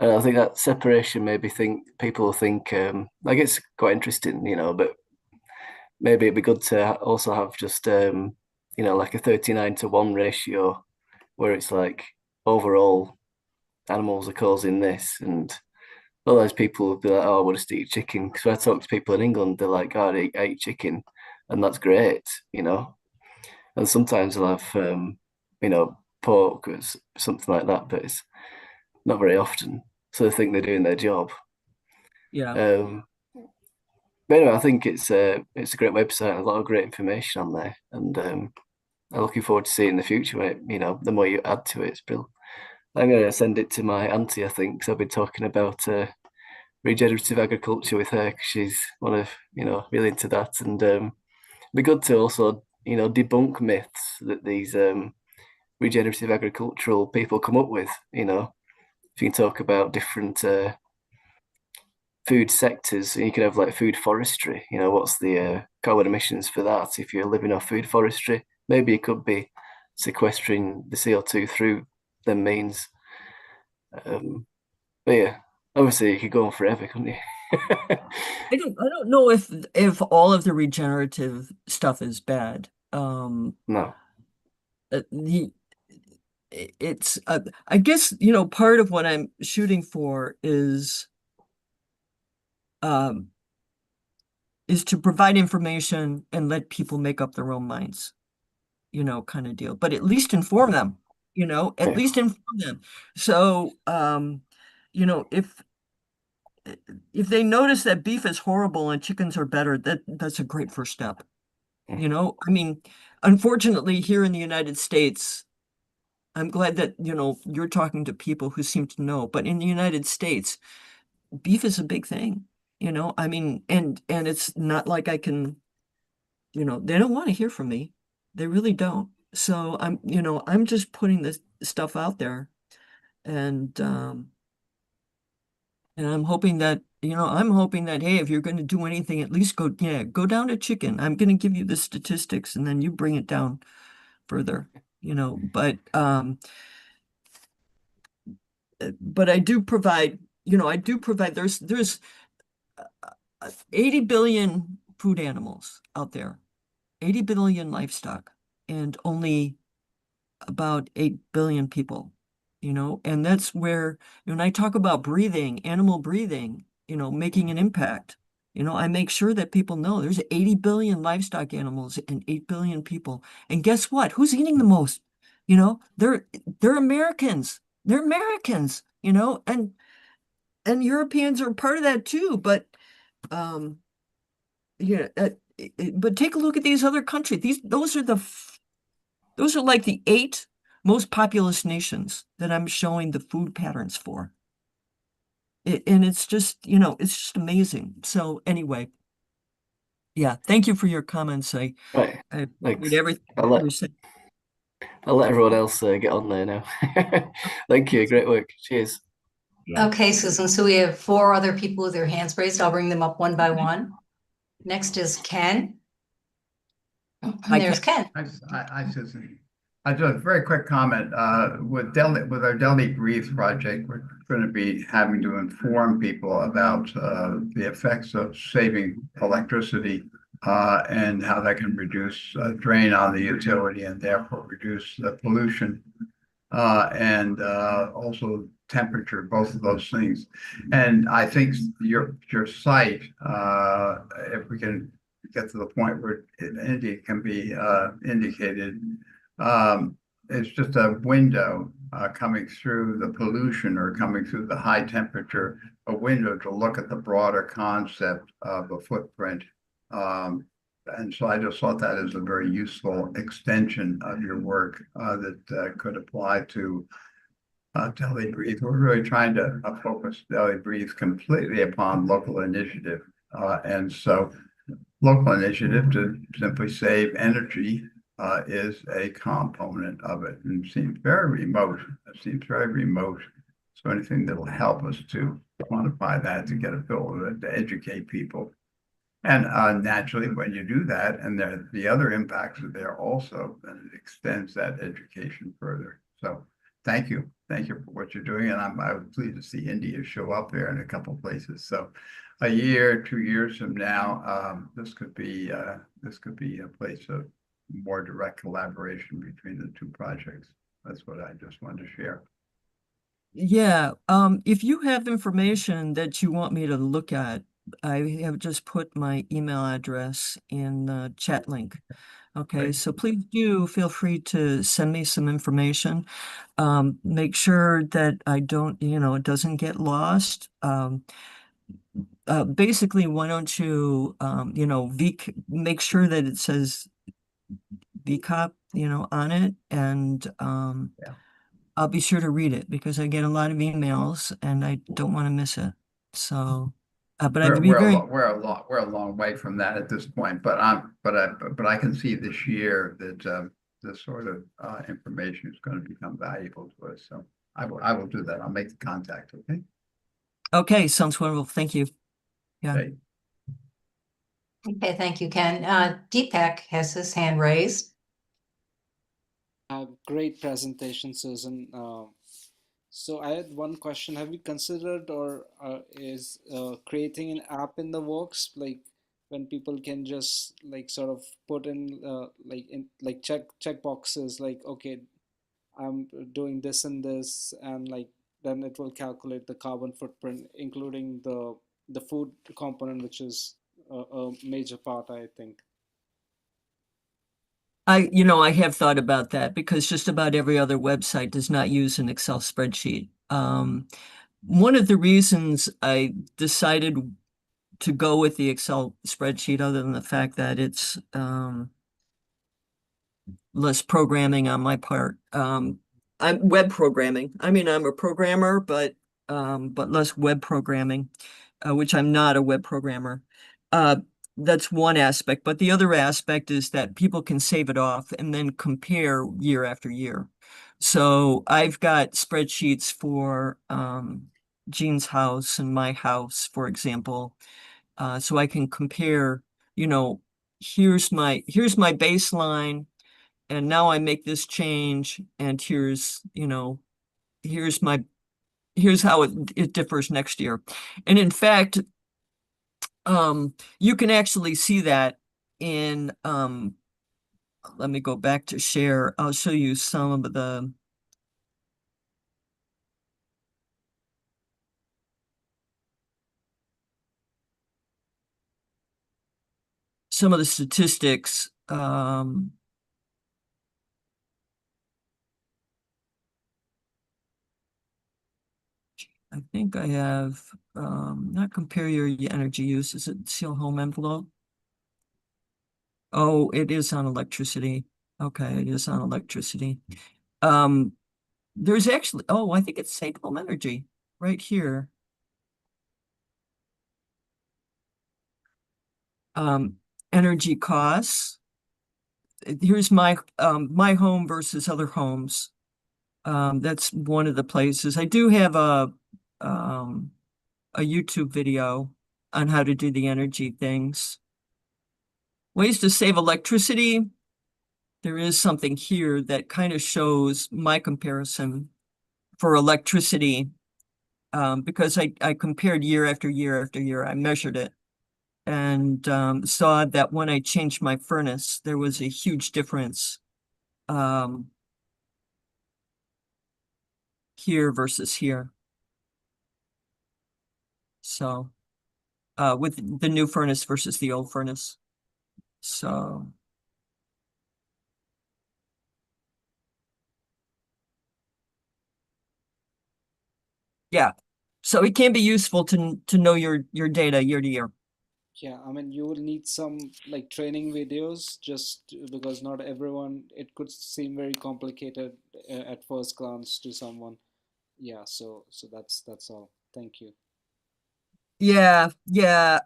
I think that separation maybe people think like it's quite interesting, but maybe it'd be good to also have just like a 39-to-1 ratio where it's like overall animals are causing this, and all those people will be like, oh, I want to eat chicken. Because when I talk to people in England, they're like, oh, I eat chicken, and that's great, And sometimes they'll have pork or something like that, but it's not very often. So they think they're doing their job. Yeah. But anyway, I think it's a great website, a lot of great information on there, and I'm looking forward to seeing in the future when the more you add to it, it's brilliant. I'm going to send it to my auntie, I think, because I've been talking about regenerative agriculture with her, because she's really into that, and it'd be good to also debunk myths that these regenerative agricultural people come up with. If you can talk about different food sectors, you could have like food forestry. What's the carbon emissions for that? If you're living off food forestry, maybe it could be sequestering the CO2 through them means. But yeah, obviously you could go on forever, couldn't you? I don't know if all of the regenerative stuff is bad. No. It's I guess part of what I'm shooting for is to provide information and let people make up their own minds, kind of deal. But at least inform them, at least inform them. So if they notice that beef is horrible and chickens are better, that's a great first step. I mean, unfortunately, here in the United States, I'm glad that, you're talking to people who seem to know, but in the United States, beef is a big thing, I mean, and it's not like I can, they don't want to hear from me. They really don't. So I'm just putting this stuff out there, and I'm hoping that, hey, if you're going to do anything, at least go down to chicken. I'm going to give you the statistics and then you bring it down further, but I do provide, there's 80 billion food animals out there, 80 billion livestock, and only about 8 billion people, and that's where, when I talk about breathing, animal breathing, making an impact, I make sure that people know there's 80 billion livestock animals and 8 billion people. And guess what? Who's eating the most? They're Americans. They're Americans, and Europeans are part of that too. But yeah, but take a look at these other countries. Those are like the 8 most populous nations that I'm showing the food patterns for. And it's just, it's just amazing. So anyway, yeah, thank you for your comments. I Thanks. everything you said. I'll let everyone else get on there now. Thank you. Great work. Cheers. Okay, Susan. So we have 4 other people with their hands raised. I'll bring them up one by one. Next is Ken. And there's Ken. Hi, Susan. I do a very quick comment. With our Delhi Breathe project, we're going to be having to inform people about the effects of saving electricity and how that can reduce drain on the utility and therefore reduce the pollution and also temperature, both of those things. And I think your site, if we can get to the point where it can be indicated, it's just a window coming through the pollution or coming through the high temperature, a window to look at the broader concept of a footprint. And so I just thought that is a very useful extension of your work that could apply to Delhi Breathe. We're really trying to focus Delhi Breathe completely upon local initiative. And so local initiative to simply save energy is a component of it and seems very remote. It seems very remote. So anything that will help us to quantify that, to get a feel of it, to educate people. And naturally, when you do that, and the other impacts are there also, then it extends that education further. So thank you. Thank you for what you're doing. And I was pleased to see India show up there in a couple of places. So a year, 2 years from now, this could be a place of more direct collaboration between the two projects. That's what I just wanted to share. Yeah, if you have information that you want me to look at, I have just put my email address in the chat link. Okay, Right. so please do feel free to send me some information. Make sure that I don't, it doesn't get lost. Basically, why don't you, make sure that it says VCOP, on it, and Yeah. I'll be sure to read it because I get a lot of emails and I don't want to miss it. So, but I'd be very. We're a long way from that at this point, but I can see this year that this sort of information is going to become valuable to us. So I will do that. I'll make the contact. Okay. Okay, sounds wonderful. Thank you. Yeah. Okay. Okay, thank you, Ken. Deepak has his hand raised. Great presentation, Susan. So I had one question. Have you considered or is creating an app in the works, like when people can just like sort of put in check boxes like, okay, I'm doing this and this, and like then it will calculate the carbon footprint, including the food component, which is a major part, I think. I have thought about that because just about every other website does not use an Excel spreadsheet. One of the reasons I decided to go with the Excel spreadsheet, other than the fact that it's less programming on my part. I'm web programming. I mean, I'm a programmer, but less web programming, which I'm not a web programmer. That's one aspect, but the other aspect is that people can save it off and then compare year after year. So I've got spreadsheets for Jean's house and my house, for example, so I can compare, here's my baseline, and now I make this change, and here's how it differs next year. And in fact, you can actually see that in, let me go back to share. I'll show you some of the statistics. I think I have, not compare your energy use. Is it seal home envelope? Oh, it is on electricity. Okay, it is on electricity. There's actually, I think it's save home energy right here. Energy costs. Here's my home versus other homes. That's one of the places. I do have a YouTube video on how to do the energy things. Ways to save electricity. There is something here that kind of shows my comparison for electricity because I compared year after year after year. I measured it and saw that when I changed my furnace, there was a huge difference here versus here. So with the new furnace versus the old furnace. So yeah. So it can be useful to know your data year to year. Yeah, I mean, you will need some like training videos just because not everyone, it could seem very complicated at first glance to someone. Yeah, so that's all. Thank you. Yeah, yeah.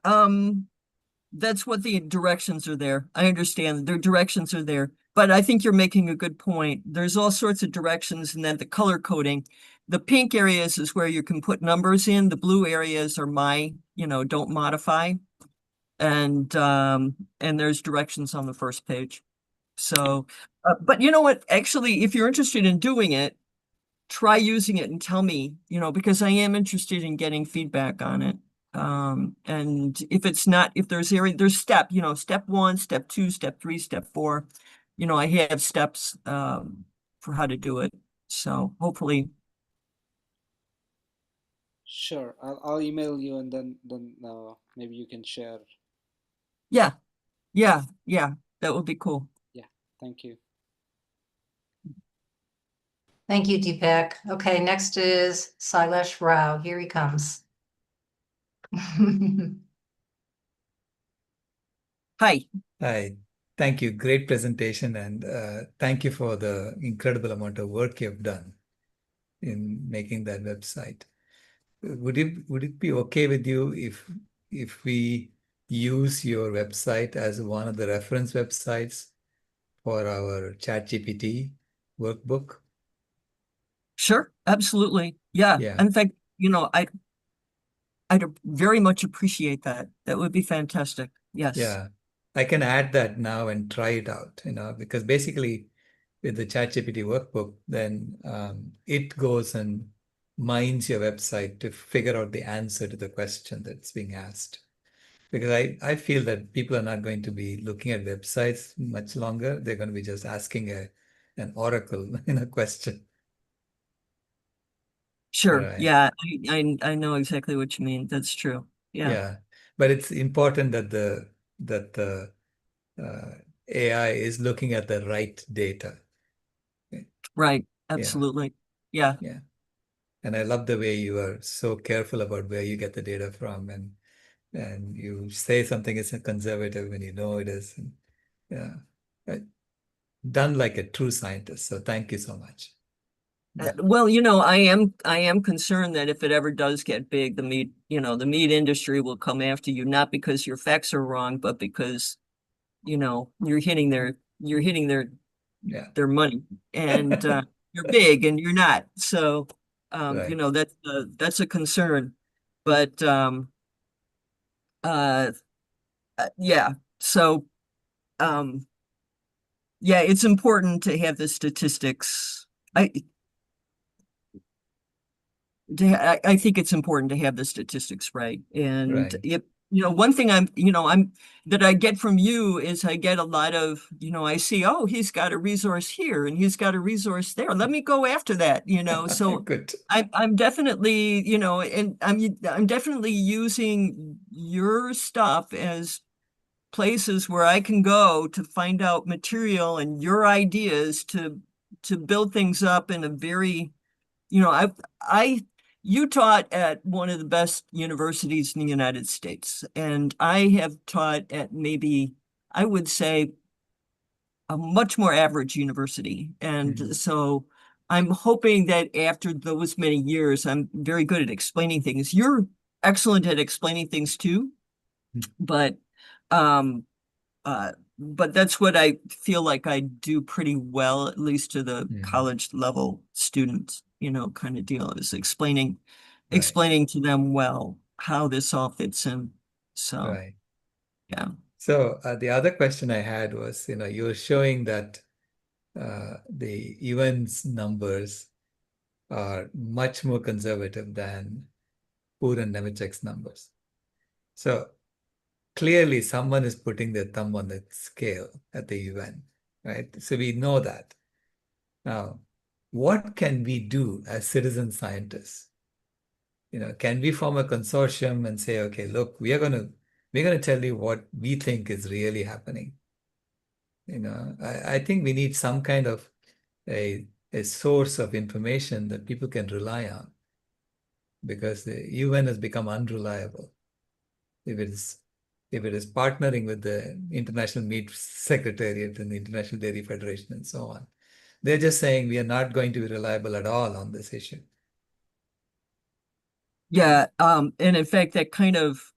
That's what the directions are there. I understand the directions are there, but I think you're making a good point. There's all sorts of directions, and then the color coding. The pink areas is where you can put numbers in. The blue areas are don't modify. And there's directions on the first page. So, but you know what? Actually, if you're interested in doing it, try using it and tell me, because I am interested in getting feedback on it. And if there's step 1, step 2, step 3, step 4, I have steps for how to do it. So hopefully. Sure, I'll email you and then maybe you can share. Yeah, that would be cool. Yeah, thank you. Thank you, Deepak. Okay, next is Sailesh Rao. Here he comes. Hi. Hi. Thank you. Great presentation, and thank you for the incredible amount of work you've done in making that website. Would it be okay with you if we use your website as one of the reference websites for our ChatGPT workbook? Sure, absolutely. Yeah. Yeah. In fact, I'd very much appreciate that. That would be fantastic. Yes. Yeah. I can add that now and try it out, because basically with the ChatGPT workbook, then it goes and mines your website to figure out the answer to the question that's being asked. Because I feel that people are not going to be looking at websites much longer. They're going to be just asking an oracle in a question. Sure. Right. Yeah, I know exactly what you mean. That's true. Yeah. Yeah. But it's important that the AI is looking at the right data. Right. Absolutely. Yeah. Yeah. And I love the way you are so careful about where you get the data from, and you say something is conservative when you know it is. And, yeah. Done like a true scientist. So thank you so much. Well, I am concerned that if it ever does get big, the meat industry will come after you, not because your facts are wrong, but because, you're hitting their Yeah. their money, and you're big and you're not. So, Right. that's a concern. But yeah. So, yeah, it's important to have the statistics. I think it's important to have the statistics right. And Right. one thing that I get from you is I get a lot of, I see, oh, he's got a resource here and he's got a resource there. Let me go after that, So Good. I'm definitely, and I'm definitely using your stuff as places where I can go to find out material and your ideas to build things up in a very, you taught at one of the best universities in the United States, and I have taught at maybe, I would say, a much more average university. And so I'm hoping that after those many years, I'm very good at explaining things. You're excellent at explaining things too, but that's what I feel like I do pretty well, at least to the college level students, kind of deal, is explaining to them well how this all fits in. So, Right. yeah. So the other question I had was, you were showing that the events numbers are much more conservative than poor and never checks numbers. So clearly someone is putting their thumb on the scale at the UN, right? So we know that. Now, what can we do as citizen scientists? Can we form a consortium and say, okay, look, we're gonna tell you what we think is really happening. I think we need some kind of a source of information that people can rely on, because the UN has become unreliable. If it is partnering with the International Meat Secretariat and the International Dairy Federation and so on, they're just saying we are not going to be reliable at all on this issue. Yeah, and in fact, that kind of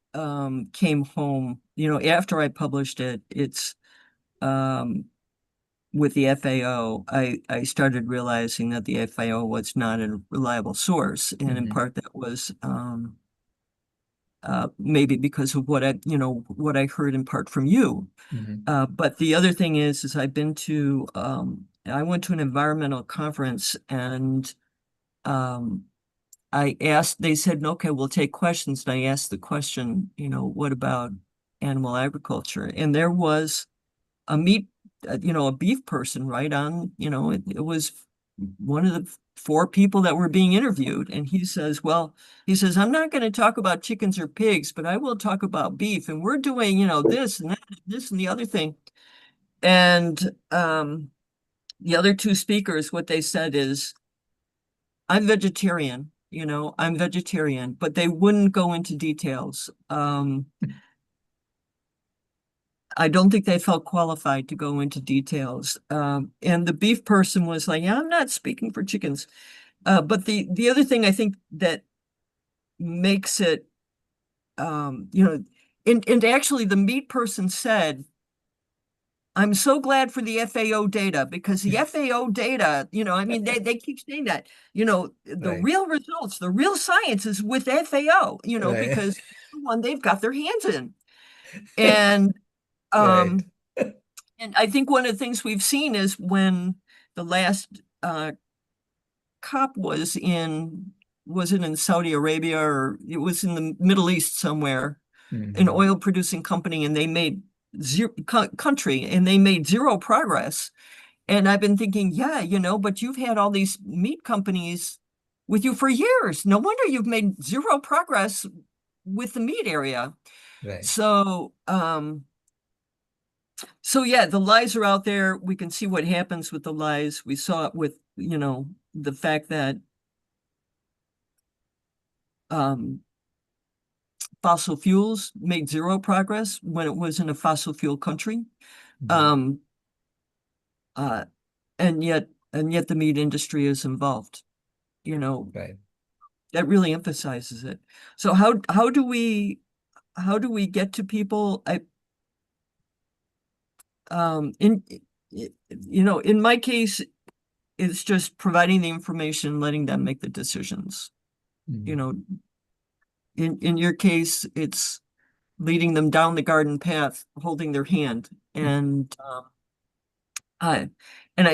came home, after I published it. It's with the FAO, I started realizing that the FAO was not a reliable source, and in part that was maybe because of what I heard in part from you. But the other thing is I went to an environmental conference, and I asked, they said, okay, we'll take questions. And I asked the question, what about animal agriculture? And there was a beef person right on, it was one of the 4 people that were being interviewed. And he says, I'm not going to talk about chickens or pigs, but I will talk about beef. And we're doing, this and that, this and the other thing. And the other 2 speakers, what they said is, I'm vegetarian, but they wouldn't go into details. I don't think they felt qualified to go into details. And the beef person was like, yeah, I'm not speaking for chickens. But the other thing I think that makes it, and actually the meat person said, I'm so glad for the FAO data, because the FAO data, they keep saying that, the Right. real results, the real science is with FAO, Right. because the one they've got their hands in. And, Right. and I think one of the things we've seen is when the last COP was it in Saudi Arabia, or it was in the Middle East somewhere, an oil producing company, and they made country, and they made zero progress. And I've been thinking, yeah, but you've had all these meat companies with you for years. No wonder you've made zero progress with the meat area. Right. So yeah, the lies are out there. We can see what happens with the lies. We saw it with, the fact that fossil fuels made zero progress when it was in a fossil fuel country. And yet the meat industry is involved, Right. that really emphasizes it. So how do we get to people? In my case, it's just providing the information, letting them make the decisions. In your case, it's leading them down the garden path, holding their hand. And I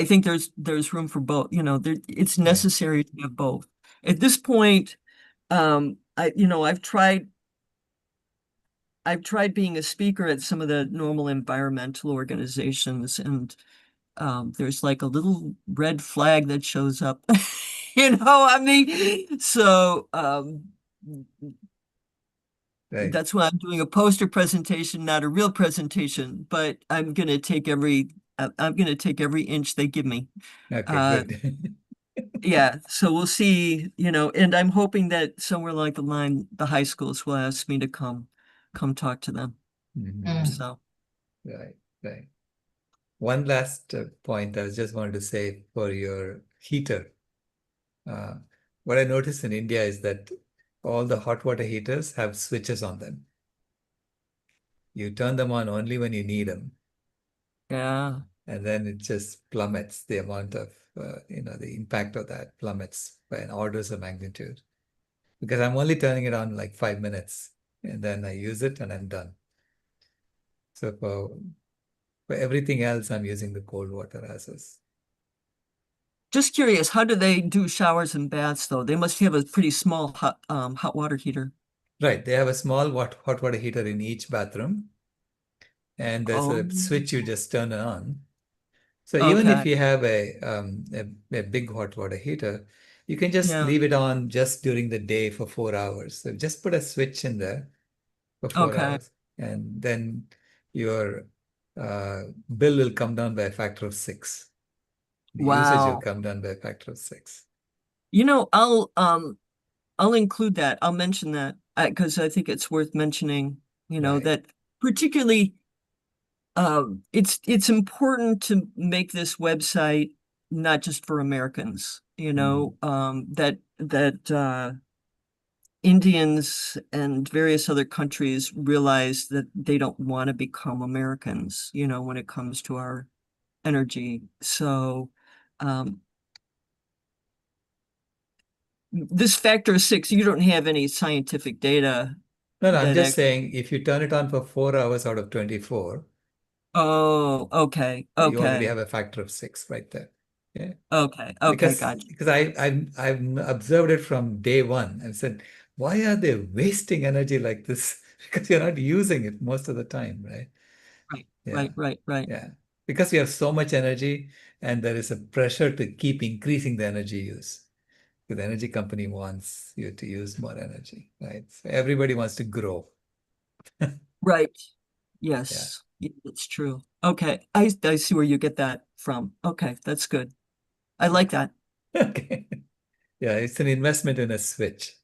think there's room for both. It's necessary to have both. At this point, I've tried being a speaker at some of the normal environmental organizations, and there's like a little red flag that shows up, so Right. that's why I'm doing a poster presentation, not a real presentation, but I'm going to take every inch they give me. Okay, good. Yeah, so we'll see, and I'm hoping that somewhere along the line, the high schools will ask me to come talk to them. So, Right. One last point I just wanted to say for your heater. What I noticed in India is that all the hot water heaters have switches on them. You turn them on only when you need them. yeah. And then it just plummets. The amount of, the impact of that plummets by an orders of magnitude. Because I'm only turning it on like 5 minutes, and then I use it and I'm done. So for everything else, I'm using the cold water as is. just curious, how do they do showers and baths though? They must have a pretty small hot water heater. Right. They have a small hot water heater in each bathroom, and there's Oh, a switch you just turn on. So even if okay. you have a big hot water heater, you can just Yeah. leave it on just during the day for 4 hours. So just put a switch in there for four Okay. hours, and then your bill will come down by a factor of 6. The usage will Wow. come down by a factor of 6. You know, I'll include that. I'll mention that because I think it's worth mentioning, you know, Right. that particularly it's important to make this website not just for Americans, you know, that Indians and various other countries realize that they don't want to become Americans, you know, when it comes to our energy. So this factor of 6, you don't have any scientific data No, I'm that just saying if you turn it on for 4 hours out of 24, Oh, okay, you already okay, have a factor of 6 right there. Yeah. okay, gotcha. Because I've observed it from day one and said, why are they wasting energy like this? Because you're not using it most of the time, right? Yeah. Right. Yeah. Because we have so much energy and there is a pressure to keep increasing the energy use. The energy company wants you to use more energy, right? So everybody wants to grow. Right. Yeah. Yes, that's true. Okay, I see where you get that from. Okay, that's good. I like that. Okay. Yeah, it's an investment in a switch.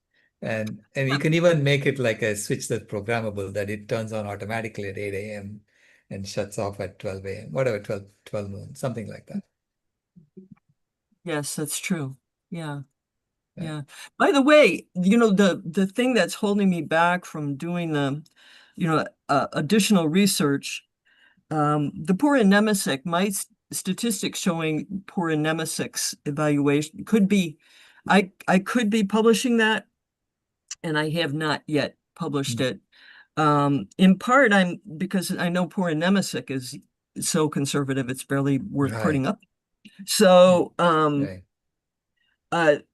And you can even make it like a switch that's programmable, that it turns on automatically at 8 a.m. and shuts off at 12 a.m., whatever, 12 noon, something like that. Yes, that's true. Yeah. Yeah. Yeah. By the way, you know, the thing that's holding me back from doing the, you know, additional research, the poor anemisic, my statistics showing poor anemisics evaluation could be, I could be publishing that, and I have not yet published it. In part, because I know poor anemisic is so conservative, it's barely worth putting Right. up. So, Right.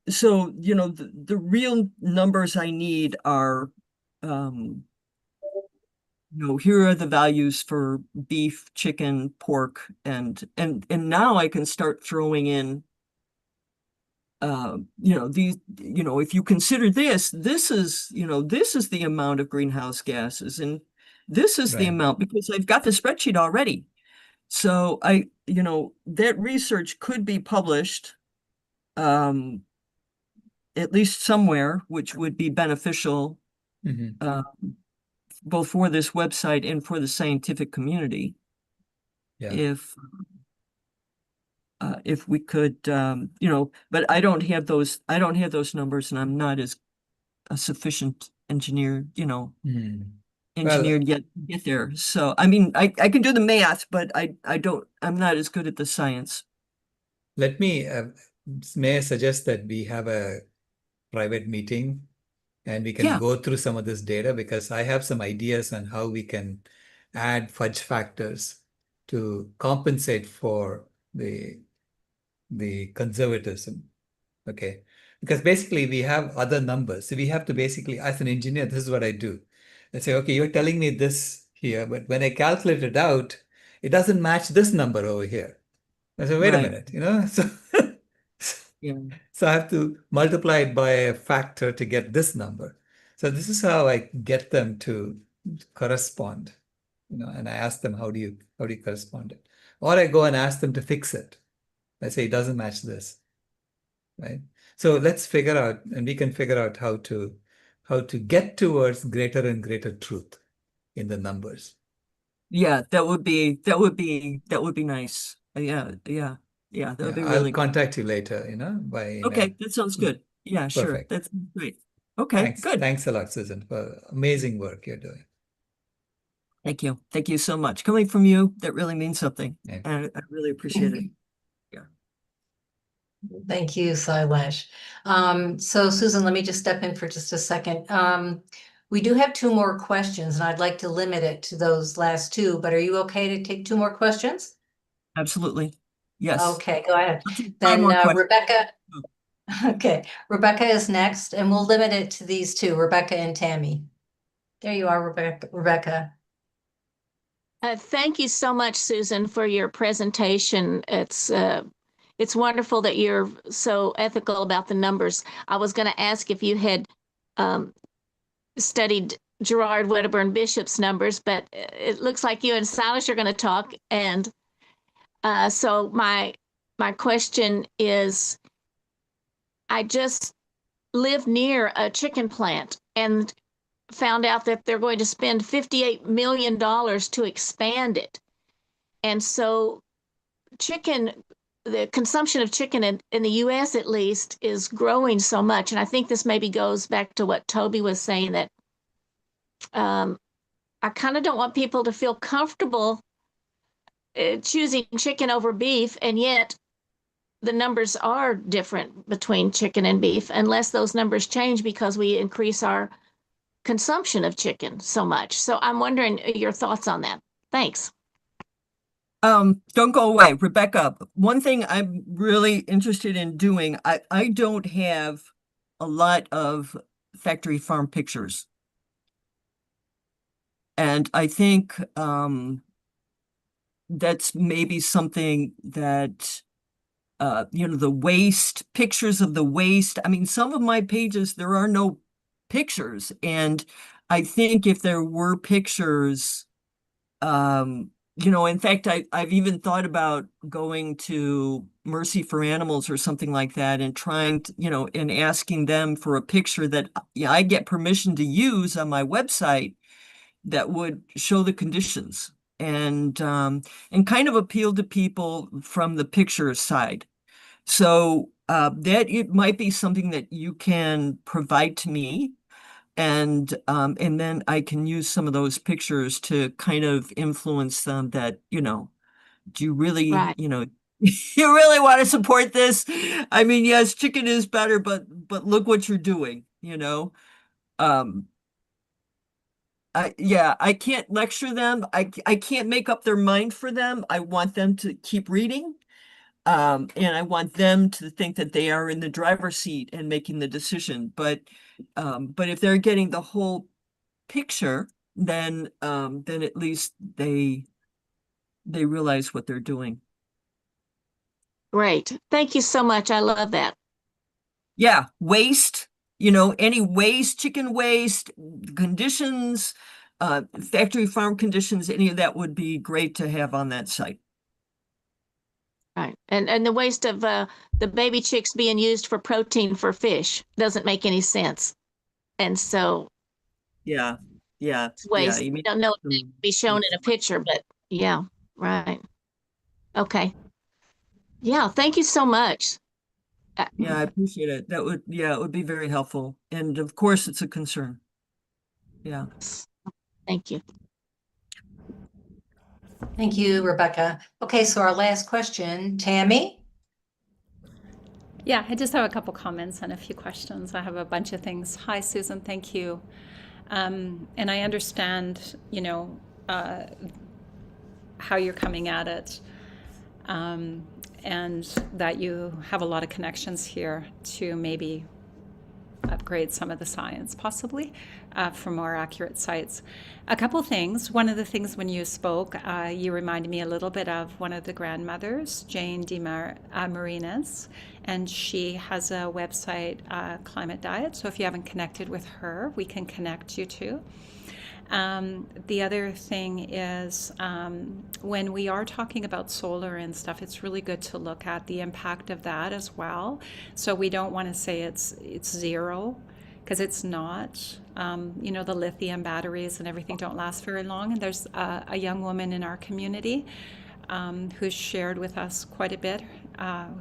so you know, the real numbers I need are, you know, here are the values for beef, chicken, pork, and now I can start throwing in, you know, these, you know, if you consider this is, you know, this is the amount of greenhouse gases, and this is the Right. amount, because I've got the spreadsheet already. So you know, that research could be published, at least somewhere, which would be beneficial, both for this website and for the scientific community. Yeah. If we could, you know, but I don't have those numbers, and I'm not as a sufficient engineer, you know, Well, engineered yet to get there. So, I mean, I can do the math, but I'm not as good at the science. let me, may I suggest that we have a private meeting and we can Yeah, go through some of this data, because I have some ideas on how we can add fudge factors to compensate for the conservatism. Okay. Because basically we have other numbers. So we have to basically, as an engineer, this is what I do. I say, okay, you're telling me this here, but when I calculate it out, it doesn't match this number over here. I say, wait a right. minute, you know? So, Yeah. so I have to multiply it by a factor to get this number. So this is how I get them to correspond, you know, and I ask them, how do you correspond it? Or I go and ask them to fix it. I say, it doesn't match this, right? So let's figure out, and we can figure out how to get towards greater and greater truth in the numbers. Yeah, that would be nice. Yeah. That would Yeah, be I'll really good. contact you later, you know, by email. Okay, that sounds good. Yeah, sure. Perfect. That's great. Okay, good. Thanks a lot, Susan, for amazing work you're doing. Thank you. Thank you so much. Coming from you, that really means something. Yeah. And I really appreciate it. Yeah. Thank you, Sailesh. So Susan, let me just step in for just a second. We do have 2 more questions, and I'd like to limit it to those last 2, but are you okay to take 2 more questions? Absolutely. Yes. Okay, go ahead. Five Then more questions. Rebecca. Okay, Rebecca is next, and we'll limit it to these two, Rebecca and Tammy. There you are, Rebecca. Thank you so much, Susan, for your presentation. It's wonderful that you're so ethical about the numbers. I was going to ask if you had studied Gerard Wedderburn Bishop's numbers, but it looks like you and Sailesh are going to talk. And so my question is, I just live near a chicken plant and found out that they're going to spend $58 million to expand it. And so the consumption of chicken in the US at least is growing so much. And I think this maybe goes back to what Toby was saying, that I kind of don't want people to feel comfortable choosing chicken over beef. And yet the numbers are different between chicken and beef unless those numbers change because we increase our consumption of chicken so much. So I'm wondering your thoughts on that. Thanks. Don't go away, Rebecca. One thing I'm really interested in doing, I don't have a lot of factory farm pictures. And I think that's maybe something that the waste, pictures of the waste. I mean, some of my pages, there are no pictures. And I think if there were pictures, in fact, I've even thought about going to Mercy for Animals or something like that and trying to, and asking them for a picture that I get permission to use on my website that would show the conditions and kind of appeal to people from the picture side. So that it might be something that you can provide to me. And then I can use some of those pictures to kind of influence them that, do you really, Right. you really want to support this? I mean, yes, chicken is better, but look what you're doing, I can't lecture them. I can't make up their mind for them. I want them to keep reading. And I want them to think that they are in the driver's seat and making the decision. But if they're getting the whole picture, then at least they realize what they're doing. Great. Thank you so much. I love that. Yeah, waste, any waste, chicken waste, conditions, factory farm conditions, any of that would be great to have on that site. Right. And the waste of the baby chicks being used for protein for fish doesn't make any sense. And so yeah, waste. you I don't know if they can be shown in a picture, but yeah, right. Okay. Yeah, thank you so much. Yeah, I appreciate it. It would be very helpful. And of course, it's a concern. Yeah. Thank you. Thank you, Rebecca. Okay, so our last question, Tammy. Yeah, I just have a couple comments and a few questions. I have a bunch of things. Hi, Susan. Thank you. And I understand, how you're coming at it. And that you have a lot of connections here to maybe upgrade some of the science, possibly, for more accurate sites. A couple things. One of the things when you spoke, you reminded me a little bit of one of the grandmothers, Jane Marinas, and she has a website, Climate Diet. So if you haven't connected with her, we can connect you to. The other thing is when we are talking about solar and stuff, it's really good to look at the impact of that as well. So we don't want to say it's zero, because it's not. The lithium batteries and everything don't last very long. And there's a young woman in our community who's shared with us quite a bit,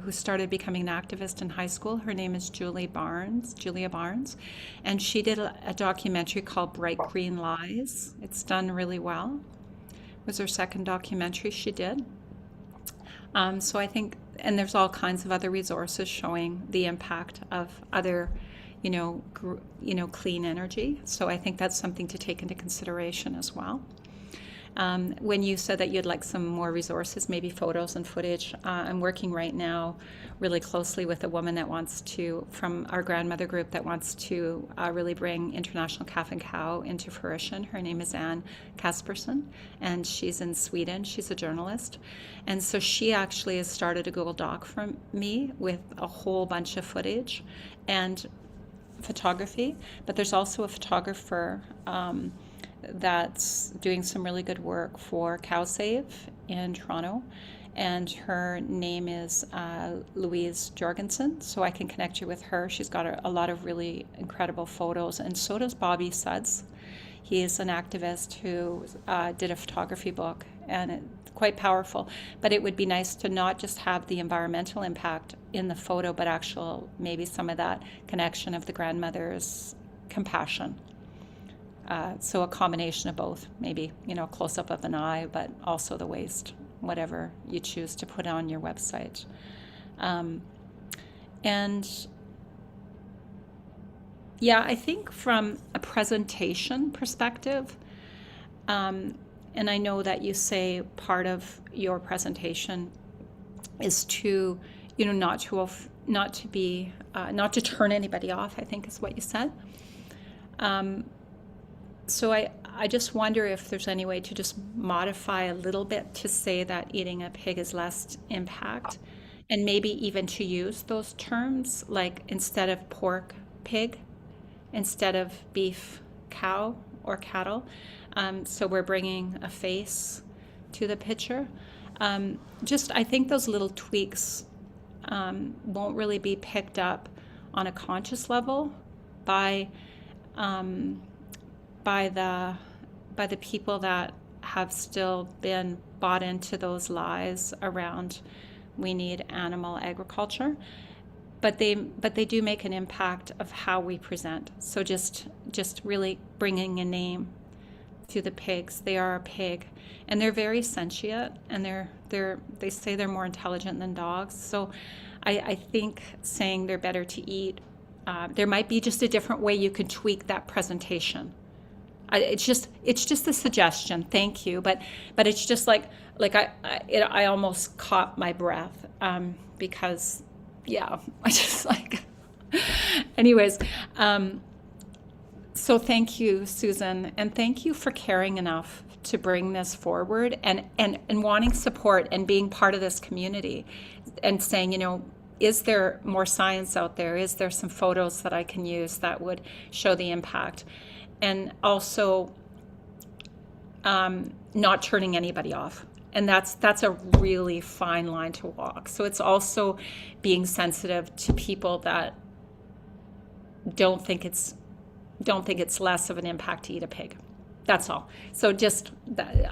who started becoming an activist in high school. Her name is Julia Barnes, and she did a documentary called Bright Green Lies. It's done really well. It was her second documentary she did. So I think, and there's all kinds of other resources showing the impact of other, clean energy. So I think that's something to take into consideration as well. When you said that you'd like some more resources, maybe photos and footage, I'm working right now really closely with a woman that wants to, from our grandmother group, that wants to really bring International Calf and Cow into fruition. Her name is Ann Kasperson, and she's in Sweden. She's a journalist. And so she actually has started a Google Doc for me with a whole bunch of footage and photography, but there's also a photographer that's doing some really good work for CowSave in Toronto, and her name is Louise Jorgensen, so I can connect you with her. She's got a lot of really incredible photos, and so does Bobby Suds. He is an activist who did a photography book, and it's quite powerful. But it would be nice to not just have the environmental impact in the photo, but actual, maybe some of that connection of the grandmother's compassion. So a combination of both, maybe, close up of an eye, but also the waist, whatever you choose to put on your website. And yeah, I think from a presentation perspective, and I know that you say part of your presentation is to, not to turn anybody off, I think is what you said. So I just wonder if there's any way to just modify a little bit to say that eating a pig is less impact, and maybe even to use those terms, like instead of pork, pig, instead of beef, cow or cattle. So we're bringing a face to the picture. I think those little tweaks won't really be picked up on a conscious level by the people that have still been bought into those lies around we need animal agriculture, but they do make an impact of how we present. So just really bringing a name to the pigs. They are a pig, and they're very sentient, and they say they're more intelligent than dogs. So I think saying they're better to eat, there might be just a different way you could tweak that presentation. It's just a suggestion. Thank you, but it's just like I almost caught my breath because I just like. Anyways, so thank you, Susan, and thank you for caring enough to bring this forward and wanting support and being part of this community, and saying, is there more science out there? Is there some photos that I can use that would show the impact? And also not turning anybody off. And that's a really fine line to walk. So it's also being sensitive to people that don't think it's less of an impact to eat a pig. That's all. So just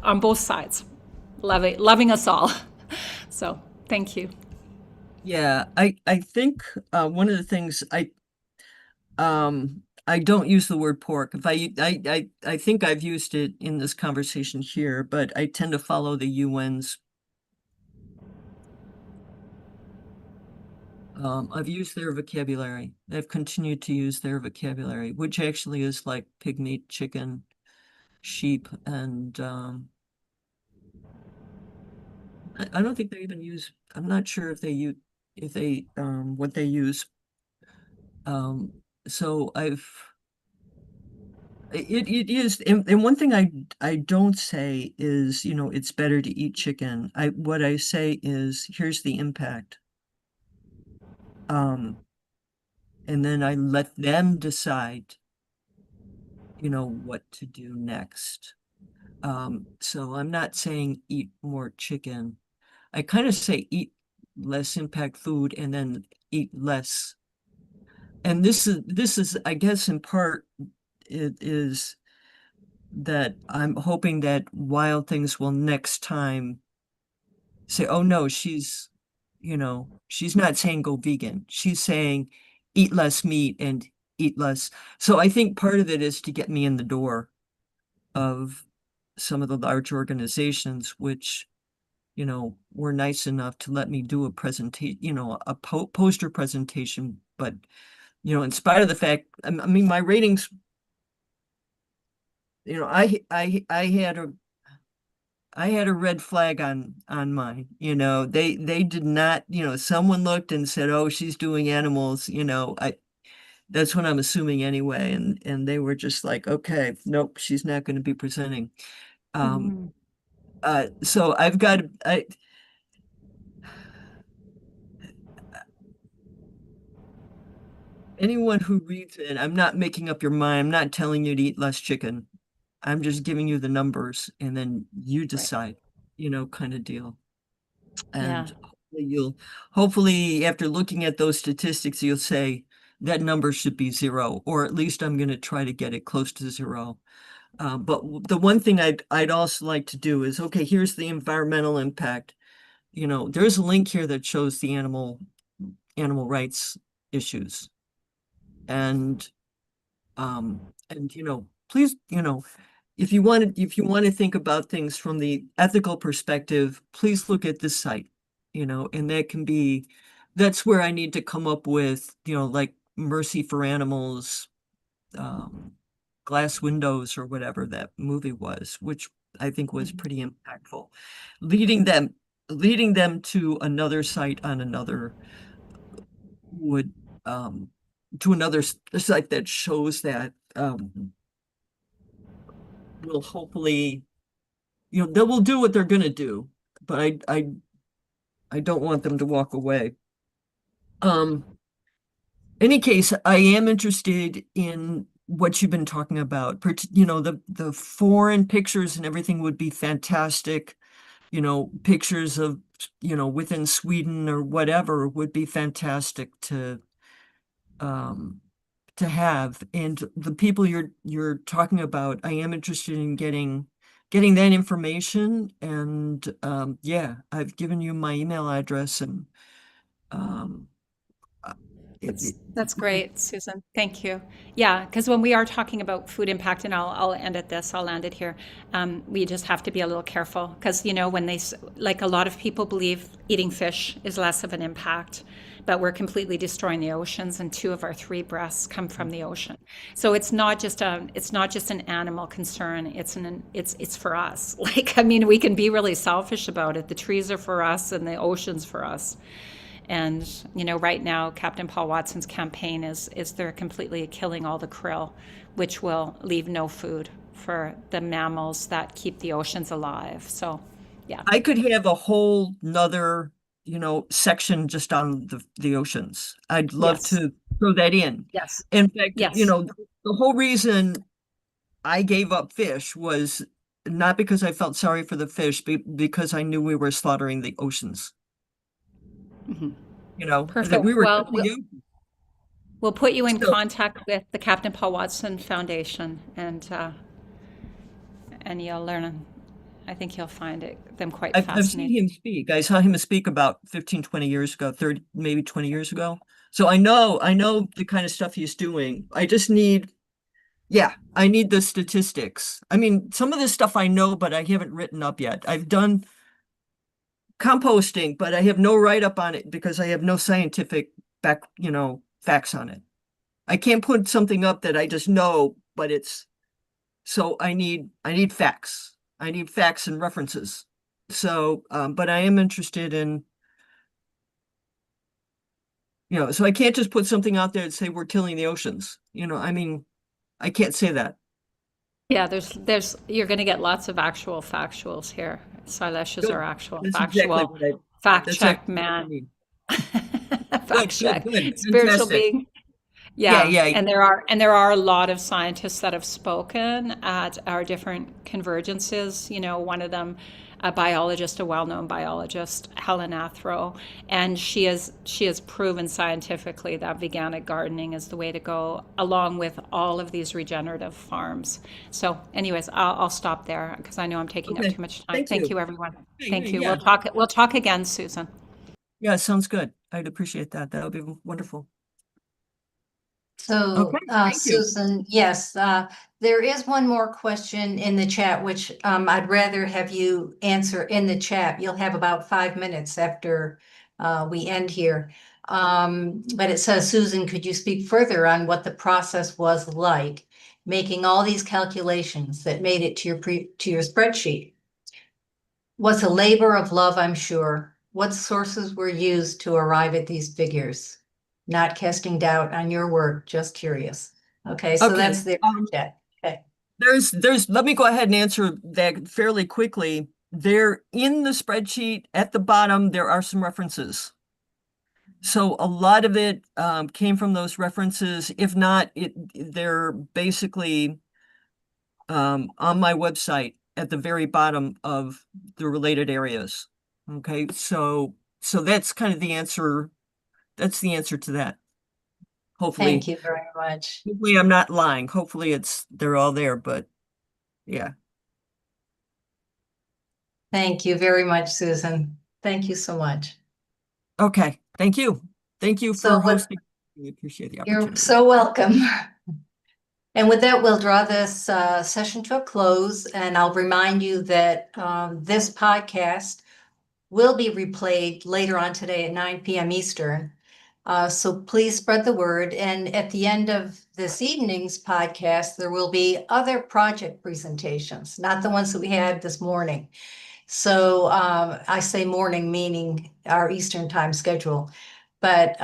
on both sides, loving us all. So thank you. Yeah, I think one of the things I don't use the word pork. I think I've used it in this conversation here, but I tend to follow the UN's. I've used their vocabulary. I've continued to use their vocabulary, which actually is like pig meat, chicken, sheep, and I don't think they even use. I'm not sure if they what they use. So it is, and one thing I don't say is, it's better to eat chicken. What I say is, here's the impact. And then I let them decide, what to do next. So I'm not saying eat more chicken. I kind of say eat less impact food and then eat less. And this is, I guess, in part, it is that I'm hoping that Wild Things will next time say, oh no, she's not saying go vegan. She's saying eat less meat and eat less. So I think part of it is to get me in the door of some of the large organizations, which, were nice enough to let me do a presentation, a poster presentation. But, in spite of the fact, I mean, my ratings, I had I had a red flag on mine. You know, they did not, you know, someone looked and said, "Oh, she's doing animals," you know. That's what I'm assuming anyway, and they were just like, "Okay, nope, she's not going to be presenting." Mhm. So I've got anyone who reads it, I'm not making up your mind. I'm not telling you to eat less chicken. I'm just giving you the numbers and then you decide, you know, kind of deal. Yeah. And hopefully after looking at those statistics, you'll say that number should be 0, or at least I'm going to try to get it close to 0. But the one thing I'd also like to do is, okay, here's the environmental impact. You know, there's a link here that shows the animal rights issues. And you know, please, you know, if you want to think about things from the ethical perspective, please look at this site, you know, and that's where I need to come up with, you know, like Mercy for Animals, Glass Windows, or whatever that movie was, which I think was pretty impactful, leading them to another site on another would to another site that shows that will hopefully, you know, they will do what they're going to do, but I don't want them to walk away. Any case, I am interested in what you've been talking about. You know, the foreign pictures and everything would be fantastic. You know, pictures of, you know, within Sweden or whatever would be fantastic to have. And the people you're talking about, I am interested in getting that information. And yeah, I've given you my email address, and um That's great, Susan. Thank you. Yeah, because when we are talking about food impact, and I'll end at this, I'll land it here. We just have to be a little careful because, you know, when like a lot of people believe eating fish is less of an impact, but we're completely destroying the oceans, and 2 of our 3 breaths come from the ocean. So it's not just an animal concern. It's for us. Like, I mean, we can be really selfish about it. The trees are for us, and the ocean's for us. And, you know, right now, Captain Paul Watson's campaign is they're completely killing all the krill, which will leave no food for the mammals that keep the oceans alive. So, yeah. I could have a whole nother, you know, section just on the oceans. I'd love Yes. to throw that in. Yes. In fact, you Yes. know, the whole reason I gave up fish was not because I felt sorry for the fish, but because I knew we were slaughtering the oceans. Mhm. You know, that Perfect. we were Well, killing the oceans. we'll put you in So contact with the Captain Paul Watson Foundation, and you'll learn. I think you'll find them quite I've seen fascinating. him speak. I saw him speak about 15, 20 years ago, 30, maybe 20 years ago. So I know the kind of stuff he's doing. I just need, yeah, I need the statistics. I mean, some of this stuff I know, but I haven't written up yet. I've done composting, but I have no write-up on it because I have no scientific facts on it. I can't put something up that I just know, but so I need facts. I need facts and references. So, but I am interested in, you know, so I can't just put something out there and say we're killing the oceans. You know, I mean, I can't say that. Yeah, you're going to get lots of actual factuals here. Sailesh is Good. our actual That's exactly factual what I, fact that's check exactly what I man. need. Fact check, Good. spiritual Fantastic. being. Yeah, Yeah, yeah. and there are a lot of scientists that have spoken at our different convergences. You know, one of them, a biologist, a well-known biologist, Helen Athro, and she has proven scientifically that veganic gardening is the way to go, along with all of these regenerative farms. So, anyways, I'll stop there because I know I'm taking up Okay. too much time. Thank Thank you. you, everyone. Yeah, Thank you. yeah. We'll talk again, Susan. Yeah, sounds good. I'd appreciate that. That would be wonderful. So, Okay, thank you. Susan, yes, there is one more question in the chat, which I'd rather have you answer in the chat. You'll have about 5 minutes after we end here. But it says, Susan, could you speak further on what the process was like, making all these calculations that made it to your spreadsheet? was a labor of love, I'm sure. What sources were used to arrive at these figures? Not casting doubt on your work, just curious. Okay, so Okay. that's the chat. Okay. Let me go ahead and answer that fairly quickly. There in the spreadsheet at the bottom, there are some references. So a lot of it came from those references. If not, they're basically on my website at the very bottom of the related areas. Okay, so that's kind of the answer. That's the answer to that. Hopefully. Thank you very much. Hopefully I'm not lying. Hopefully they're all there, but yeah. Thank you very much, Susan. Thank you so much. Okay, thank you. Thank you So for hosting. We appreciate the opportunity. You're so welcome. And with that, we'll draw this session to a close, and I'll remind you that this podcast will be replayed later on today at 9 p.m. Eastern. So please spread the word. And at the end of this evening's podcast, there will be other project presentations, not the ones that we had this morning. So I say morning, meaning our Eastern time schedule. But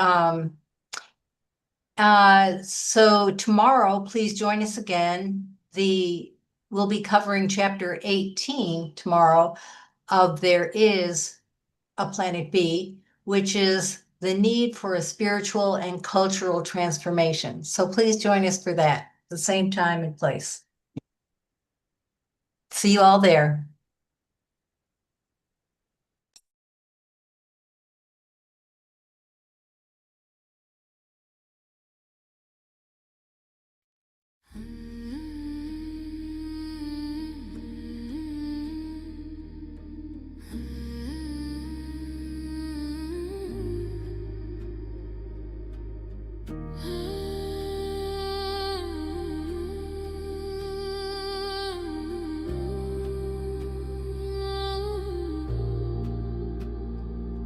so tomorrow, please join us again. We'll be covering chapter 18 tomorrow of There Is a Planet B, which is the need for a spiritual and cultural transformation. So please join us for that, the same time and place. See you all there.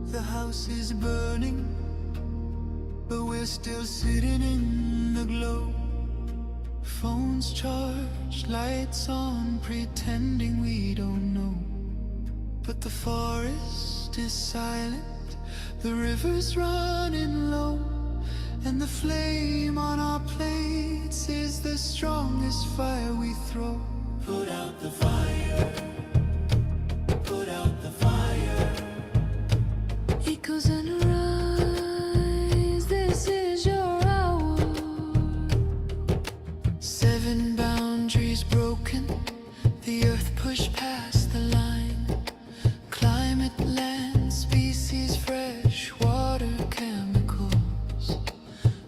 The house is burning, but we're still sitting in the glow. Phones charged, lights on, pretending we don't know. But the forest is silent, the river's running low, and the flame on our plates is the strongest fire we throw. Put out the fire, put out the fire. Echoes and rise, this is your hour. 7 boundaries broken, the earth pushed past the line. Climate, land, species, fresh water, chemicals,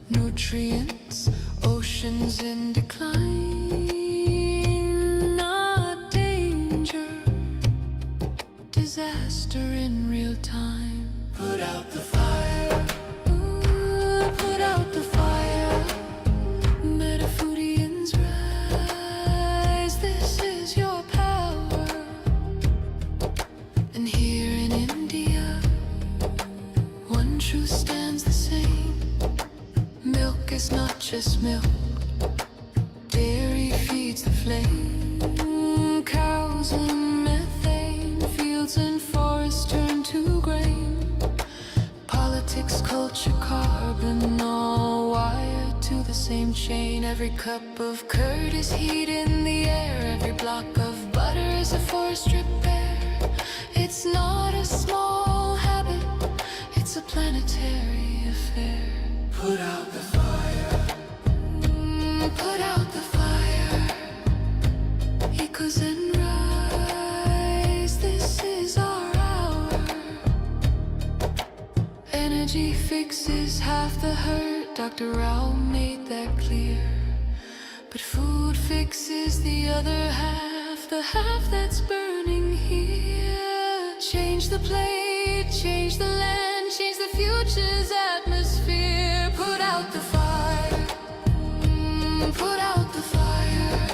nutrients, oceans in decline. Not danger, disaster in real time. Put out the fire, ooh, put out the fire. Metafudians rise, this is your power. And here in India, one truth stands the same. Milk is not just milk, dairy feeds the flame. Cows and methane, fields and forests turn to grain. Politics, culture, carbon, all wired to the same chain. Every cup of curd is heat in the air. Every block of butter is a forest repair. It's not a small habit, it's a planetary affair. Put out the fire, put out the fire. Echoes and rise, this is our hour. Energy fixes half the hurt, Dr. Rao made that clear. But food fixes the other half, the half that's burning here. Change the plate, change the land, change the future's atmosphere. Put out the fire, put out the fire.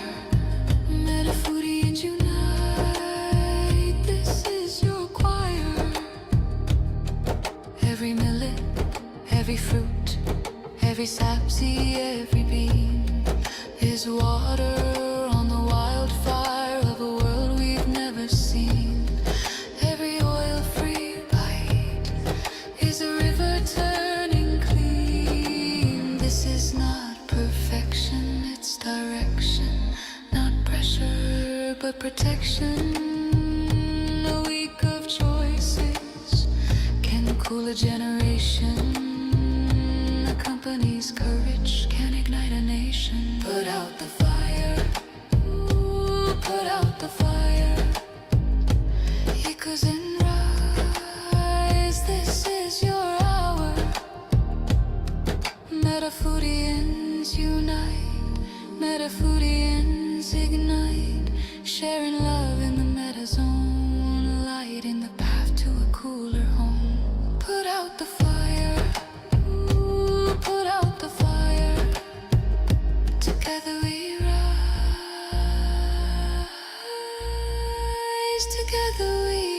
Metafudians unite, this is your choir. Every millet, every fruit, every sapseed, every bean is water on the wildfire of a world we've never seen. but protection. A week of choices can cool a generation. A company's courage can ignite a nation. Put out the fire. Ooh, put out the fire. Echoes and rise. This is your hour. Metafoodians unite. Metafoodians ignite. Sharing love in the meta zone. Lighting the path to a cooler home. Put out the fire. Ooh, put out the fire. Together we rise. Together we